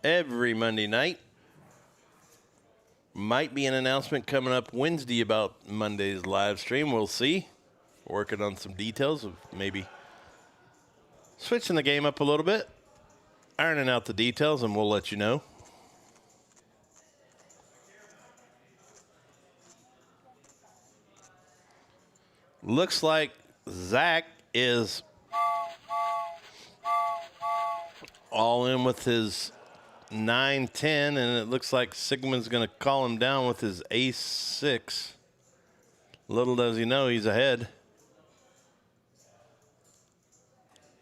Every Monday night. Might be an announcement coming up Wednesday about Monday's live stream. We'll see. Working on some details of maybe switching the game up a little bit. Ironing out the details, and we'll let you know. Looks like Zach is all in with his 9-10, and it looks like Sigmund's going to call him down with his ace-6. Little does he know he's ahead.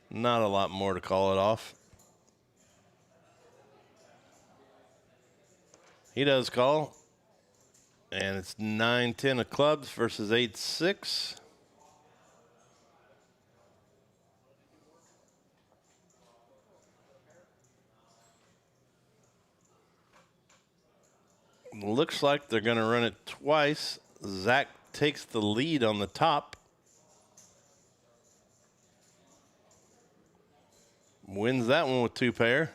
Not a lot more to call it off. He does call, and it's 9-10 of clubs versus 8-6. Looks like they're going to run it twice. Zach takes the lead on the top. Wins that one with 2-pair.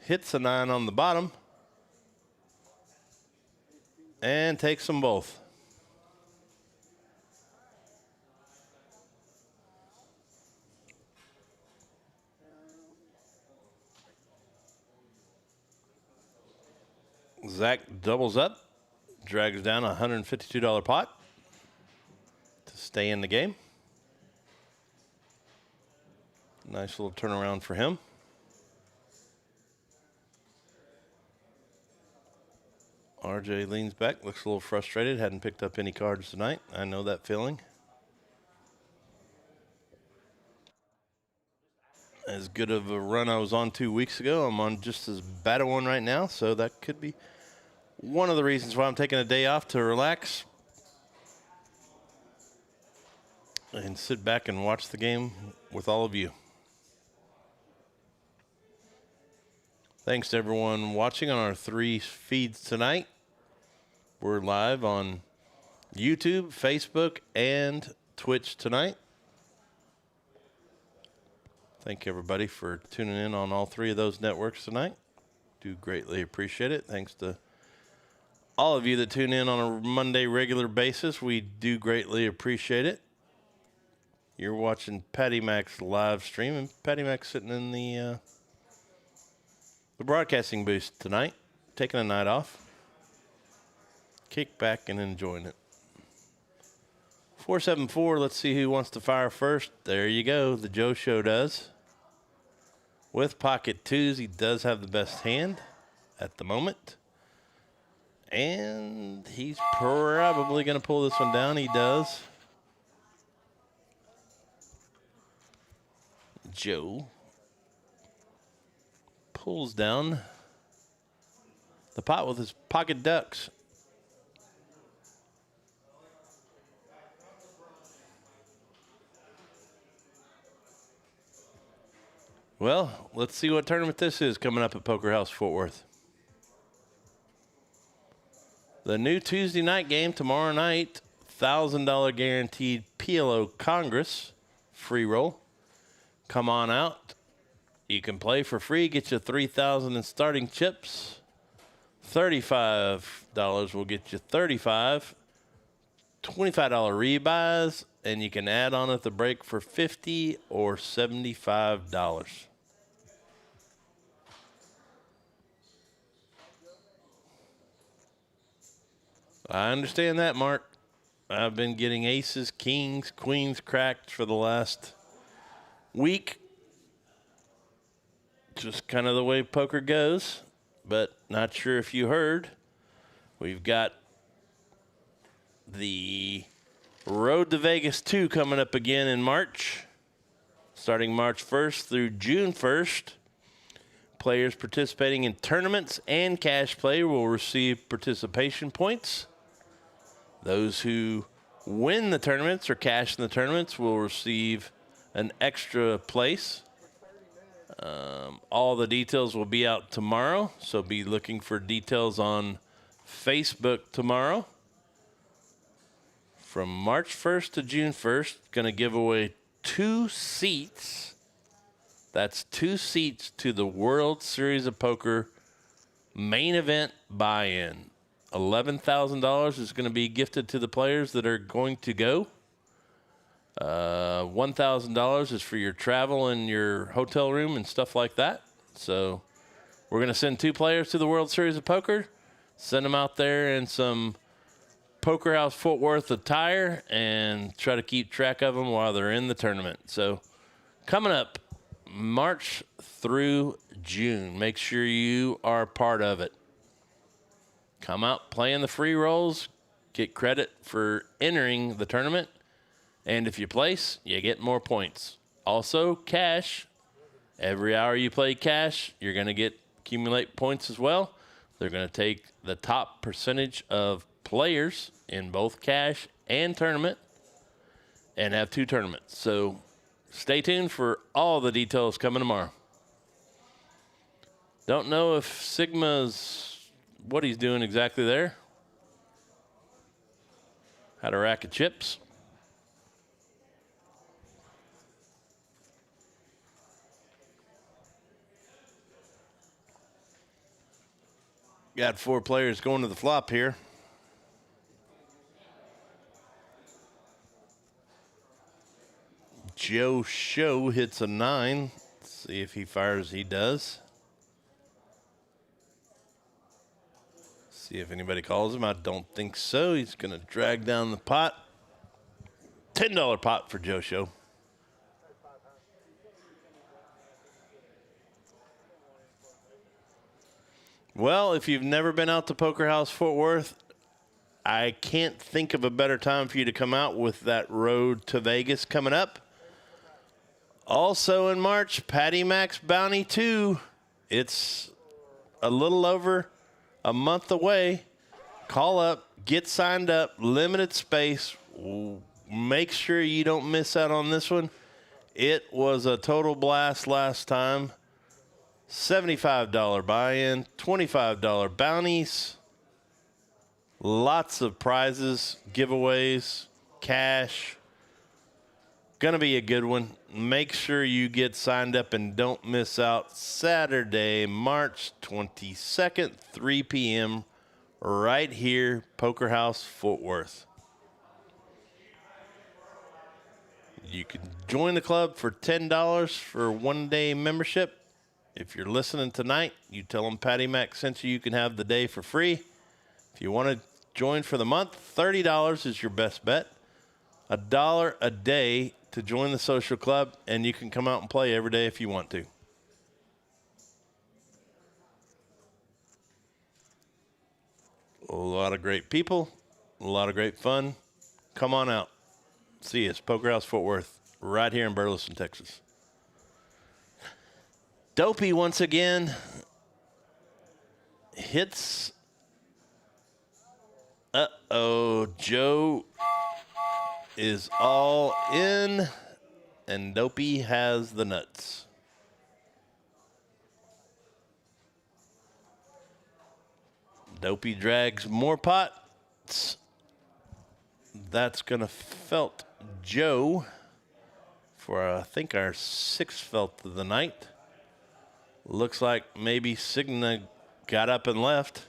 Hits a 9 on the bottom. And takes them both. Zach doubles up, drags down a $152 pot to stay in the game. Nice little turnaround for him. RJ leans back, looks a little frustrated, hadn't picked up any cards tonight. I know that feeling. As good of a run I was on 2 weeks ago, I'm on just as bad a one right now, so that could be one of the reasons why I'm taking a day off to relax and sit back and watch the game with all of you. Thanks to everyone watching on our 3 feeds tonight. We're live on YouTube, Facebook, and Twitch tonight. Thank you, everybody, for tuning in on all 3 of those networks tonight. Do greatly appreciate it. Thanks to all of you that tune in on a Monday regular basis. We do greatly appreciate it. You're watching Patty Mac's live stream, and Patty Mac's sitting in the broadcasting booth tonight, taking a night off. Kick back and enjoying it. 474, let's see who wants to fire first. There you go, the Joe Show does. With pocket 2s, he does have the best hand at the moment. And he's probably going to pull this one down. He does. Joe pulls down the pot with his pocket ducks. Well, let's see what tournament this is coming up at Poker House Fort Worth. The new Tuesday night game tomorrow night, $1,000 guaranteed PLO Congress free roll. Come on out. You can play for free. Get you $3,000 in starting chips. $35 will get you $35. $25 rebuys, and you can add on at the break for $50 or $75. I understand that, Mark. I've been getting aces, kings, queens cracked for the last week. Just kind of the way poker goes, but not sure if you heard. We've got the Road to Vegas 2 coming up again in March, starting March 1st through June 1st. Players participating in tournaments and cash play will receive participation points. Those who win the tournaments or cash in the tournaments will receive an extra place. All the details will be out tomorrow, so be looking for details on Facebook tomorrow. From March 1st to June 1st, going to give away 2 seats. That's 2 seats to the World Series of Poker main event buy-in. $11,000 is going to be gifted to the players that are going to go. $1,000 is for your travel and your hotel room and stuff like that. So we're going to send 2 players to the World Series of Poker, send them out there in some Poker House Fort Worth attire, and try to keep track of them while they're in the tournament. So coming up March through June, make sure you are part of it. Come out, play in the free rolls, get credit for entering the tournament, and if you place, you get more points. Also, cash. Every hour you play cash, you're going to accumulate points as well. They're going to take the top percentage of players in both cash and tournament and have 2 tournaments. So stay tuned for all the details coming tomorrow. Don't know if Sigma's what he's doing exactly there. Had a rack of chips. Got 4 players going to the flop here. Joe Show hits a 9. Let's see if he fires. He does. See if anybody calls him. I don't think so. He's going to drag down the pot. $10 pot for Joe Show. Well, if you've never been out to Poker House Fort Worth, I can't think of a better time for you to come out with that Road to Vegas coming up. Also in March, Patty Mac's Bounty 2. It's a little over a month away. Call up, get signed up, limited space. Make sure you don't miss out on this one. It was a total blast last time. $75 buy-in, $25 bounties, lots of prizes, giveaways, cash. Gonna be a good one. Make sure you get signed up and don't miss out. Saturday, March 22nd, 3 p.m. right here, Poker House, Fort Worth. You can join the club for $10 for a 1-day membership. If you're listening tonight, you tell them Patty Mac sent you. You can have the day for free. If you want to join for the month, $30 is your best bet. $1 a day to join the social club, and you can come out and play every day if you want to. A lot of great people, a lot of great fun. Come on out. See us, Poker House Fort Worth, right here in Burleson, Texas. Dopey once again hits. Uh-oh, Joe is all in, and Dopey has the nuts. Dopey drags more pots. That's going to felt Joe for, I think, our 6th felt of the night. Looks like maybe Cigna got up and left.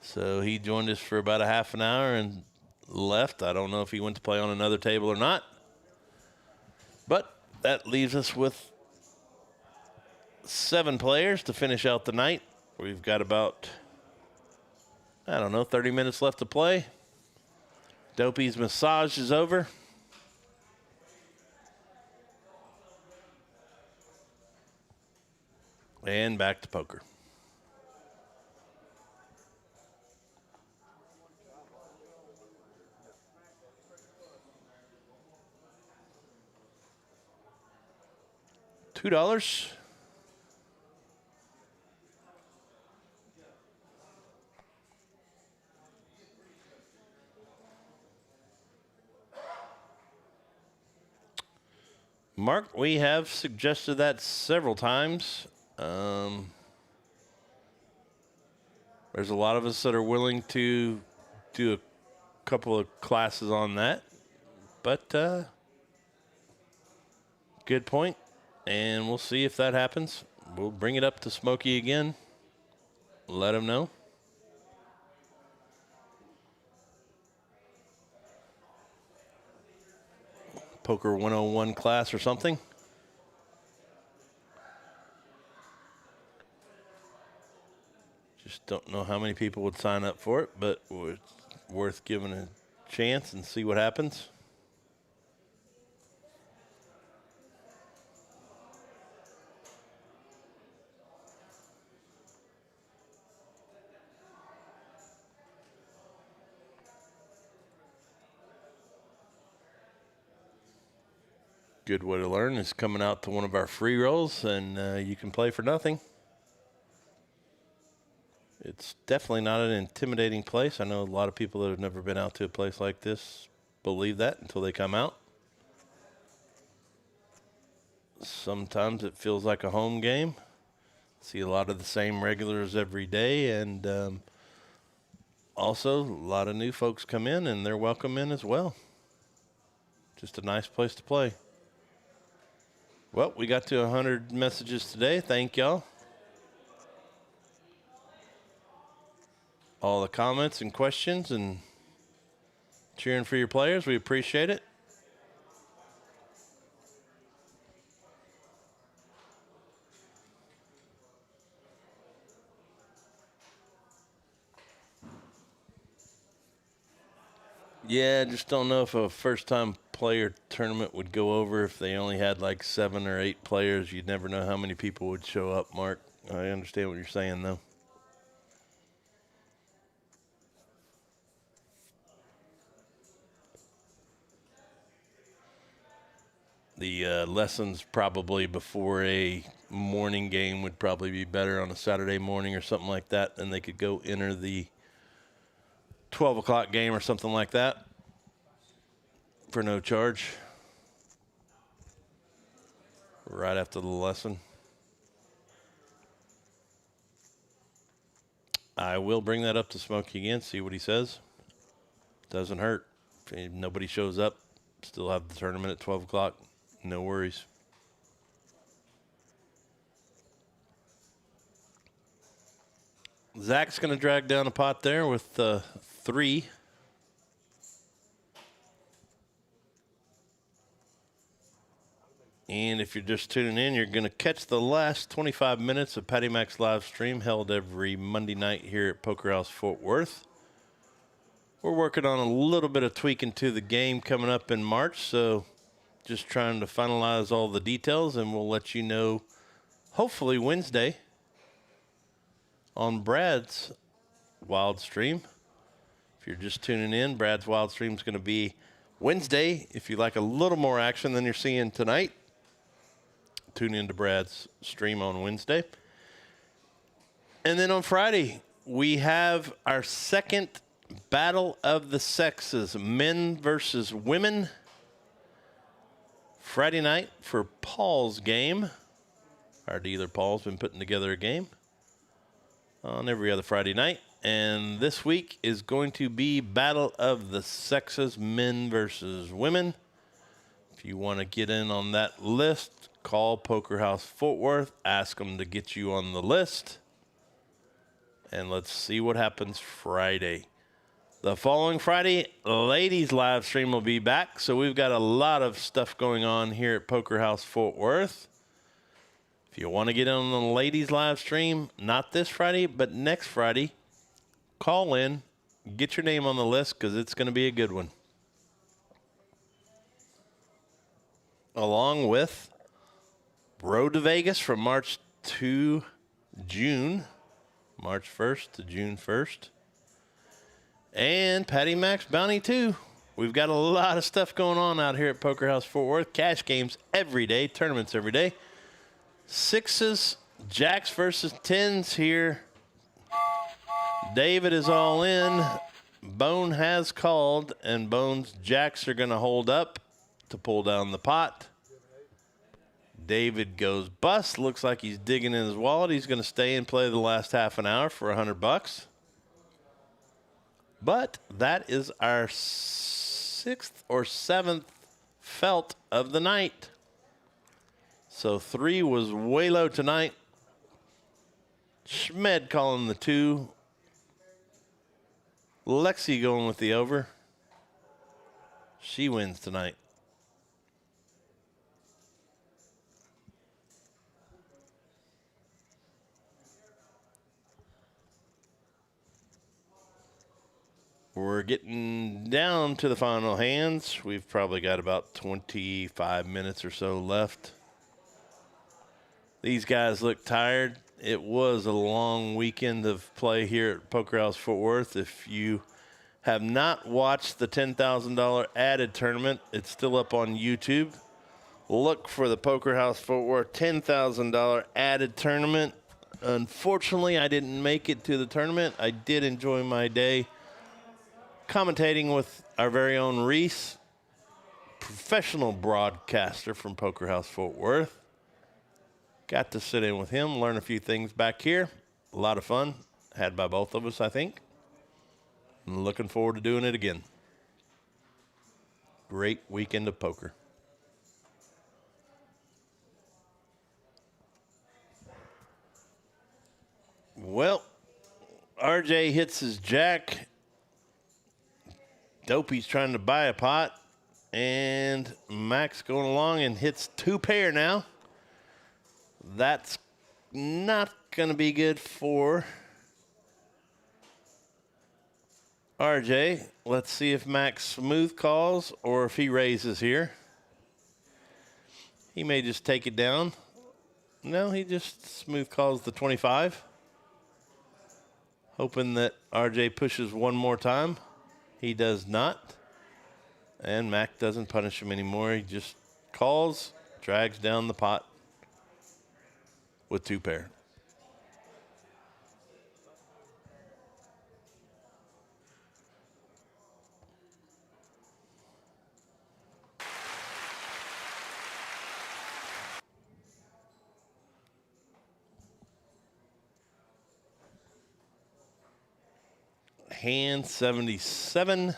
So he joined us for about a half an hour and left. I don't know if he went to play on another table or not. But that leaves us with 7 players to finish out the night. We've got about, 30 minutes left to play. Dopey's massage is over. And back to poker. $2. Mark, we have suggested that several times. There's a lot of us that are willing to do a couple of classes on that. But good point. And we'll see if that happens. We'll bring it up to Smokey again. Let him know. Poker 101 class or something. Just don't know how many people would sign up for it, but it's worth giving a chance and see what happens. Good way to learn is coming out to one of our free rolls, and you can play for nothing. It's definitely not an intimidating place. I know a lot of people that have never been out to a place like this believe that until they come out. Sometimes it feels like a home game. See a lot of the same regulars every day, and also a lot of new folks come in, and they're welcome in as well. Just a nice place to play. Well, we got to 100 messages today. Thank y'all. All the comments and questions and cheering for your players. We appreciate it. Yeah, just don't know if a first-time player tournament would go over if they only had like 7 or 8 players. You'd never know how many people would show up, Mark. I understand what you're saying, though. The lessons probably before a morning game would probably be better on a Saturday morning or something like that. Then they could go enter the 12 o'clock game or something like that for no charge right after the lesson. I will bring that up to Smokey again, see what he says. Doesn't hurt. If nobody shows up, still have the tournament at 12 o'clock. No worries. Zach's going to drag down a pot there with 3. And if you're just tuning in, you're going to catch the last 25 minutes of Patty Mac's live stream held every Monday night here at Poker House Fort Worth. We're working on a little bit of tweaking to the game coming up in March, so just trying to finalize all the details, and we'll let you know hopefully Wednesday on Brad's wild stream. If you're just tuning in, Brad's wild stream is going to be Wednesday. If you like a little more action than you're seeing tonight, tune into Brad's stream on Wednesday. And then on Friday, we have our second Battle of the Sexes, men versus women. Friday night for Paul's game. Our dealer Paul's been putting together a game on every other Friday night. And this week is going to be Battle of the Sexes, men versus women. If you want to get in on that list, call Poker House Fort Worth. Ask them to get you on the list. And let's see what happens Friday. The following Friday, ladies live stream will be back. So we've got a lot of stuff going on here at Poker House Fort Worth. If you want to get in on the ladies live stream, not this Friday, but next Friday, call in, get your name on the list because it's going to be a good one. Along with Road to Vegas from March to June, March 1st to June 1st. And Patty Mac's Bounty 2. We've got a lot of stuff going on out here at Poker House Fort Worth. Cash games every day, tournaments every day. Sixes, jacks versus tens here. David is all in. Bone has called, and Bone's jacks are going to hold up to pull down the pot. David goes bust. Looks like he's digging in his wallet. He's going to stay and play the last half an hour for $100. But that is our 6th or 7th felt of the night. So 3 was way low tonight. Schmed calling the 2. Lexi going with the over. She wins tonight. We're getting down to the final hands. We've probably got about 25 minutes or so left. These guys look tired. It was a long weekend of play here at Poker House Fort Worth. If you have not watched the $10,000 added tournament, it's still up on YouTube. Look for the Poker House Fort Worth $10,000 added tournament. Unfortunately, I didn't make it to the tournament. I did enjoy my day commentating with our very own Reese, professional broadcaster from Poker House Fort Worth. Got to sit in with him, learn a few things back here. A lot of fun had by both of us, I think. I'm looking forward to doing it again. Great weekend of poker. Well, RJ hits his jack. Dopey's trying to buy a pot. And Max going along and hits 2 pair now. That's not going to be good for RJ. Let's see if Max smooth calls or if he raises here. He may just take it down. No, he just smooth calls the 25. Hoping that RJ pushes one more time. He does not. And Mac doesn't punish him anymore. He just calls, drags down the pot with 2 pair. Hand 77.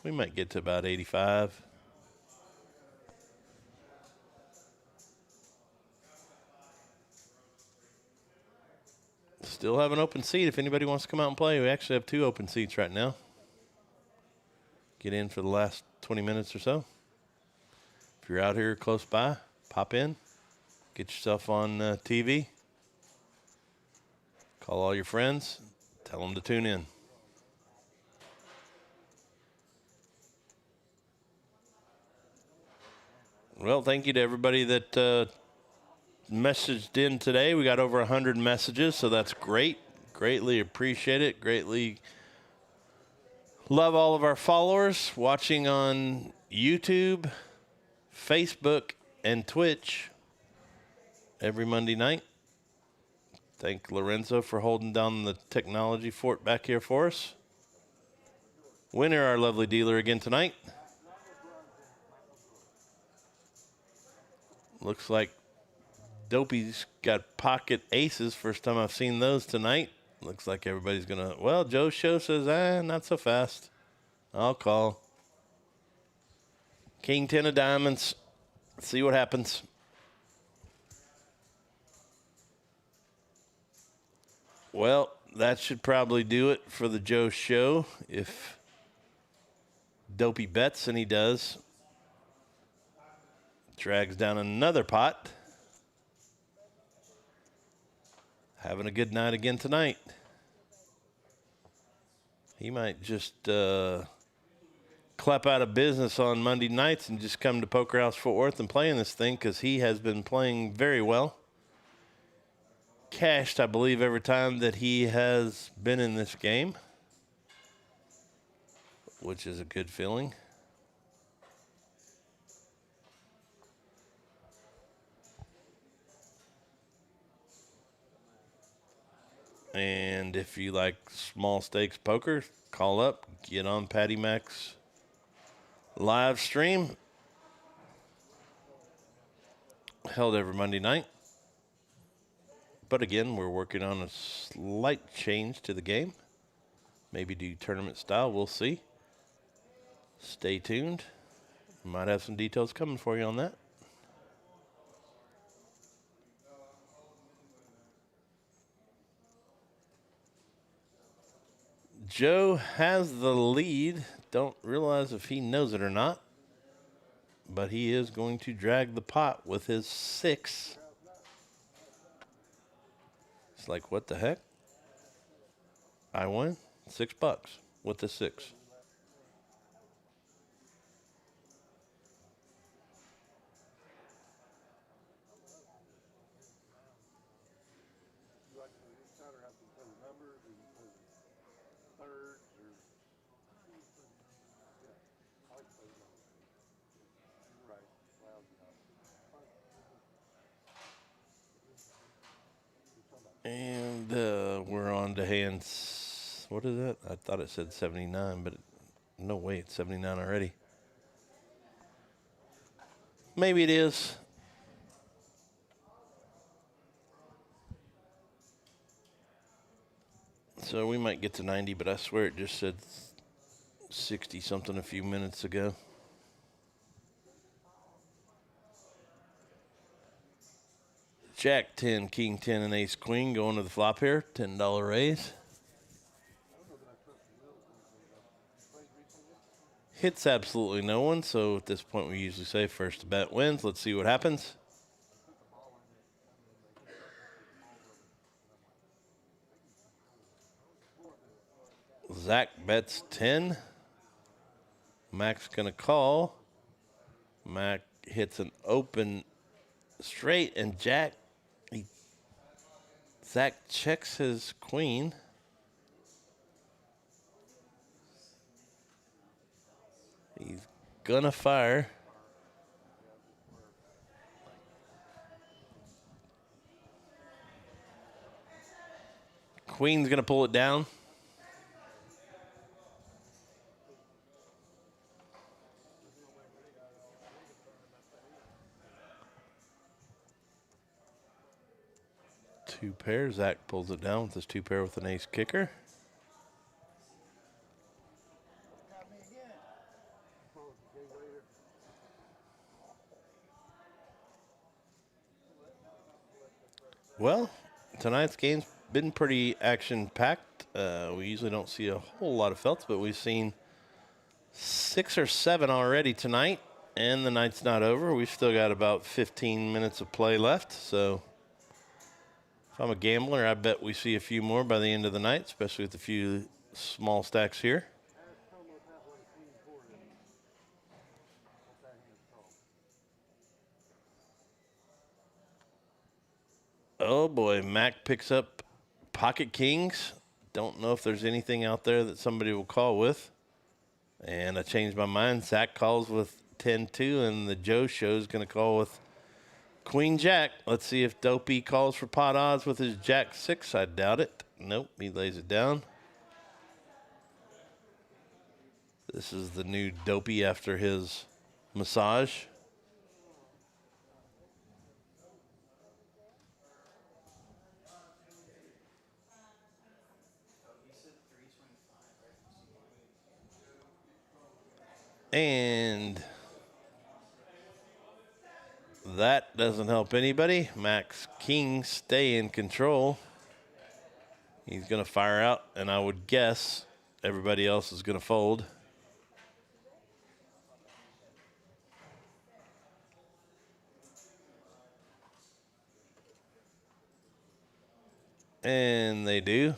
We might get to about 85. Still have an open seat if anybody wants to come out and play. We actually have 2 open seats right now. Get in for the last 20 minutes or so. If you're out here close by, pop in. Get yourself on TV. Call all your friends. Tell them to tune in. Well, thank you to everybody that messaged in today. We got over 100 messages, so that's great. Greatly appreciate it. Greatly love all of our followers watching on YouTube, Facebook, and Twitch. every Monday night. Thank Lorenzo for holding down the technology fort back here for us. Winner, our lovely dealer again tonight. Looks like Dopey's got pocket aces. First time I've seen those tonight. Looks like everybody's going to, well, Joe's show says, not so fast. I'll call. King 10 of diamonds. See what happens. Well, that should probably do it for the Joe show. If Dopey bets, and he does. Drags down another pot. Having a good night again tonight. He might just clap out of business on Monday nights and just come to Poker House Fort Worth and play in this thing, because he has been playing very well. Cashed, I believe, every time that he has been in this game, which is a good feeling. And if you like small stakes poker, call up, get on Patty Mac's live stream. Held every Monday night. But again, we're working on a slight change to the game. Maybe do tournament style, we'll see. Stay tuned. Might have some details coming for you on that. Joe has the lead. Don't realize if he knows it or not. But he is going to drag the pot with his 6. It's like, what the heck? I win $6 with the 6. And we're on to hands. What is that? I thought it said 79, but no way, it's 79 already. Maybe it is. So we might get to 90, but I swear it just said 60 something a few minutes ago. Jack 10, King 10, and Ace Queen going to the flop here. $10 raise. Hits absolutely no one, so at this point we usually say first to bet wins. Let's see what happens. Zach bets 10. Mac's going to call. Mac hits an open straight, and Zach checks his queen. He's gonna fire. Queen's gonna pull it down. Two pair. Zach pulls it down with his 2 pair with an ace kicker. Well, tonight's game's been pretty action-packed. We usually don't see a whole lot of felts, but we've seen 6 or 7 already tonight, and the night's not over. We've still got about 15 minutes of play left, so if I'm a gambler, I bet we see a few more by the end of the night, especially with a few small stacks here. Oh, boy. Mac picks up pocket kings. Don't know if there's anything out there that somebody will call with. And I changed my mind. Zach calls with 10-2, and the Joe show is going to call with Queen Jack. Let's see if Dopey calls for pot odds with his Jack 6. I doubt it. Nope, he lays it down. This is the new Dopey after his massage. And that doesn't help anybody. Max King stay in control. He's going to fire out, and I would guess everybody else is going to fold. And they do.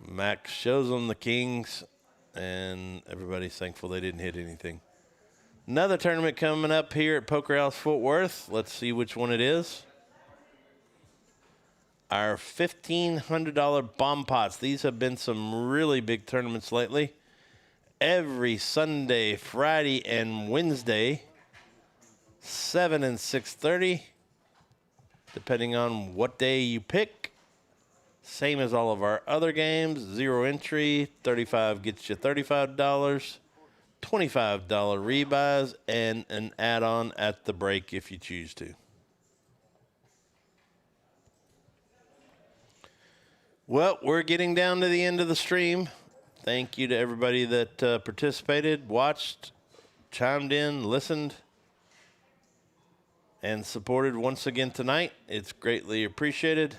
Max shows them the kings, and everybody's thankful they didn't hit anything. Another tournament coming up here at Poker House Fort Worth. Let's see which one it is. Our $1,500 bomb pots. These have been some really big tournaments lately. Every Sunday, Friday, and Wednesday, 7 and 6:30, depending on what day you pick. Same as all of our other games. 0 entry, 35 gets you $35, $25 rebuys, and an add-on at the break if you choose to. Well, we're getting down to the end of the stream. Thank you to everybody that participated, watched, chimed in, listened, and supported once again tonight. It's greatly appreciated.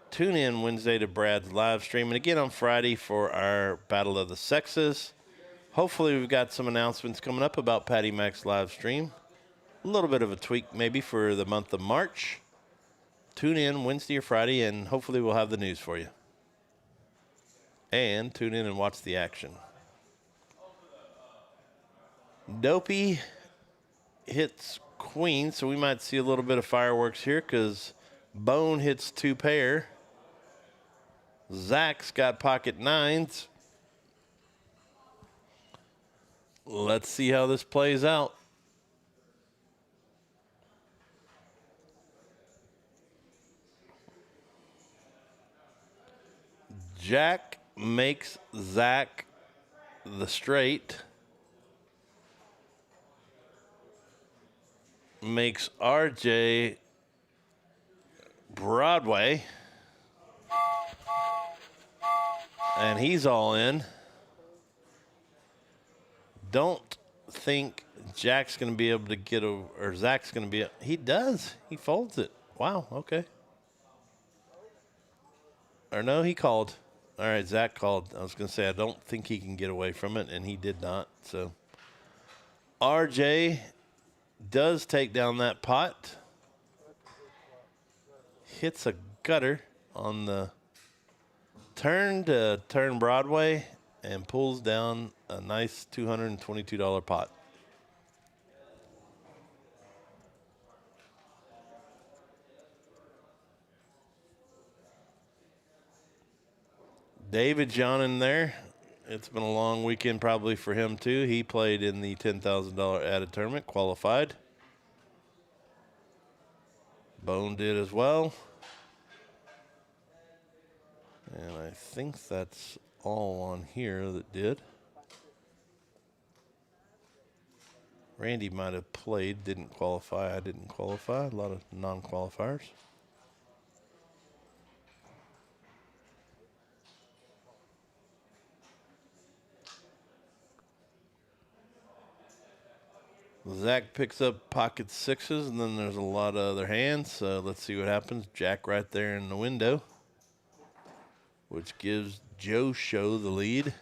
Tune in Wednesday to Brad's live stream, and again on Friday for our Battle of the Sexes. Hopefully we've got some announcements coming up about Patty Mac's live stream. A little bit of a tweak maybe for the month of March. Tune in Wednesday or Friday, and hopefully we'll have the news for you. And tune in and watch the action. Dopey hits queen, so we might see a little bit of fireworks here because Bone hits 2 pair. Zach's got pocket 9s. Let's see how this plays out. Jack makes Zach the straight. Makes RJ Broadway. And he's all in. Don't think Jack's going to be able to get over, or Zach's going to be. He does. He folds it. Wow. Okay. Or no, he called. All right, Zach called. I was going to say, I don't think he can get away from it, and he did not. So RJ does take down that pot. Hits a gutter on the turn to turn Broadway and pulls down a nice $222 pot. David John in there. It's been a long weekend probably for him too. He played in the $10,000 added tournament, qualified. Bone did as well. And I think that's all on here that did. Randy might have played, didn't qualify. I didn't qualify. A lot of non-qualifiers. Zach picks up pocket 6s, and then there's a lot of other hands. So let's see what happens. Jack right there in the window, which gives Joe Show the lead.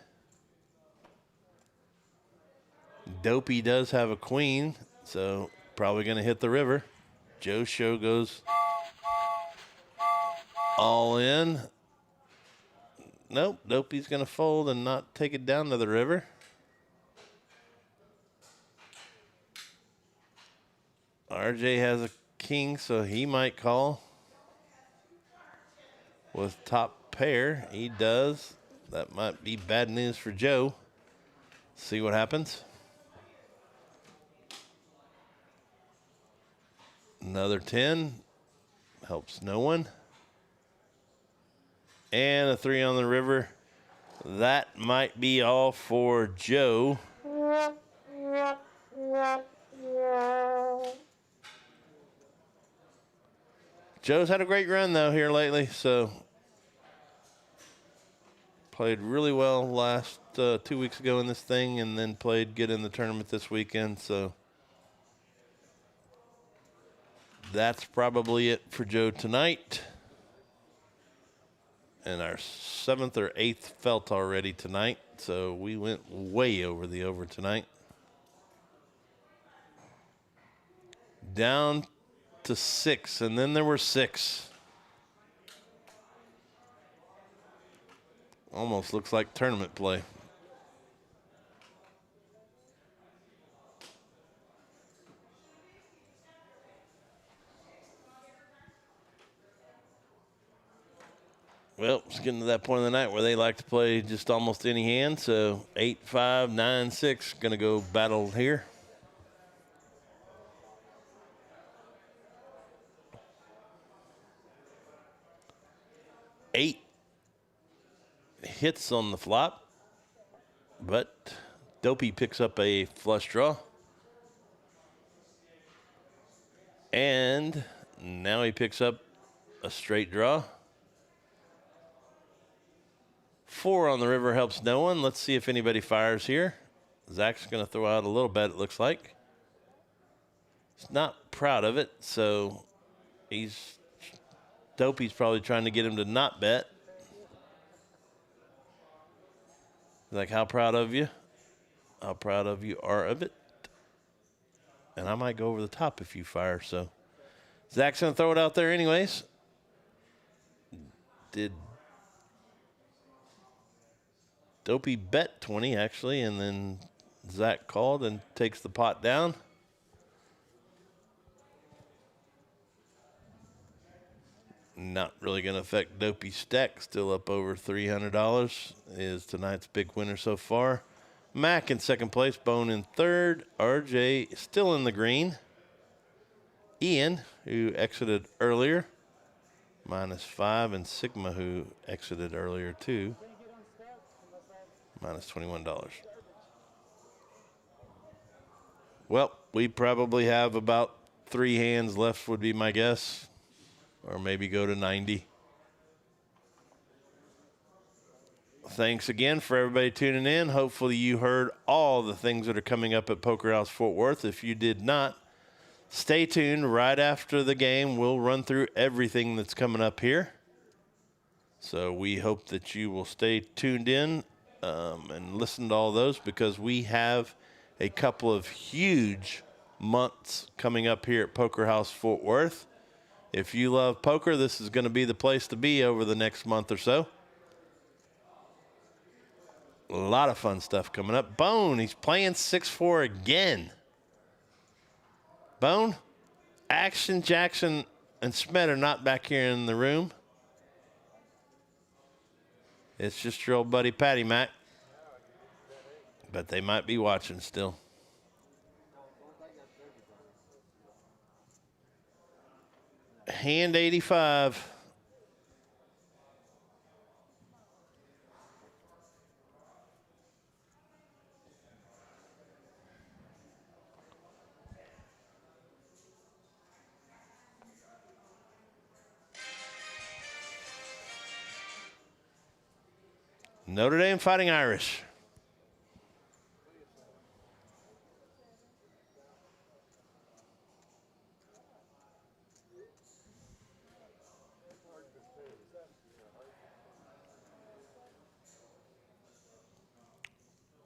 Dopey does have a queen, so probably going to hit the river. Joe Show goes all in. Nope, Dopey's going to fold and not take it down to the river. RJ has a king, so he might call with top pair. He does. That might be bad news for Joe. See what happens. Another 10. Helps no one. And a 3 on the river. That might be all for Joe. Joe's had a great run, though, here lately, so played really well last 2 weeks ago in this thing, and then played good in the tournament this weekend, so that's probably it for Joe tonight. And our 7th or 8th felt already tonight, so we went way over the over tonight. Down to 6, and then there were 6. Almost looks like tournament play. Well, it's getting to that point of the night where they like to play just almost any hand. So 8, 5, 9, 6, going to go battle here. Eight hits on the flop, but Dopey picks up a flush draw. And now he picks up a straight draw. 4 on the river helps no one. Let's see if anybody fires here. Zach's going to throw out a little bet, it looks like. He's not proud of it, so Dopey's probably trying to get him to not bet. Like, how proud of you? How proud of you are of it? And I might go over the top if you fire, so Zach's going to throw it out there anyways. Did Dopey bet 20, actually, and then Zach called and takes the pot down. Not really going to affect Dopey's stack. Still up over $300 is tonight's big winner so far. Mac in second place, Bone in third, RJ still in the green. Ian, who exited earlier, -5, and Sigma, who exited earlier too, -$21. Well, we probably have about 3 hands left would be my guess. Or maybe go to 90. Thanks again for everybody tuning in. Hopefully you heard all the things that are coming up at Poker House Fort Worth. If you did not, stay tuned. Right after the game, we'll run through everything that's coming up here. So we hope that you will stay tuned in and listen to all those, because we have a couple of huge months coming up here at Poker House Fort Worth. If you love poker, this is going to be the place to be over the next month or so. A lot of fun stuff coming up. Bone, he's playing 6-4 again. Bone, Action, Jackson, and Smet are not back here in the room. It's just your old buddy Patty Mac. But they might be watching still. Hand 85. Notre Dame Fighting Irish.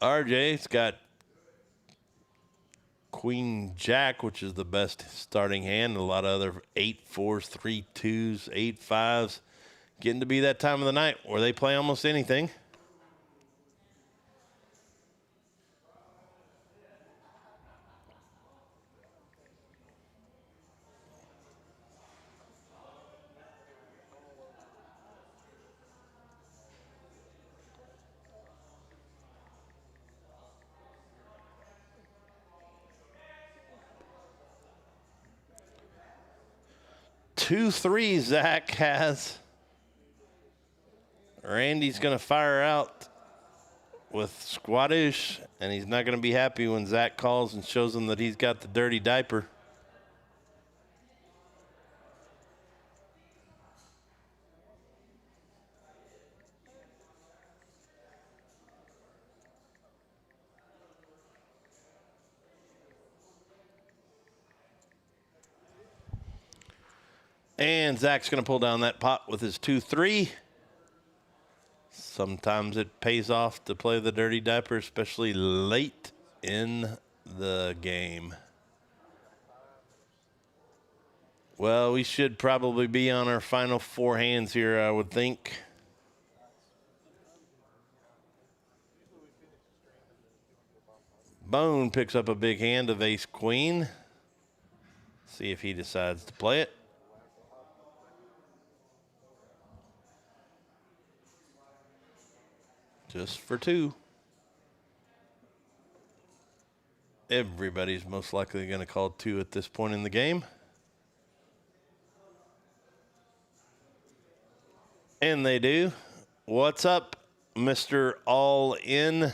RJ's got Queen Jack, which is the best starting hand. A lot of other 8-4s, 3-2s, 8-5s. Getting to be that time of the night where they play almost anything. 2-3 Zach has. Randy's going to fire out with Squadoosh, and he's not going to be happy when Zach calls and shows him that he's got the dirty diaper. And Zach's going to pull down that pot with his 2-3. Sometimes it pays off to play the dirty diaper, especially late in the game. Well, we should probably be on our final 4 hands here, I would think. Bone picks up a big hand of ace queen. See if he decides to play it. Just for 2. Everybody's most likely going to call 2 at this point in the game. And they do. What's up, Mr. All In?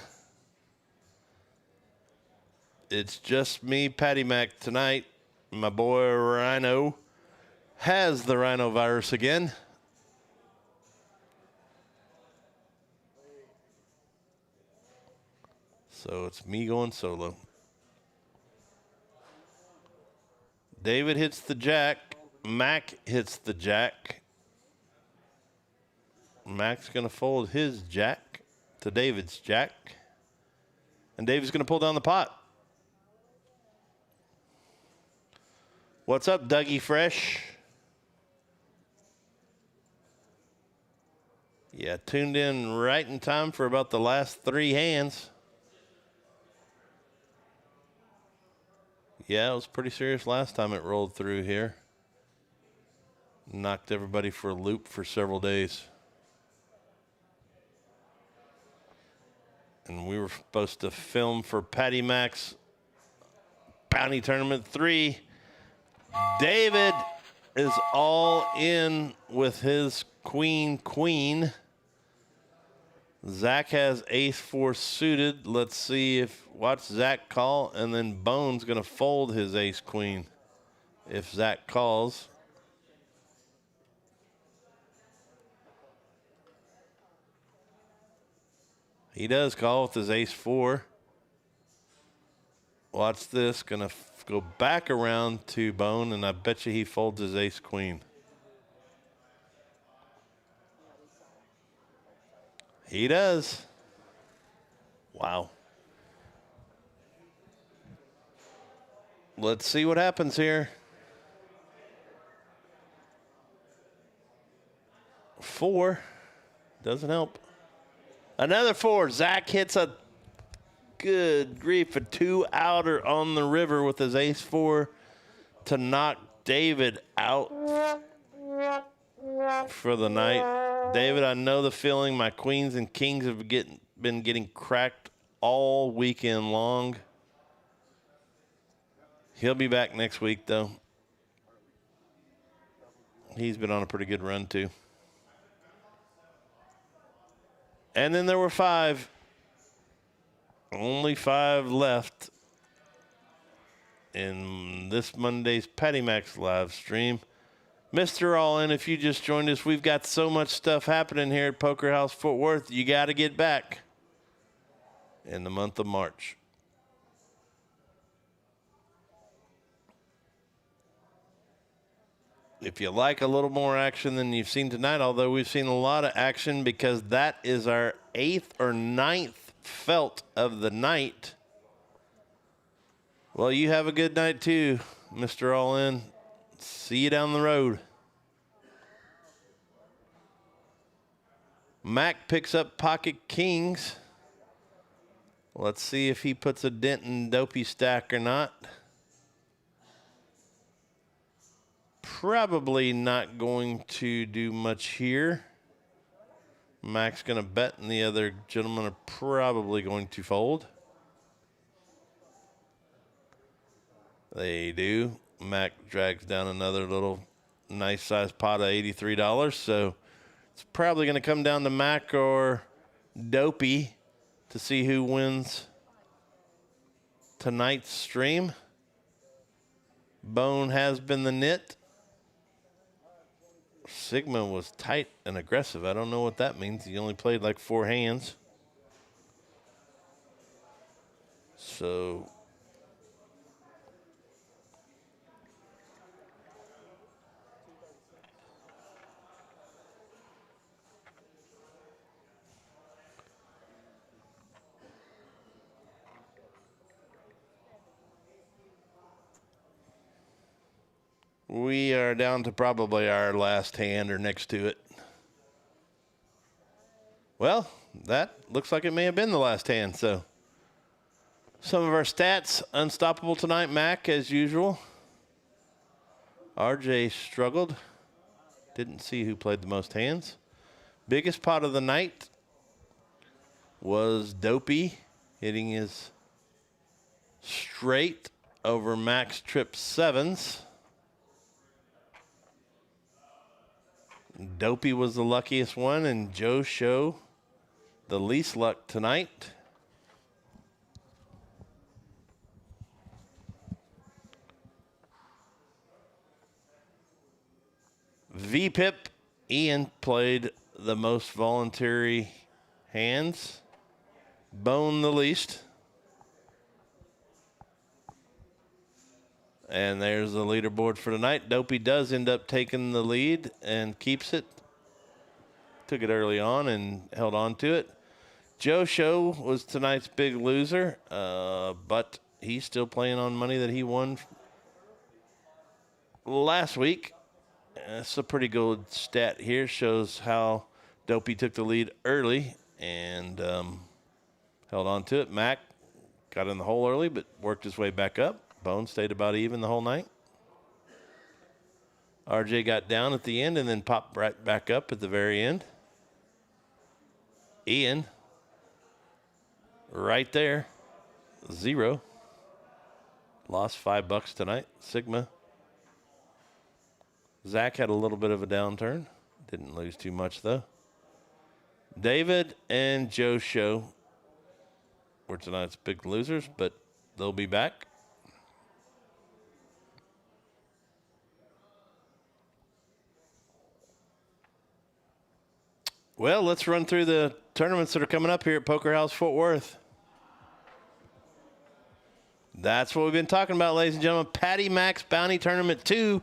It's just me, Patty Mac, tonight. My boy Rhino has the rhino virus again. So it's me going solo. David hits the jack. Mac hits the jack. Mac's going to fold his jack to David's jack. And David's going to pull down the pot. What's up, Dougie Fresh? Yeah, tuned in right in time for about the last 3 hands. Yeah, it was pretty serious last time it rolled through here. Knocked everybody for a loop for several days. And we were supposed to film for Patty Mac's Bounty Tournament 3. David is all in with his queen. Zach has ace-4 suited. Let's see if, watch Zach call, and then Bone's going to fold his ace-queen if Zach calls. He does call with his ace-4. Watch this, going to go back around to Bone, and I bet you he folds his ace-queen. He does. Wow. Let's see what happens here. 4. Doesn't help. Another 4. Zach hits a good grief, a 2-outer on the river with his ace-4 to knock David out for the night. David, I know the feeling. My queens and kings have been getting cracked all weekend long. He'll be back next week, though. He's been on a pretty good run, too. And then there were 5. Only 5 left in this Monday's Patty Mac's live stream. Mr. All In, if you just joined us, we've got so much stuff happening here at Poker House Fort Worth. You got to get back in the month of March. If you like a little more action than you've seen tonight, although we've seen a lot of action because that is our 8th or 9th felt of the night. Well, you have a good night too, Mr. All In. See you down the road. Mac picks up pocket kings. Let's see if he puts a dent in Dopey stack or not. Probably not going to do much here. Mac's going to bet, and the other gentlemen are probably going to fold. They do. Mac drags down another little Nice size pot of $83. So it's probably going to come down to Mac or Dopey to see who wins tonight's stream. Bone has been the nit. Sigma was tight and aggressive. I don't know what that means. He only played like 4 hands. So we are down to probably our last hand or next to it. Well, that looks like it may have been the last hand. So some of our stats, unstoppable tonight. Mac, as usual. RJ struggled. Didn't see who played the most hands. Biggest pot of the night was Dopey, hitting his straight over Mac's trip 7s. Dopey was the luckiest one, and Joe Show the least luck tonight. VPIP, Ian played the most voluntary hands. Bone the least. And there's the leaderboard for tonight. Dopey does end up taking the lead and keeps it. Took it early on and held on to it. Joe Show was tonight's big loser, but he's still playing on money that he won last week. It's a pretty good stat here. Shows how Dopey took the lead early and held on to it. Mac got in the hole early, but worked his way back up. Bone stayed about even the whole night. RJ got down at the end and then popped right back up at the very end. Ian, right there, 0. Lost $5 tonight. Sigma. Zach had a little bit of a downturn. Didn't lose too much, though. David and Joe Show were tonight's big losers, but they'll be back. Well, let's run through the tournaments that are coming up here at Poker House Fort Worth. That's what we've been talking about, ladies and gentlemen. Patty Mac's Bounty Tournament 2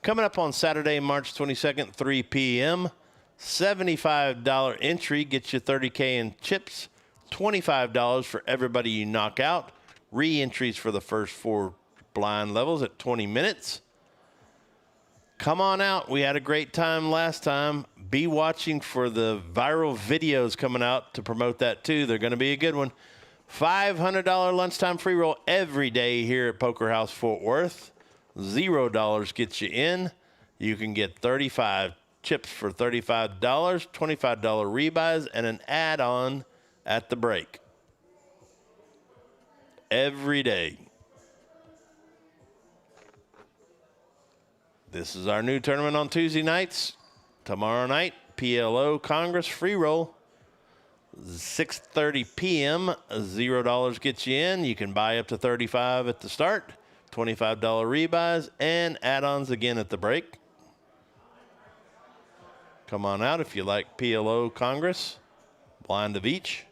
coming up on Saturday, March 22nd, 3 p.m. $75 entry gets you $30K in chips. $25 for everybody you knock out. Re-entries for the first 4 blind levels at 20 minutes. Come on out. We had a great time last time. Be watching for the viral videos coming out to promote that too. They're going to be a good one. $500 lunchtime free roll every day here at Poker House Fort Worth. $0 gets you in. You can get 35 chips for $35, $25 rebuys, and an add-on at the break. Every day. This is our new tournament on Tuesday nights. Tomorrow night, PLO Congress free roll. 6:30 p.m. $0 gets you in. You can buy up to 35 at the start. $25 rebuys and add-ons again at the break. Come on out if you like PLO Congress. Blind of each.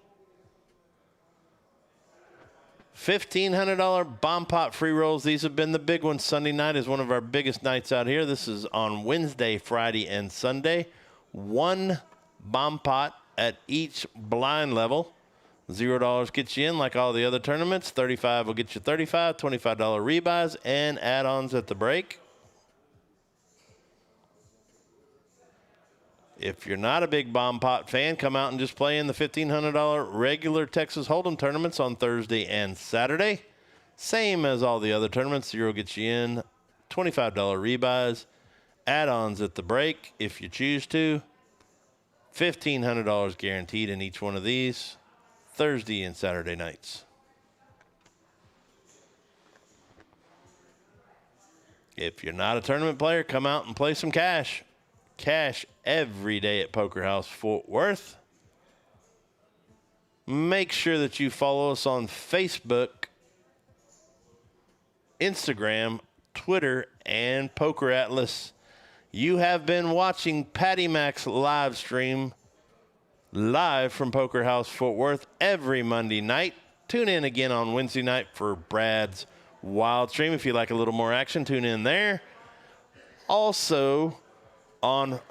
$1,500 bomb pot free rolls. These have been the big ones. Sunday night is one of our biggest nights out here. This is on Wednesday, Friday, and Sunday. 1 bomb pot at each blind level. $0 gets you in like all the other tournaments. 35 will get you 35, $25 rebuys, and add-ons at the break. If you're not a big bomb pot fan, come out and just play in the $1,500 regular Texas Hold'em tournaments on Thursday and Saturday. Same as all the other tournaments. 0 gets you in, $25 rebuys, add-ons at the break if you choose to. $1,500 guaranteed in each one of these, Thursday and Saturday nights. If you're not a tournament player, come out and play some cash. Cash every day at Poker House Fort Worth. Make sure that you follow us on Facebook, Instagram, Twitter, and Poker Atlas. You have been watching Patty Mac's live stream live from Poker House Fort Worth every Monday night. Tune in again on Wednesday night for Brad's Wild Stream. If you like a little more action, tune in there. Also on